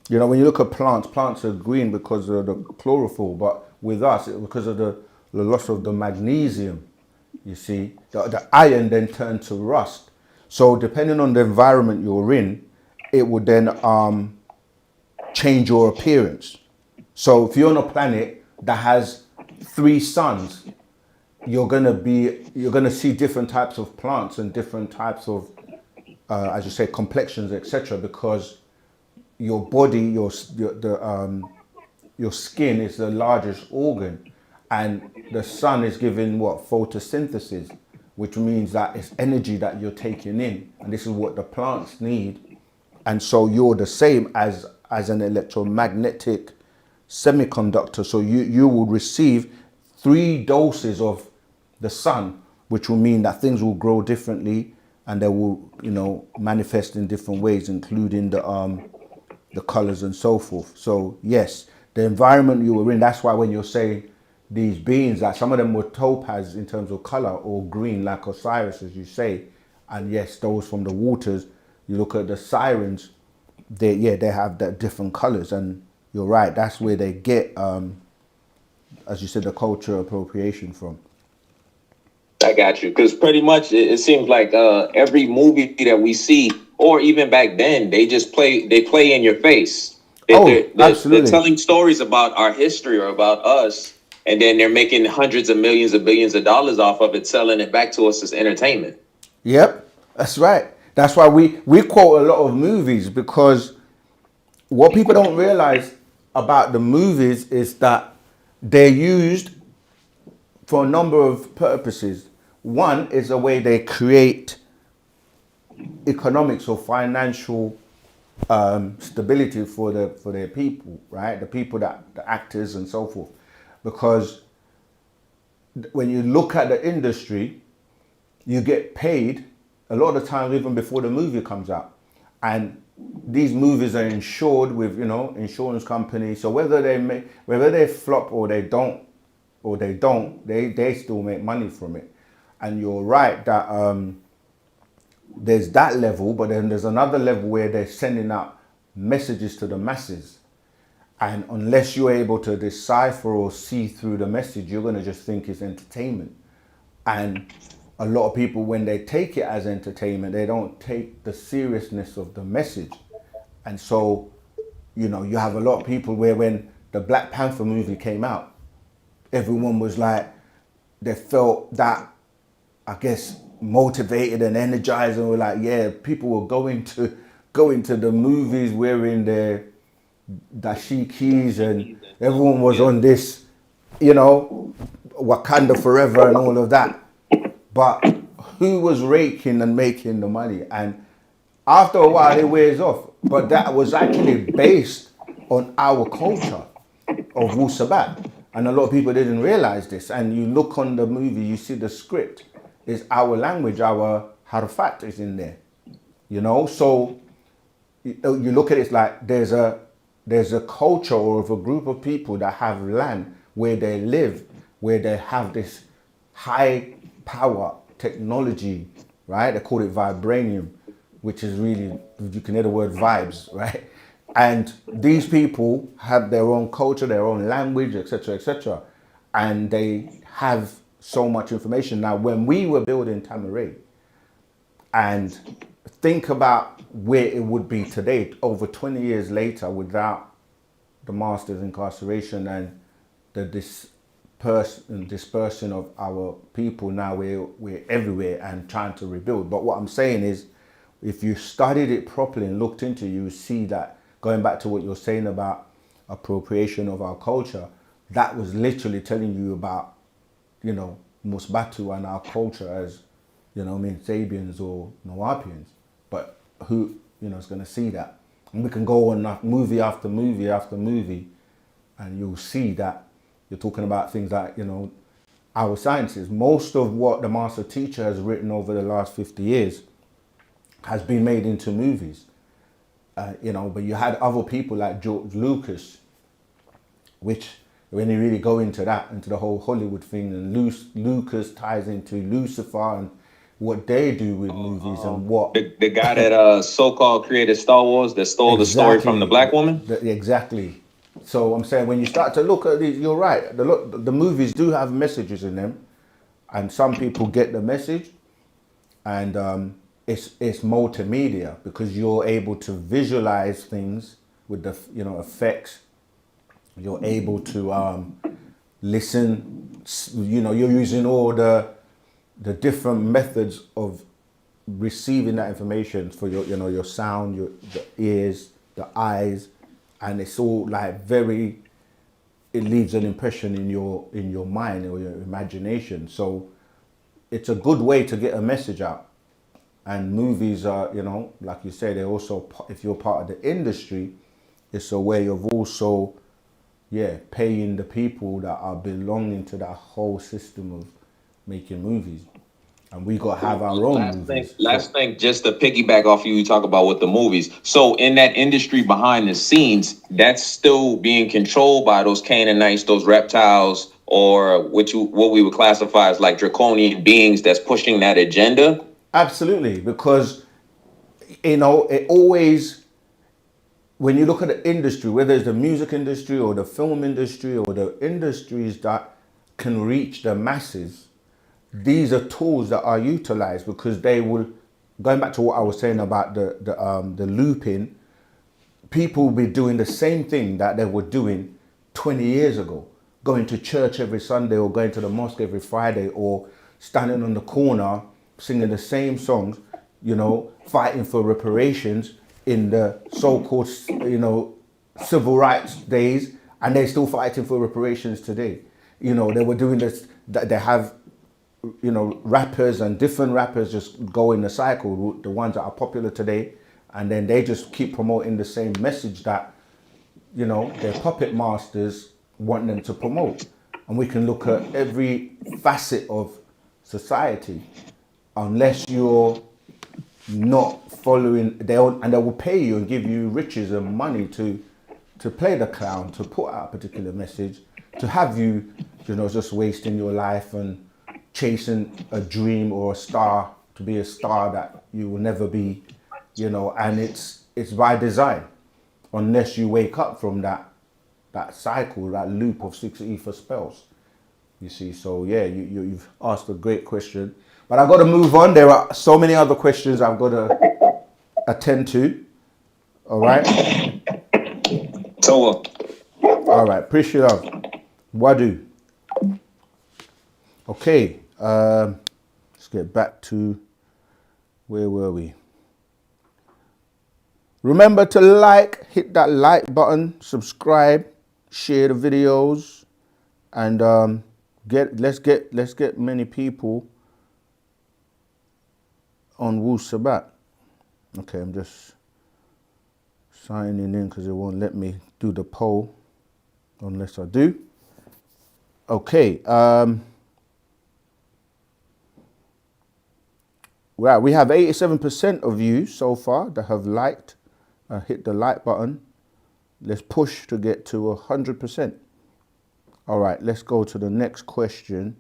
You know, when you look at plants are green because of the chlorophyll, but with us, it's because of the loss of the magnesium. You see, the iron then turned to rust. So depending on the environment you're in, it would then change your appearance. So if you're on a planet that has 3 suns, you're gonna see different types of plants and different types of, as you say, complexions, etc. Because your body, your skin is the largest organ, and the sun is giving what, photosynthesis, which means that it's energy that you're taking in, and this is what the plants need. And so you're the same as an electromagnetic semiconductor. So you will receive 3 doses of the sun, which will mean that things will grow differently and they will, manifest in different ways, including the colors and so forth. So yes, the environment you were in, that's why when you're saying these beings, that some of them were topaz in terms of color, or green like Osiris, as you say. And yes, those from the waters, you look at the sirens, they have that different colors. And you're right, that's where they get, as you said, the culture appropriation from. I got you. Because pretty much it seems like every movie that we see, or even back then, they play in your face. Absolutely. They're telling stories about our history or about us, and then they're making hundreds of millions of billions of dollars off of it, selling it back to us as entertainment. Yep, that's right. That's why we quote a lot of movies, because what people don't realize about the movies is that they're used for a number of purposes. One is the way they create economics or financial stability for their people, right? The people, the actors and so forth. Because when you look at the industry, you get paid a lot of the time even before the movie comes out. And these movies are insured with, insurance companies. So whether they flop or they don't, they still make money from it. And you're right that there's that level, but then there's another level where they're sending out messages to the masses. And unless you're able to decipher or see through the message, you're going to just think it's entertainment. And a lot of people, when they take it as entertainment, they don't take the seriousness of the message. And so, you have a lot of people where when the Black Panther movie came out, everyone was like, they felt that, I guess, motivated and energized, and were like, yeah, people were going to the movies wearing their dashikis, and everyone was on this, Wakanda forever and all of that. But who was raking and making the money? And after a while, it wears off. But that was actually based on our culture of Wu-Sabat. And a lot of people didn't realize this. And you look on the movie, you see the script is our language, our harfat is in there. So you look at it, it's like there's a culture or of a group of people that have land where they live, where they have this high power technology, right? They call it vibranium, which is really, you can hear the word vibes, right? And these people have their own culture, their own language, etc., etc. And they have so much information. Now, when we were building Tamaray, and think about where it would be today, over 20 years later, without the master's incarceration and the dispersion of our people. Now we're everywhere and trying to rebuild. But what I'm saying is, if you studied it properly and looked into it, you would see that, going back to what you're saying about appropriation of our culture, that was literally telling you about, Musbatu and our culture as you know what I mean, Sabians or Nawapians. But who, you know, is going to see that? And we can go on movie after movie after movie, and you'll see that you're talking about things like, you know, our sciences. Most of what the master teacher has written over the last 50 years has been made into movies. You know, but you had other people like George Lucas, which when you really go into that, into the whole Hollywood thing, and Lucas ties into Lucifer and what they do with movies and what The guy that so-called created Star Wars that stole the story from the black woman. Exactly. So I'm saying when you start to look at these, you're right. The movies do have messages in them, and some people get the message, and it's multimedia because you're able to visualize things with the, you know, effects. You're able to listen. You know, you're using all the different methods of receiving that information for your, you know, your sound, the ears, the eyes, and it's all like it leaves an impression in your mind or your imagination. So it's a good way to get a message out. And movies are, you know, like you say, they're also, if you're part of the industry, it's a way of also, paying the people that are belonging to that whole system of making movies. And we got to have our own movies. Last thing, just to piggyback off you talk about with the movies. So in that industry behind the scenes, that's still being controlled by those Canaanites, those reptiles, or what we would classify as like draconian beings that's pushing that agenda. Absolutely, because, you know, it always, when you look at the industry, whether it's the music industry or the film industry or the industries that can reach the masses, these are tools that are utilized because they will, going back to what I was saying about the looping, people will be doing the same thing that they were doing 20 years ago, going to church every Sunday or going to the mosque every Friday or standing on the corner singing the same songs, you know, fighting for reparations in the so-called, you know, civil rights days, and they're still fighting for reparations today. You know, they were doing this, they have, you know, rappers and different rappers just go in the cycle, the ones that are popular today, and then they just keep promoting the same message that, you know, their puppet masters want them to promote. And we can look at every facet of society. Unless you're not following, they will pay you and give you riches and money to play the clown, to put out a particular message, to have you, you know, just wasting your life and chasing a dream or a star, to be a star that you will never be, you know, and it's by design. Unless you wake up from that cycle, that loop of 6 ether spells. You see, so yeah, you've asked a great question. But I've got to move on. There are so many other questions I've got to attend to. All right? So, all right. Appreciate it. Wadu. Okay. Let's get back to, where were we? Remember to hit that like button, subscribe, share the videos, and let's get many people on Wu-Sabat. Okay, I'm just signing in because it won't let me do the poll unless I do. Okay. Right, we have 87% of you so far that have liked, hit the like button. Let's push to get to 100%. All right, let's go to the next question.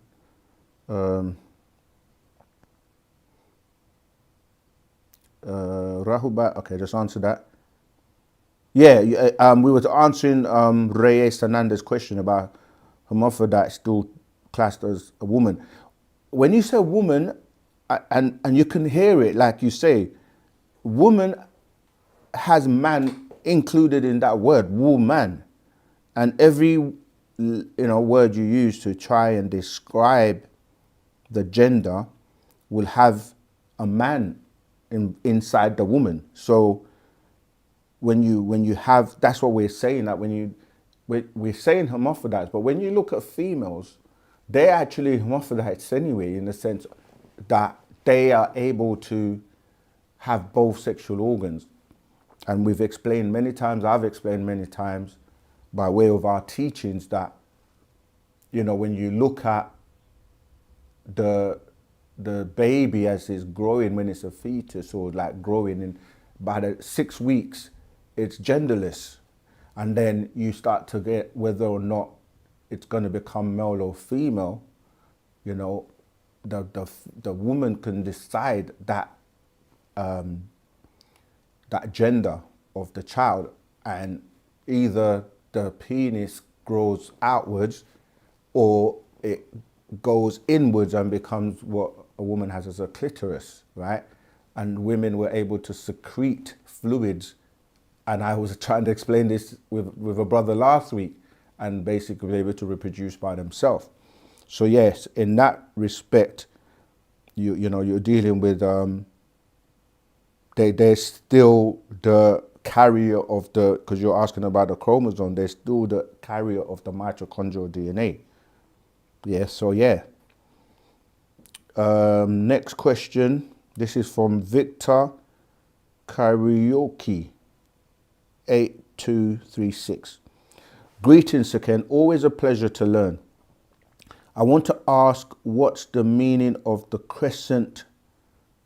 Rahubat, okay, just answer that. Yeah, we were answering Reyes Hernandez's question about hermaphrodite still classed as a woman. When you say woman, and you can hear it like you say, woman has man included in that word, woman, and every word you use to try and describe the gender will have a man inside the woman. So when you have, that's what we're saying, that we're saying hermaphrodites, but when you look at females, they're actually hermaphrodites anyway, in the sense that they are able to have both sexual organs. And we've explained many times, I've explained many times by way of our teachings that, you know, when you look at the baby as it's growing, when it's a fetus or like growing, in by the 6 weeks, it's genderless. And then you start to get whether or not it's going to become male or female, you know, the woman can decide that that gender of the child, and either the penis grows outwards or it goes inwards and becomes what a woman has as a clitoris, right? And women were able to secrete fluids. And I was trying to explain this with a brother last week, and basically able to reproduce by themselves. So yes, in that respect, you know, you're dealing with they're still the carrier of the, because you're asking about the chromosome, they're still the carrier of the mitochondrial DNA. Yeah, so yeah. Next question. This is from Victor Karaoke 8236. Greetings, Saken. Always a pleasure to learn. I want to ask, what's the meaning of the crescent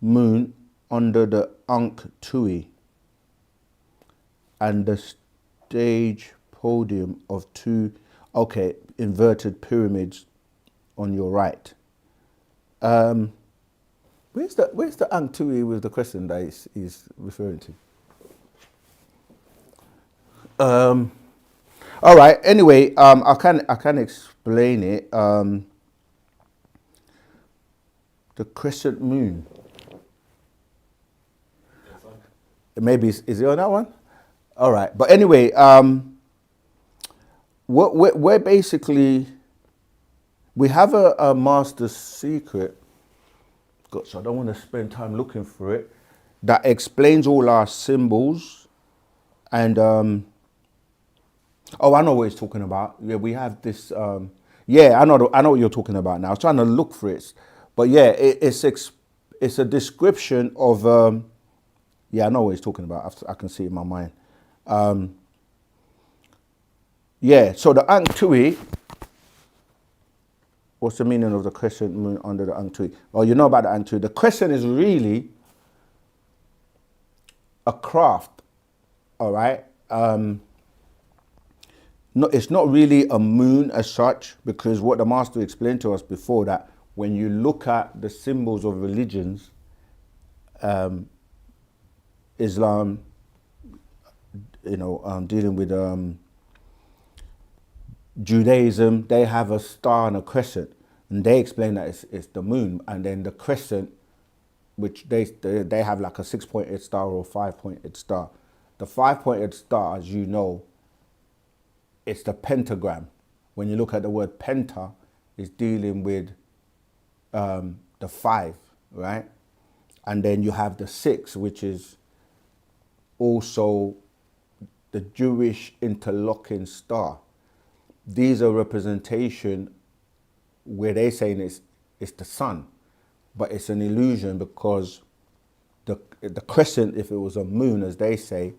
moon under the Ankh Tui and the stage podium of two, okay, inverted pyramids on your right? Where's the Ankh Tui with the crescent that he's referring to? All right. Anyway, I can explain it. The crescent moon. Maybe is it on that one? All right. But anyway, we're basically, we have a master secret. Gosh, I don't want to spend time looking for it. That explains all our symbols, and oh, I know what he's talking about. Yeah, we have this. Yeah, I know what you're talking about now. I was trying to look for it, but yeah, it's a description of. Yeah, I know what he's talking about. I can see it in my mind. Yeah, so the Ankh Tui. What's the meaning of the crescent moon under the Ankh Tui? Well, you know about the Ankh Tui. The crescent is really a craft, all right? No, it's not really a moon as such, because what the master explained to us before, that when you look at the symbols of religions, Islam, you know, dealing with Judaism, they have a star and a crescent, and they explain that it's the moon, and then the crescent, which they have like a 6-pointed star or 5-pointed star. The 5-pointed star, as you know, it's the pentagram. When you look at the word penta, it's dealing with the 5, right? And then you have the 6, which is also the Jewish interlocking star. These are representation where they're saying it's the sun, but it's an illusion, because the crescent, if it was a moon, as they say,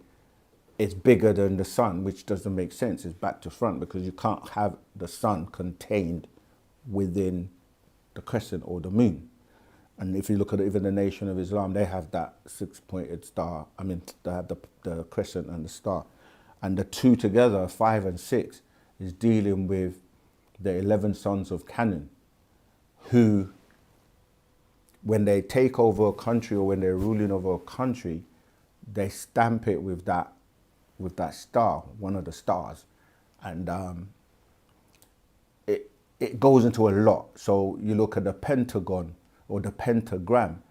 it's bigger than the sun, which doesn't make sense. It's back to front, because you can't have the sun contained within the crescent or the moon. And if you look at even the Nation of Islam, they have that 6-pointed star. I mean, they have the crescent and the star. And the two together, 5 and 6, is dealing with the 11 sons of Canaan, who, when they take over a country or when they're ruling over a country, they stamp it with that star, one of the stars. And it goes into a lot. So you look at the pentagon or the pentagram,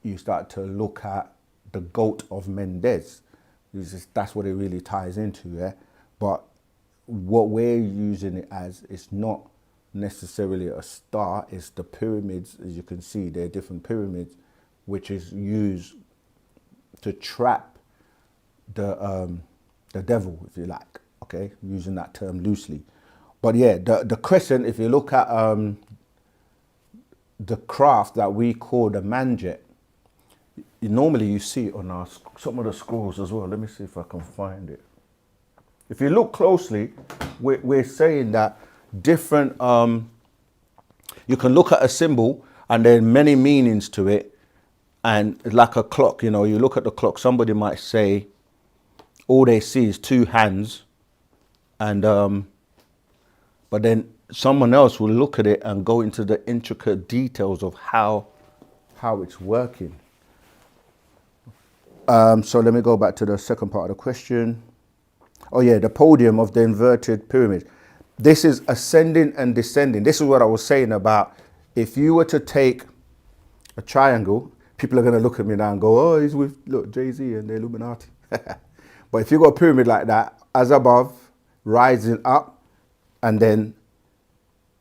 you start to look at the goat of Mendez. That's what it really ties into, yeah? But what we're using it as, it's not necessarily a star, it's the pyramids. As you can see, there are different pyramids, which is used to trap the devil, if you like, okay? Using that term loosely. But yeah, the crescent, if you look at the craft that we call the manjet. Normally you see it on some of the scrolls as well. Let me see if I can find it. If you look closely, we're saying that different, you can look at a symbol and there are many meanings to it. And like a clock, you look at the clock, somebody might say, all they see is two hands. And, but then someone else will look at it and go into the intricate details of how it's working. So let me go back to the second part of the question. Oh yeah, the podium of the inverted pyramid. This is ascending and descending. This is what I was saying about if you were to take a triangle, people are going to look at me now and go, oh, he's with, look, Jay-Z and the Illuminati. But if you've got a pyramid like that, as above, rising up, and then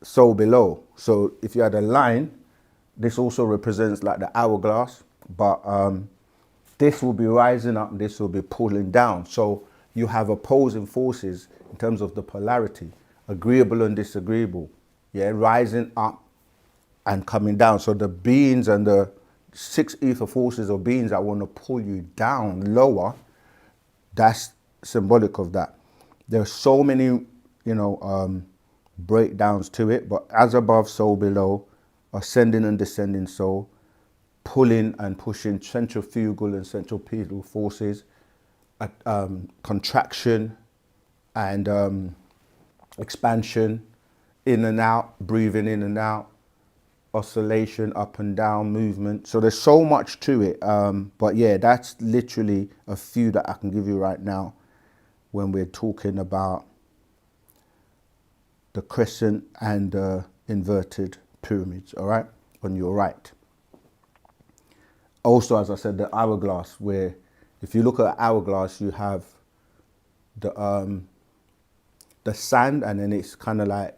so below. So if you had a line, this also represents like the hourglass, but this will be rising up and this will be pulling down. So you have opposing forces in terms of the polarity, agreeable and disagreeable, yeah, rising up and coming down. So the beings and the 6 ether forces or beings that want to pull you down lower, that's symbolic of that. There are so many, breakdowns to it, but as above, so below, ascending and descending, so pulling and pushing, centrifugal and centripetal forces, contraction and expansion, in and out, breathing in and out, oscillation, up and down, movement. So there's so much to it. But yeah, that's literally a few that I can give you right now when we're talking about the crescent and the inverted pyramids, all right, on your right. Also, as I said, the hourglass, where if you look at hourglass, you have the sand, and then it's kind of like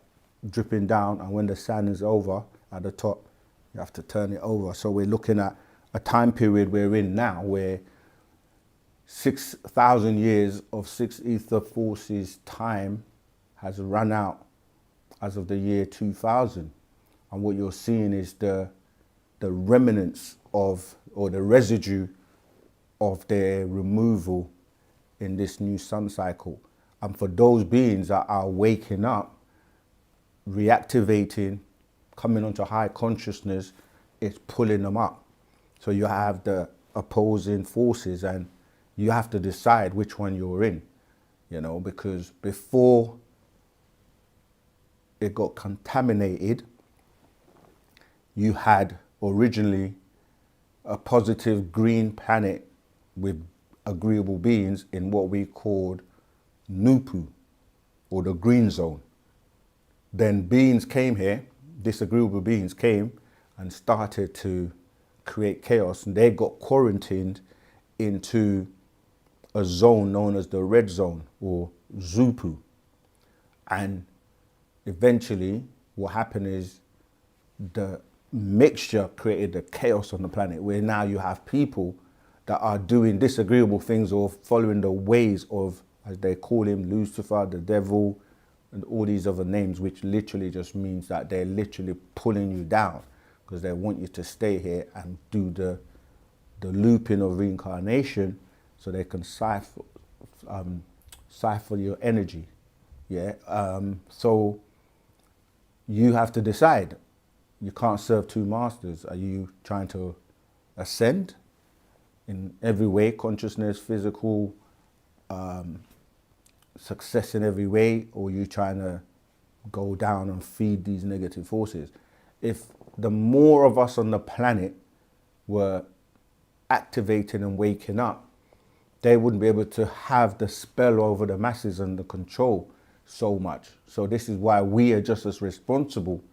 dripping down, and when the sand is over at the top, you have to turn it over. So we're looking at a time period we're in now where 6,000 years of 6 ether forces time has run out as of the year 2000. And what you're seeing is the remnants of, or the residue of their removal in this new sun cycle. And for those beings that are waking up, reactivating, coming onto high consciousness, it's pulling them up. So you have the opposing forces and you have to decide which one you're in, because before it got contaminated, you had originally a positive green planet with agreeable beings in what we called Nupu, or the green zone. Then beings came here, disagreeable beings came and started to create chaos, and they got quarantined into a zone known as the red zone, or Zupu. And eventually what happened is the mixture created the chaos on the planet, where now you have people that are doing disagreeable things or following the ways of, as they call him, Lucifer, the devil, and all these other names, which literally just means that they're literally pulling you down because they want you to stay here and do the looping of reincarnation so they can siphon your energy. Yeah. So you have to decide. You can't serve two masters. Are you trying to ascend in every way, consciousness, physical, success in every way, or are you trying to go down and feed these negative forces? If the more of us on the planet were activating and waking up, they wouldn't be able to have the spell over the masses and the control so much. So this is why we are just as responsible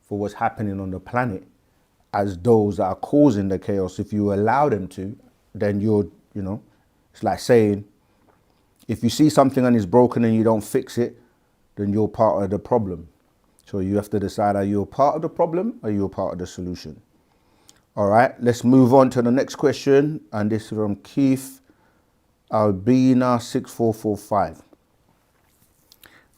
for what's happening on the planet as those that are causing the chaos. If you allow them to, then you're, it's like saying, if you see something and it's broken and you don't fix it, then you're part of the problem. So you have to decide, are you a part of the problem or are you a part of the solution? All right, let's move on to the next question. And this is from Keith Albina 6445.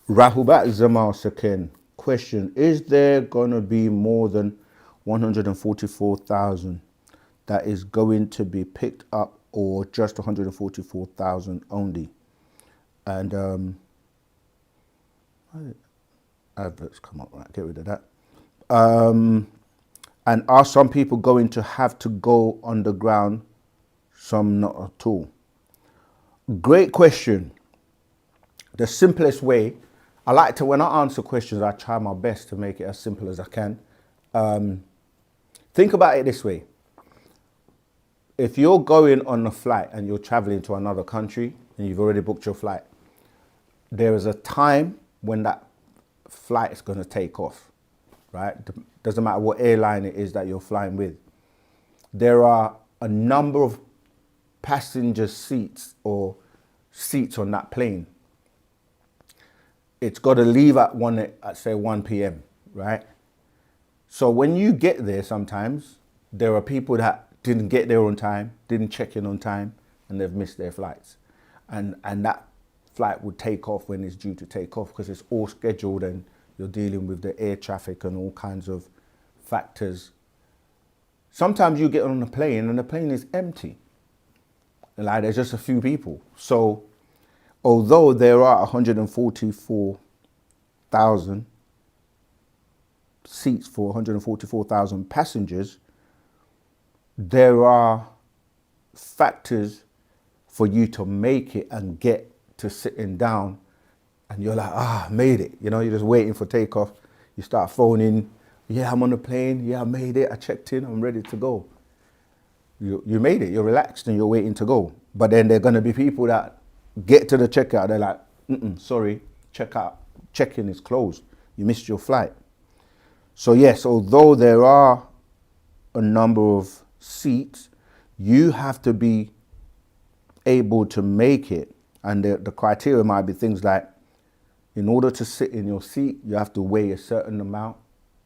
Rahubat Zamal Saken. Question, is there going to be more than 144,000 that is going to be picked up, or just 144,000 only. And adverts come up, right? Get rid of that. And are some people going to have to go underground? Some not at all. Great question. The simplest way, I like to, when I answer questions, I try my best to make it as simple as I can. Think about it this way. If you're going on a flight and you're traveling to another country and you've already booked your flight, there is a time when that flight is going to take off, right? Doesn't matter what airline it is that you're flying with. There are a number of passenger seats or seats on that plane. It's got to leave at say 1 p.m., right? So when you get there, sometimes there are people that didn't get there on time, didn't check in on time, and they've missed their flights. And that flight would take off when it's due to take off, because it's all scheduled and you're dealing with the air traffic and all kinds of factors. Sometimes you get on a plane and the plane is empty. Like, there's just a few people. So although there are 144,000 seats for 144,000 passengers, there are factors for you to make it and get to sitting down, and you're like, made it. You know, you're just waiting for takeoff. You start phoning, yeah, I'm on the plane. Yeah, I made it. I checked in. I'm ready to go. You made it. You're relaxed and you're waiting to go. But then there are going to be people that get to the checkout. They're like, sorry, check-in is closed. You missed your flight. So yes, although there are a number of seats, you have to be able to make it. And the criteria might be things like, in order to sit in your seat, you have to weigh a certain amount.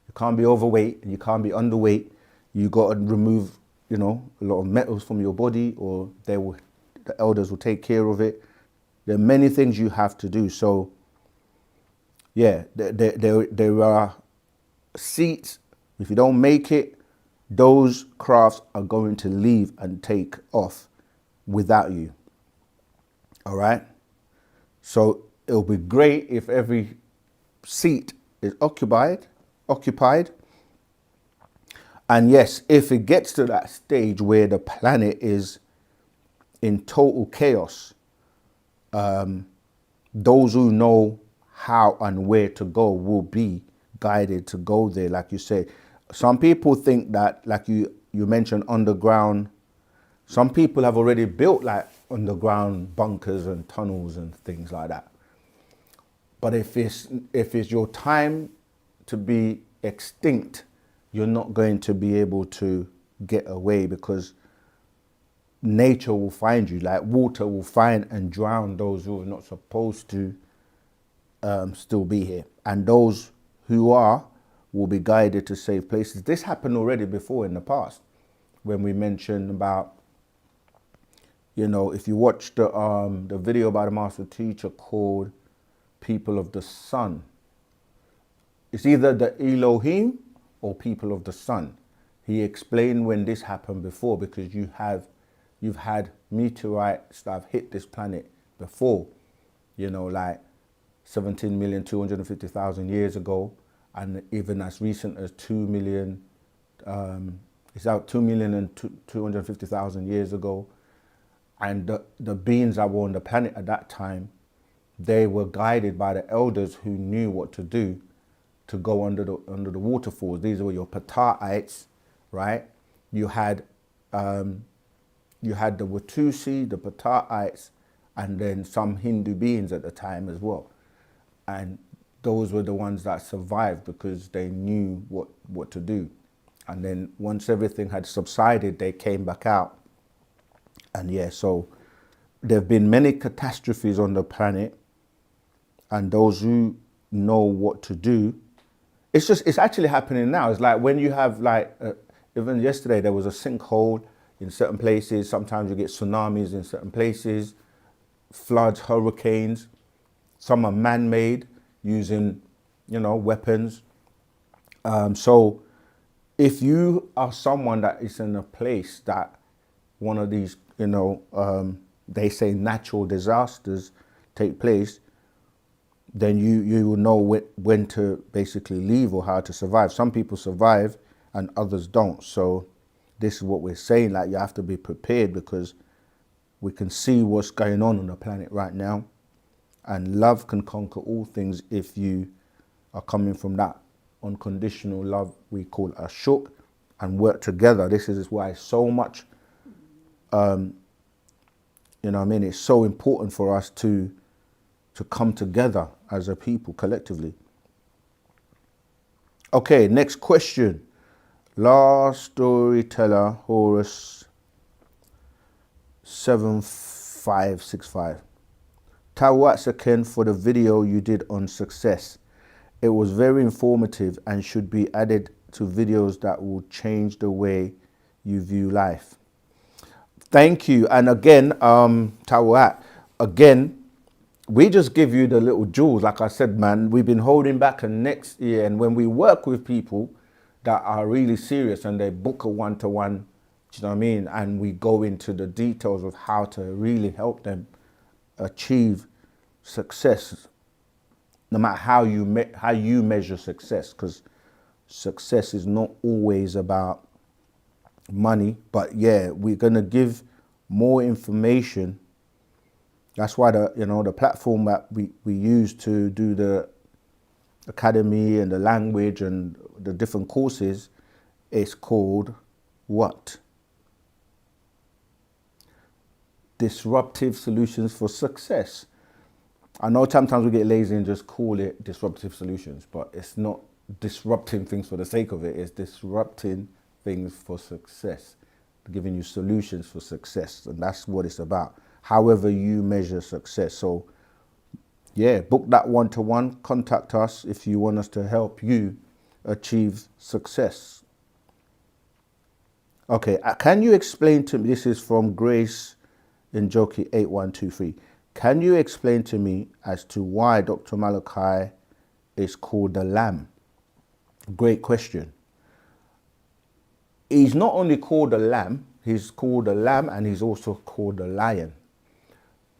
You can't be overweight and you can't be underweight. You got to remove, a lot of metals from your body, or the elders will take care of it. There are many things you have to do. So yeah, there are seats. If you don't make it, those crafts are going to leave and take off without you. All right. So it'll be great if every seat is occupied. And yes, if it gets to that stage where the planet is in total chaos, those who know how and where to go will be guided to go there. Like you say, some people think that, like you mentioned, underground, some people have already built like underground bunkers and tunnels and things like that. But if it's your time to be extinct, you're not going to be able to get away, because nature will find you. Like, water will find and drown those who are not supposed to still be here. And those who are will be guided to safe places. This happened already before in the past, when we mentioned about, if you watch the video by the master teacher called People of the Sun, it's either the Elohim or People of the Sun. He explained when this happened before, because you've had meteorites that have hit this planet before, like 17,250,000 years ago, and even as recent as 2,250,000 years ago. And the beings that were on the planet at that time, they were guided by the elders who knew what to do to go under the waterfalls. These were your Pataites, right? You had the Watusi, the Pataites, and then some Hindu beings at the time as well. And those were the ones that survived because they knew what to do. And then once everything had subsided, they came back out. And yeah, so there have been many catastrophes on the planet, and those who know what to do, it's actually happening now. It's like when you have even yesterday there was a sinkhole in certain places. Sometimes you get tsunamis in certain places, floods, hurricanes. Some are man-made using, weapons. So if you are someone that is in a place that one of these, they say natural disasters take place, then you will know when to basically leave or how to survive. Some people survive and others don't. So this is what we're saying, like you have to be prepared, because we can see what's going on the planet right now, and love can conquer all things if you are coming from that unconditional love we call ashuk, and work together. This is why so much, it's so important for us to come together as a people collectively. Okay, next question. Last storyteller, Horus 7565. Tawats again for the video you did on success. It was very informative and should be added to videos that will change the way you view life. Thank you. And again, Tawat, again, we just give you the little jewels. Like I said, man, we've been holding back, and next year, and when we work with people that are really serious and they book a one-to-one, do you know what I mean? And we go into the details of how to really help them achieve success, no matter how you measure success, because success is not always about money. But yeah, we're gonna give more information. That's why the platform that we use to do the academy and the language and the different courses is called what? Disruptive Solutions for Success. I know sometimes we get lazy and just call it disruptive solutions, but it's not disrupting things for the sake of it. It's disrupting things for success, giving you solutions for success, and that's what it's about. However you measure success. So yeah, book that one-to-one, contact us if you want us to help you achieve success. Okay, can you explain to me, this is from Grace Njoki 8123. Can you explain to me as to why Dr. Malachi is called the Lamb? Great question. He's not only called the Lamb, he's called the Lamb, and he's also called the Lion.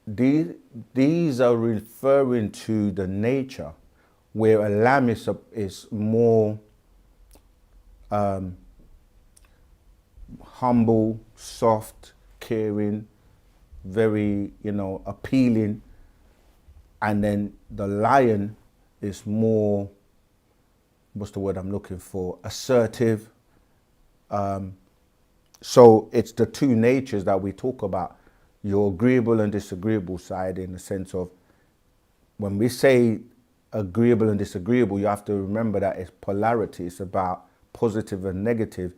These are referring to the nature, where a lamb is more humble, soft, caring, very, appealing. And then the lion is more, what's the word I'm looking for? Assertive. So it's the two natures that we talk about, your agreeable and disagreeable side, in the sense of when we say agreeable and disagreeable, you have to remember that it's polarity. It's about positive and negative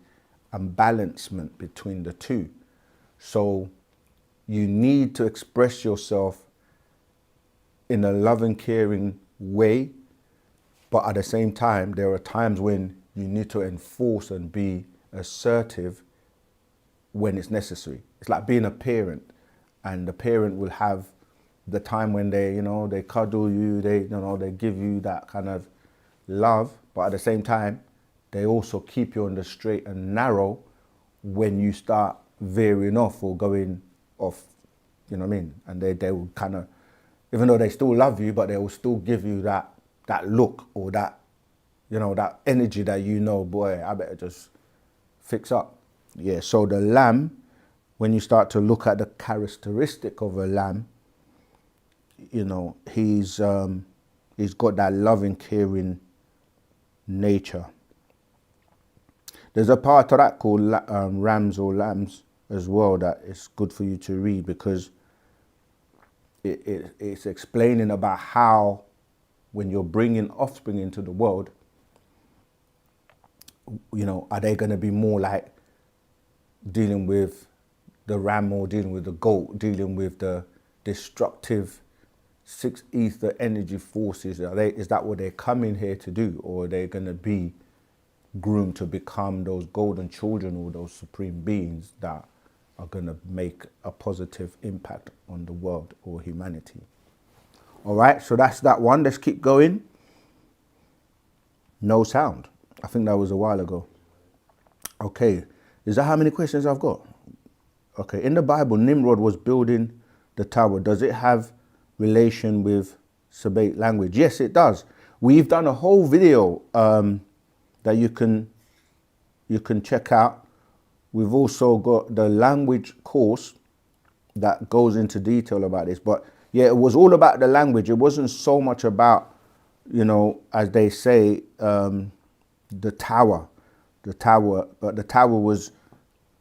and balancement between the two. So you need to express yourself in a loving, caring way, but at the same time, there are times when you need to enforce and be assertive when it's necessary. It's like being a parent, and the parent will have the time when they, they cuddle you, they give you that kind of love, but at the same time, they also keep you on the straight and narrow when you start veering off or going off, you know what I mean? And they will kind of, even though they still love you, but they will still give you that look, or that, that energy that, boy, I better just fix up. Yeah, so the lamb, when you start to look at the characteristic of a lamb, he's got that loving, caring nature. There's a part of that called Rams or Lambs as well that is good for you to read, because it's explaining about how, when you're bringing offspring into the world, are they going to be more like dealing with the ram, or dealing with the goat, dealing with the destructive six ether energy forces? Is that what they're coming here to do, or are they going to be groomed to become those golden children, or those supreme beings that are going to make a positive impact on the world or humanity? All right, so that's that one. Let's keep going. No sound. I think that was a while ago. Okay, is that how many questions I've got? Okay, in the Bible, Nimrod was building the tower. Does it have relation with Sabat language? Yes, it does. We've done a whole video that you can check out. We've also got the language course that goes into detail about this. But yeah, it was all about the language. It wasn't so much about, you know, as they say, the tower. But the tower was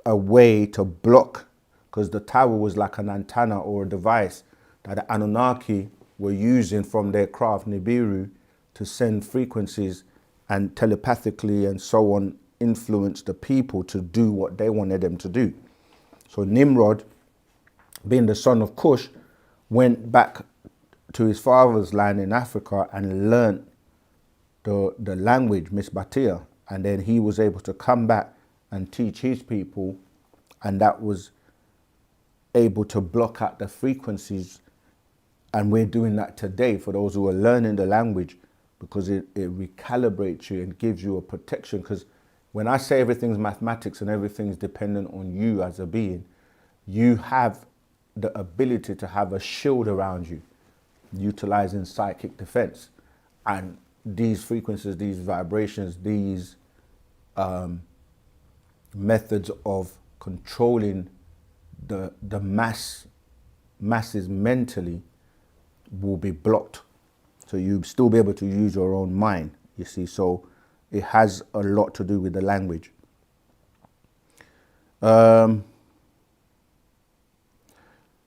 a way to block, because the tower was like an antenna or a device that the Anunnaki were using from their craft Nibiru to send frequencies and telepathically and so on influence the people to do what they wanted them to do. So Nimrod, being the son of Cush, went back to his father's land in Africa and learnt the language, Misbatia, and then he was able to come back and teach his people, and that was able to block out the frequencies. And we're doing that today for those who are learning the language, because it recalibrates you and gives you a protection. Because when I say everything's mathematics and everything's dependent on you as a being, you have the ability to have a shield around you, utilizing psychic defense. And these frequencies, these vibrations, these methods of controlling the masses mentally will be blocked. So you still be able to use your own mind, you see. So it has a lot to do with the language. Reye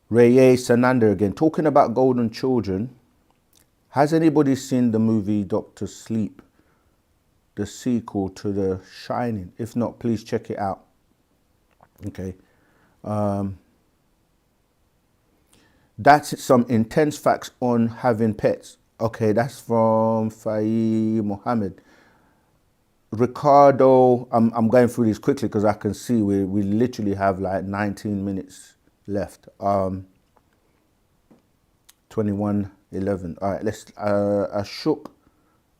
Sananda again, talking about golden children. Has anybody seen the movie Dr. Sleep, the sequel to The Shining? If not, please check it out. Okay. That's some intense facts on having pets. Okay, that's from Faye Mohammed. Ricardo, I'm going through these quickly because I can see we literally have like 19 minutes left. 21:11. All right, let's Ashok.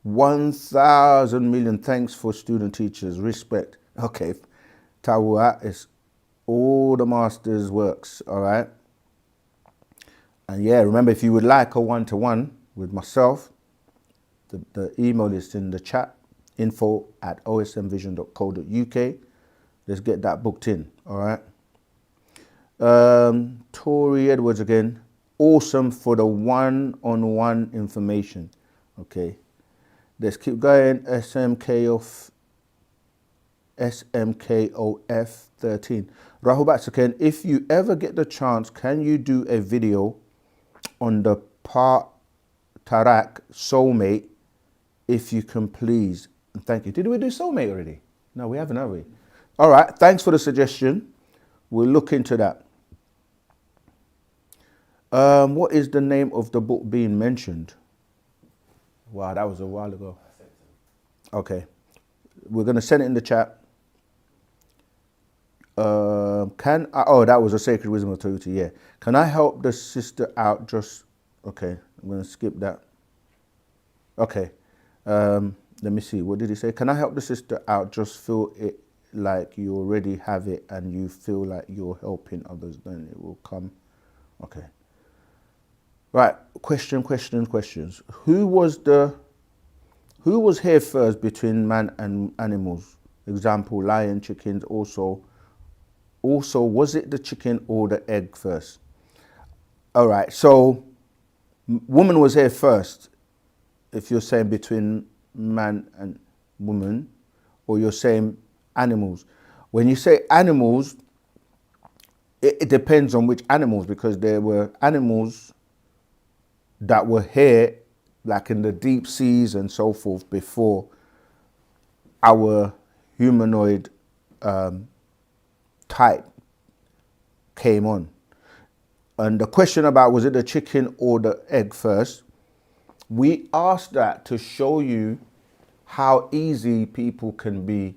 1,000 million thanks for student teachers. Respect. Okay, Tawua is all the master's works. All right. And yeah, remember, if you would like a one-to-one with myself, the email is in the chat, info@osmvision.co.uk. Let's get that booked in, all right? Tori Edwards again, awesome for the one-on-one information, okay? Let's keep going, SMKOF13. Rahul Batsaken, if you ever get the chance, can you do a video on the Part Tarak soulmate, if you can please? Thank you. Did we do soulmate already? No, we haven't, have we? All right, thanks for the suggestion. We'll look into that. What is the name of the book being mentioned? Wow, that was a while ago. Okay, we're going to send it in the chat. Oh, that was a Sacred Wisdom of Tahuti, yeah. Can I help the sister out just, okay, I'm going to skip that. Okay, let me see, what did he say? Can I help the sister out, just feel it like you already have it and you feel like you're helping others, then it will come. Okay. Right, questions. Who was here first between man and animals? Example, lion, chickens, also, was it the chicken or the egg first? All right, so woman was here first, if you're saying between man and woman, or you're saying animals. When you say animals, it depends on which animals, because there were animals that were here, like in the deep seas and so forth, before our humanoid type came on. And the question about was it the chicken or the egg first, we asked that to show you how easy people can be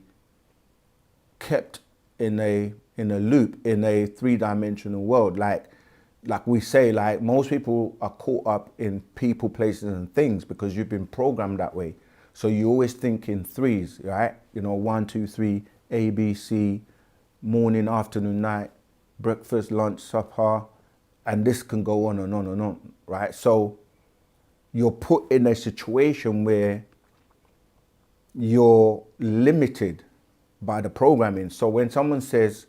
kept in a loop, in a three-dimensional world. Like we say, like most people are caught up in people, places and things because you've been programmed that way. So you always think in threes, right? You know, 1, 2, 3, ABC, morning, afternoon, night, breakfast, lunch, supper, and this can go on and on and on, right? So you're put in a situation where you're limited by the programming. So when someone says,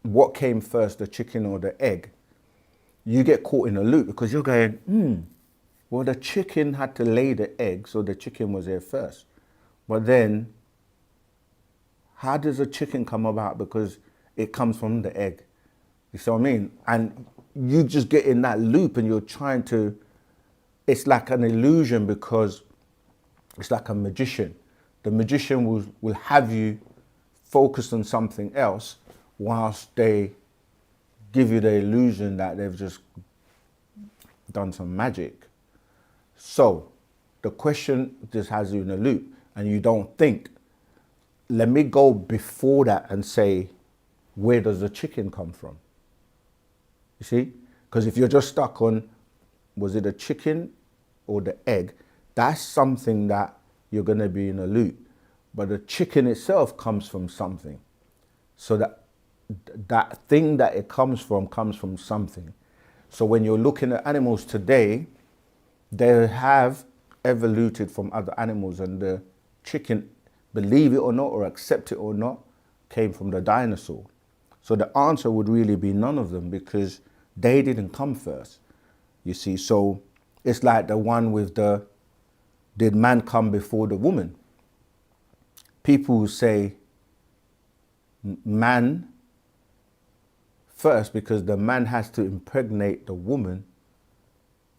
what came first, the chicken or the egg? You get caught in a loop because you're going, well, the chicken had to lay the egg, so the chicken was there first. But then, how does a chicken come about? Because it comes from the egg. You see what I mean? And you just get in that loop and you're trying to, it's like an illusion because it's like a magician. The magician will have you focus on something else whilst they give you the illusion that they've just done some magic. So the question just has you in a loop and you don't think, let me go before that and say, where does the chicken come from? You see? Because if you're just stuck on, was it a chicken or the egg? That's something that you're going to be in a loop. But the chicken itself comes from something. So that thing that it comes from something. So when you're looking at animals today, they have evoluted from other animals, and the chicken, believe it or not, or accept it or not, came from the dinosaur. So the answer would really be none of them because they didn't come first, you see. So it's like the one with the, did man come before the woman? People will say man first because the man has to impregnate the woman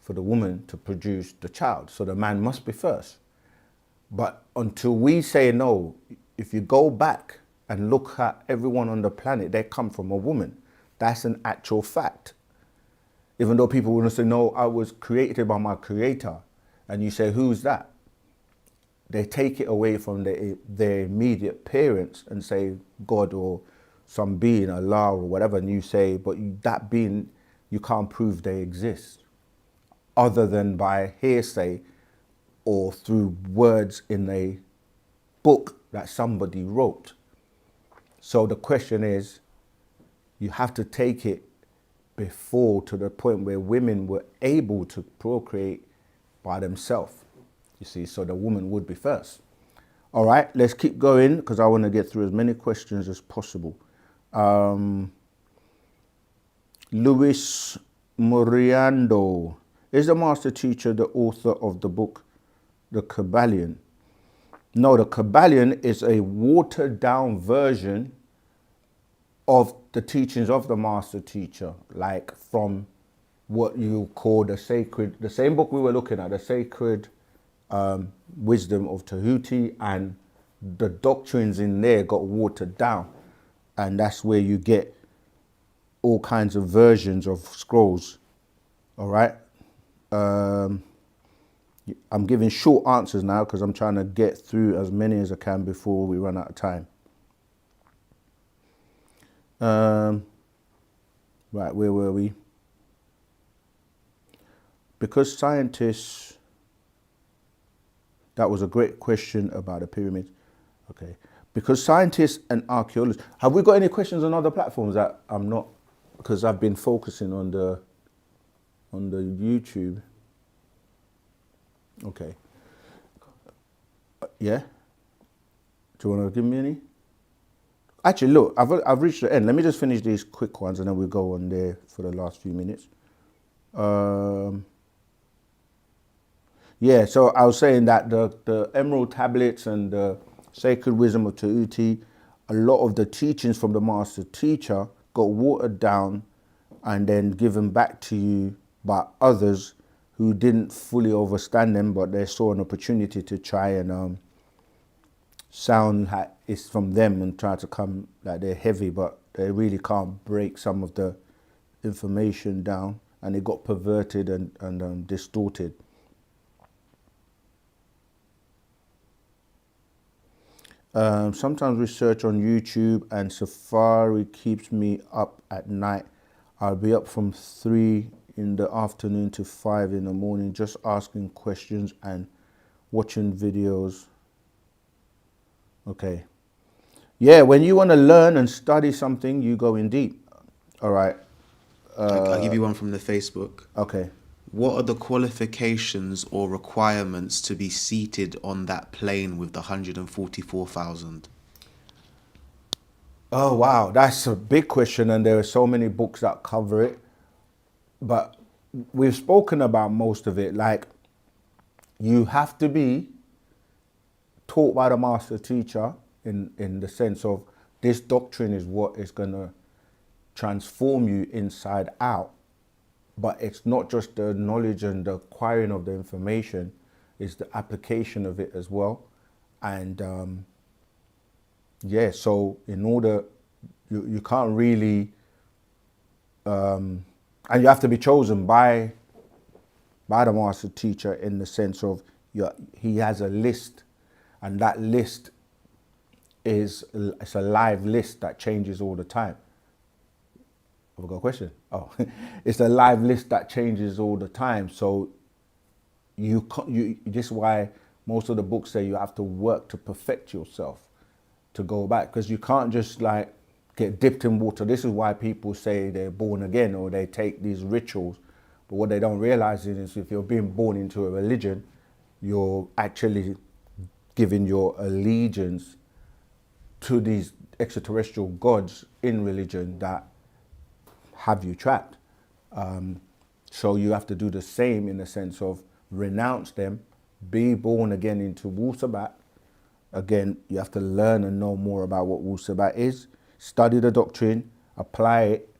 for the woman to produce the child. So the man must be first. But until we say no, if you go back and look at everyone on the planet, they come from a woman. That's an actual fact. Even though people want to say, no, I was created by my creator. And you say, who's that? They take it away from their immediate parents and say God or some being, Allah or whatever. And you say, but that being, you can't prove they exist other than by hearsay or through words in a book that somebody wrote. So the question is, you have to take it before to the point where women were able to procreate by themselves. You see, so the woman would be first. All right, let's keep going because I want to get through as many questions as possible. Luis Moriando. Is the master teacher the author of the book, The Kabbalion? No, the Kabbalion is a watered down version of the teachings of the master teacher, like from what you call the same book we were looking at, the sacred wisdom of Tahuti, and the doctrines in there got watered down. And that's where you get all kinds of versions of scrolls. All right. I'm giving short answers now because I'm trying to get through as many as I can before we run out of time. Right, where were we? Because scientists, that was a great question about the pyramids. Okay. Because scientists and archaeologists, have we got any questions on other platforms that I'm not, because I've been focusing on the YouTube. Okay. Yeah? Do you want to give me any? Actually, look, I've reached the end. Let me just finish these quick ones and then we'll go on there for the last few minutes. Yeah, so I was saying that the emerald tablets and the sacred wisdom of Tahuti, a lot of the teachings from the master teacher got watered down and then given back to you by others who didn't fully understand them, but they saw an opportunity to try and sound like it's from them and try to come like they're heavy, but they really can't break some of the information down, and it got perverted and distorted. Sometimes research on YouTube and Safari keeps me up at night. I'll be up from 3 in the afternoon to 5 in the morning, just asking questions and watching videos. Okay. Yeah, when you want to learn and study something, you go in deep. All right. I'll give you one from the Facebook. Okay. What are the qualifications or requirements to be seated on that plane with the 144,000? Oh, wow. That's a big question, and there are so many books that cover it. But we've spoken about most of it. Like, you have to be taught by the master teacher in the sense of this doctrine is what is going to transform you inside out. But it's not just the knowledge and the acquiring of the information, it's the application of it as well. And yeah, so in order, you can't really, and you have to be chosen by the master teacher in the sense of he has a list, and that list it's a live list that changes all the time. Have I got a question? Oh, it's a live list that changes all the time. So this is why most of the books say you have to work to perfect yourself to go back, because you can't just like get dipped in water. This is why people say they're born again or they take these rituals. But what they don't realize is if you're being born into a religion, you're actually giving your allegiance to these extraterrestrial gods in religion that have you trapped. So you have to do the same in the sense of renounce them, be born again into Wu-Sabat. Again, you have to learn and know more about what Wu-Sabat is, study the doctrine, apply it,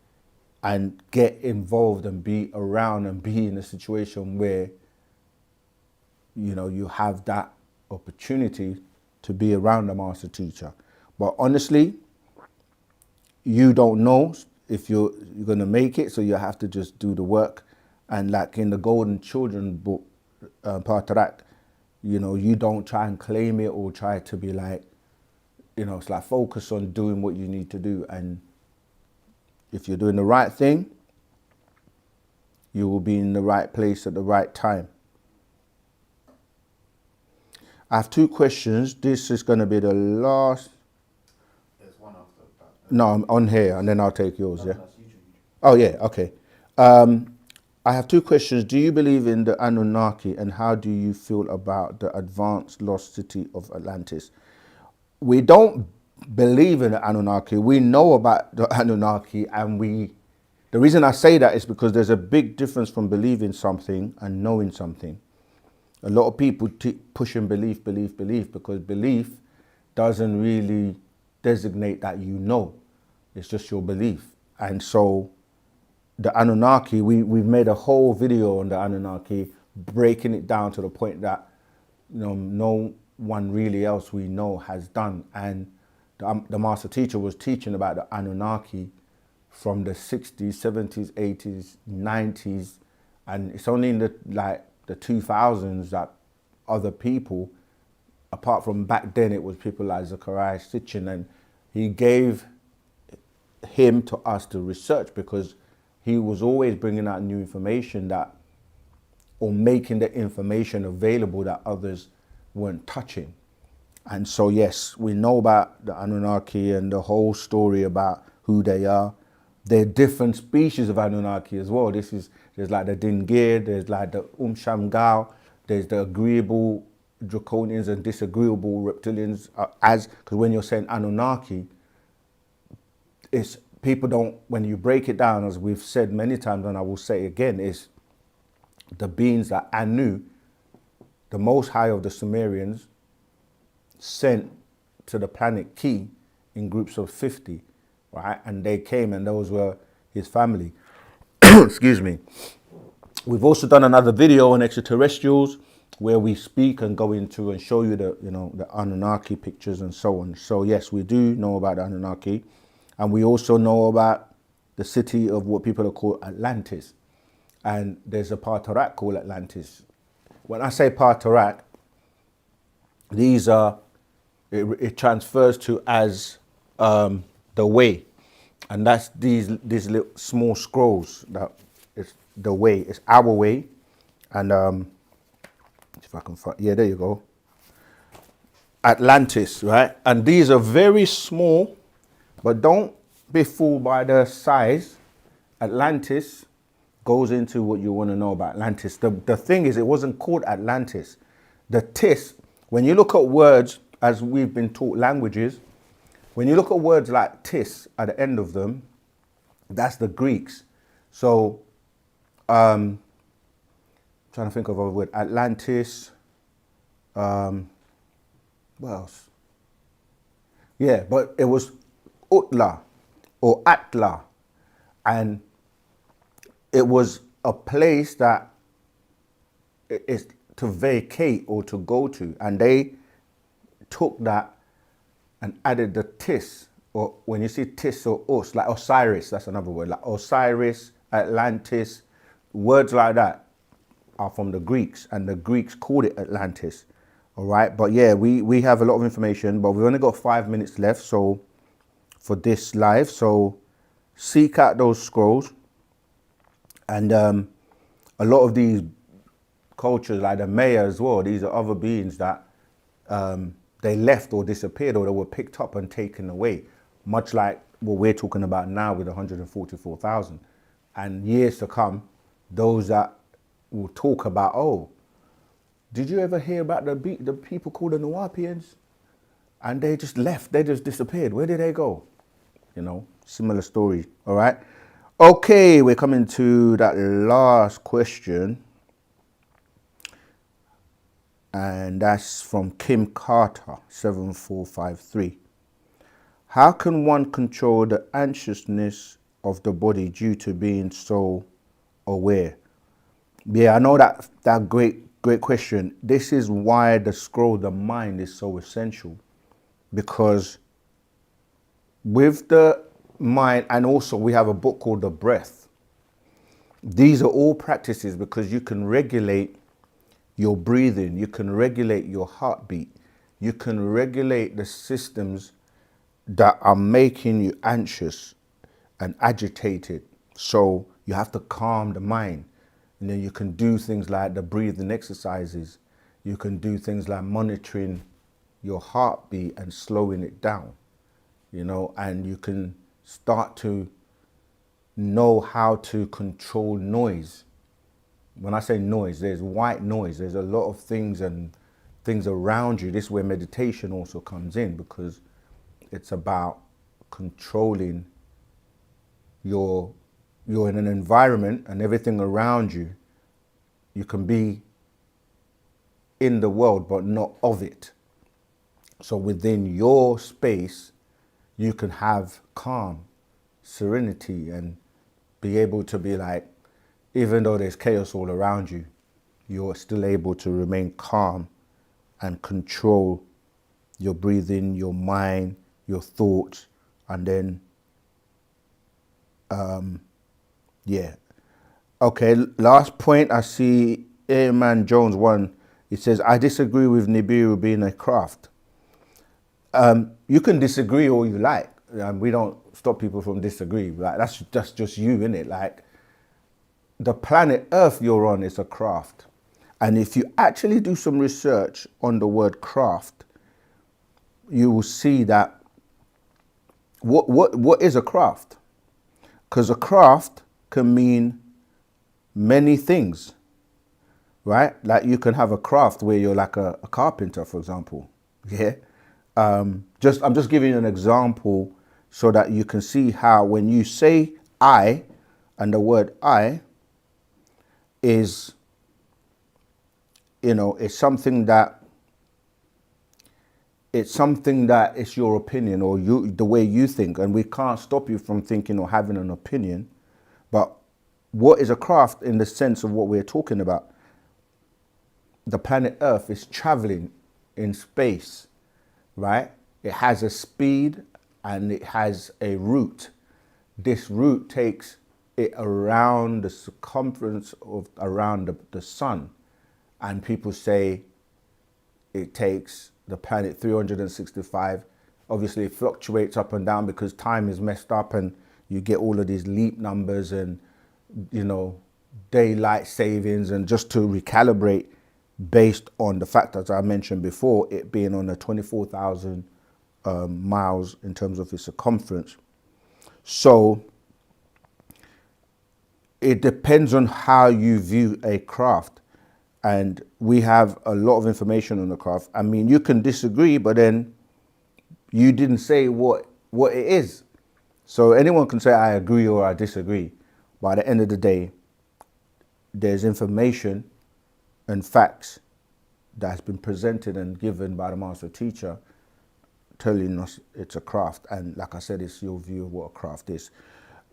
and get involved and be around and be in a situation where, you know, you have that opportunity to be around the master teacher. But honestly, you don't know if you're going to make it, so you have to just do the work. And like in the Golden Children book, Patarak, you know, you don't try and claim it or try to be like, you know, it's like focus on doing what you need to do. And if you're doing the right thing, you will be in the right place at the right time. I have two questions. This is going to be the last. There's one after that. No, I'm on here, and then I'll take yours, yeah? That's YouTube. Oh, yeah, okay. I have two questions. Do you believe in the Anunnaki, and how do you feel about the advanced lost city of Atlantis? We don't believe in the Anunnaki. We know about the Anunnaki, and the reason I say that is because there's a big difference from believing something and knowing something. A lot of people push in belief, because belief doesn't really designate that you know. It's just your belief. And so the Anunnaki, we've made a whole video on the Anunnaki, breaking it down to the point that, you know, no one really else we know has done. And the master teacher was teaching about the Anunnaki from the 60s, 70s, 80s, 90s. And it's only in the 2000s that other people, apart from back then, it was people like Zachariah Sitchin, and he gave him to us to research because he was always bringing out new information or making the information available that others weren't touching. And so, yes, we know about the Anunnaki and the whole story about who they are. There are different species of Anunnaki as well. There's like the Dingir, there's like the Shamgao, there's the agreeable draconians and disagreeable reptilians. Because when you're saying Anunnaki, it's people don't, when you break it down, as we've said many times, and I will say again, is the beings that Anu, the Most High of the Sumerians, sent to the planet Ki in groups of 50, right? And they came, and those were his family. Excuse me. We've also done another video on extraterrestrials where we speak and go into and show you the Anunnaki pictures and so on. So yes, we do know about the Anunnaki, and we also know about the city of what people are called Atlantis. And there's a Patarak called Atlantis. When I say Patarak, these are, it transfers to as the way. And that's these little small scrolls that it's the way, it's our way. And if I can find, yeah, there you go. Atlantis, right? And these are very small, but don't be fooled by the size. Atlantis goes into what you want to know about Atlantis. The thing is, it wasn't called Atlantis. The tis, when you look at words, as we've been taught languages, when you look at words like tis at the end of them, that's the Greeks. So, trying to think of a word, Atlantis, what else? Yeah, but it was Utla or Atla, and it was a place that is to vacate or to go to, and they took that and added the tis, or when you see tis or us, like Osiris, that's another word, like Osiris, Atlantis, words like that are from the Greeks, and the Greeks called it Atlantis. All right, but yeah, we have a lot of information, but we've only got 5 minutes left, so for this live, so seek out those scrolls. And a lot of these cultures, like the Maya as well, these are other beings that they left or disappeared, or they were picked up and taken away, much like what we're talking about now with 144,000. And years to come, those that will talk about, oh, did you ever hear about the people called the Nuwapians? And they just left, they just disappeared. Where did they go? You know, similar story, all right? Okay, we're coming to that last question. And that's from Kim Carter, 7453. How can one control the anxiousness of the body due to being so aware? Yeah, I know that great question. This is why the scroll, the mind, is so essential, because with the mind, and also we have a book called The Breath. These are all practices because you can regulate your breathing, you can regulate your heartbeat, you can regulate the systems that are making you anxious and agitated. So you have to calm the mind. And then you can do things like the breathing exercises. You can do things like monitoring your heartbeat and slowing it down, you know, and you can start to know how to control noise. When I say noise, there's white noise. There's a lot of things and things around you. This is where meditation also comes in, because it's about controlling you're in an environment and everything around you. You can be in the world, but not of it. So within your space, you can have calm, serenity, and be able to be like, even though there's chaos all around you, you're still able to remain calm and control your breathing, your mind, your thoughts, and then, yeah. Okay, last point, I see Airman Jones 1. It says, I disagree with Nibiru being a craft. You can disagree all you like. We don't stop people from disagreeing. Like, that's just you, innit? Like, the planet Earth you're on is a craft. And if you actually do some research on the word craft, you will see that what is a craft? Because a craft can mean many things, right? Like you can have a craft where you're like a carpenter, for example. Yeah. I'm just giving you an example so that you can see how when you say I, and the word I is, you know, it's something that it's your opinion or the way you think, and we can't stop you from thinking or having an opinion. But what is a craft in the sense of what we're talking about? The planet Earth is traveling in space, right? It has a speed and it has a route. This route takes it around the circumference of around the sun, and people say it takes the planet 365. Obviously it fluctuates up and down because time is messed up, and you get all of these leap numbers and, you know, daylight savings, and just to recalibrate, based on the fact, as I mentioned before, it being on a 24,000 miles in terms of its circumference. So it depends on how you view a craft. And we have a lot of information on the craft. I mean, you can disagree, but then you didn't say what it is. So anyone can say, I agree or I disagree. But at the end of the day, there's information and facts that has been presented and given by the master teacher telling us it's a craft. And like I said, it's your view of what a craft is.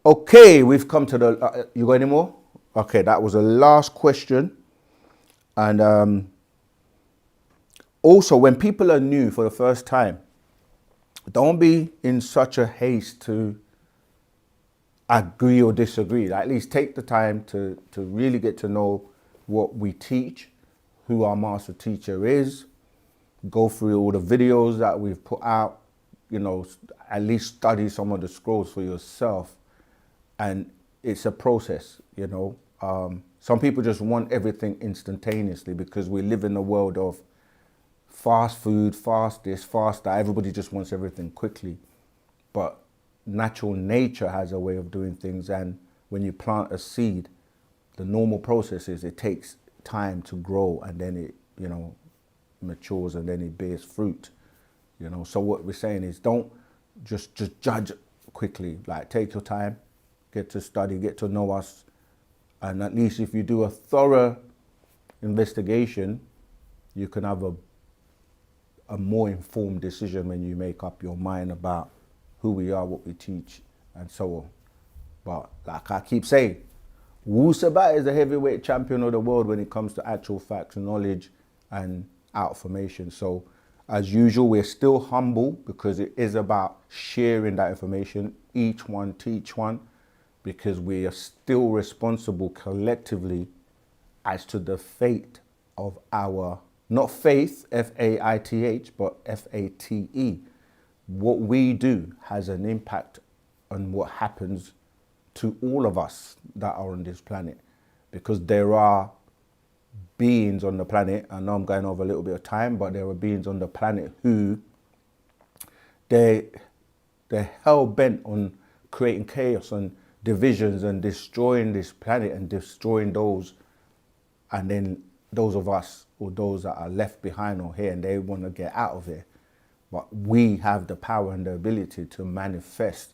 Okay, we've come to the, you got any more? Okay, that was the last question. And also, when people are new for the first time, don't be in such a haste to agree or disagree. At least take the time to really get to know what we teach, who our master teacher is, go through all the videos that we've put out, you know, at least study some of the scrolls for yourself. And it's a process, you know. Some people just want everything instantaneously because we live in a world of fast food, fast this, fast that. Everybody just wants everything quickly. But natural nature has a way of doing things. And when you plant a seed, the normal process is it takes time to grow, and then it, you know, matures, and then it bears fruit, you know. So what we're saying is don't just judge quickly. Like, take your time, get to study, get to know us. And at least if you do a thorough investigation, you can have a more informed decision when you make up your mind about who we are, what we teach, and so on. But like I keep saying, Wu-Sabat is the heavyweight champion of the world when it comes to actual facts, knowledge, and information. So as usual, we're still humble because it is about sharing that information, each one teach one, because we are still responsible collectively as to the fate of our, not faith, F-A-I-T-H, but F-A-T-E. What we do has an impact on what happens to all of us that are on this planet, because there are beings on the planet, I know I'm going over a little bit of time, but there are beings on the planet who they're hell-bent on creating chaos and divisions and destroying this planet and destroying those, and then those of us or those that are left behind or here, and they want to get out of here. But we have the power and the ability to manifest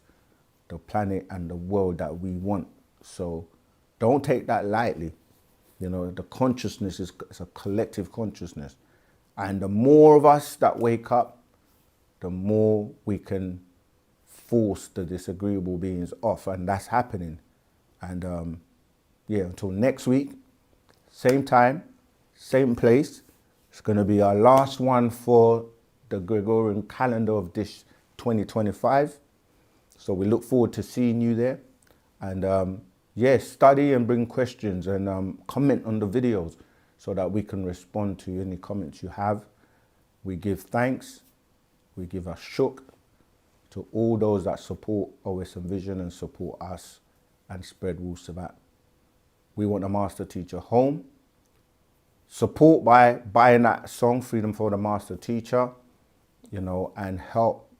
the planet and the world that we want. So don't take that lightly. You know, the consciousness is a collective consciousness. And the more of us that wake up, the more we can force the disagreeable beings off. And that's happening. And yeah, until next week, same time, same place. It's going to be our last one for the Gregorian calendar of this 2025. So we look forward to seeing you there. And yeah, study and bring questions and comment on the videos so that we can respond to any comments you have. We give thanks. We give a shook to all those that support OSM Vision and support us and spread Wu-Sabat. We want the master teacher home. Support by buying that song, Freedom for the Master Teacher, you know, and help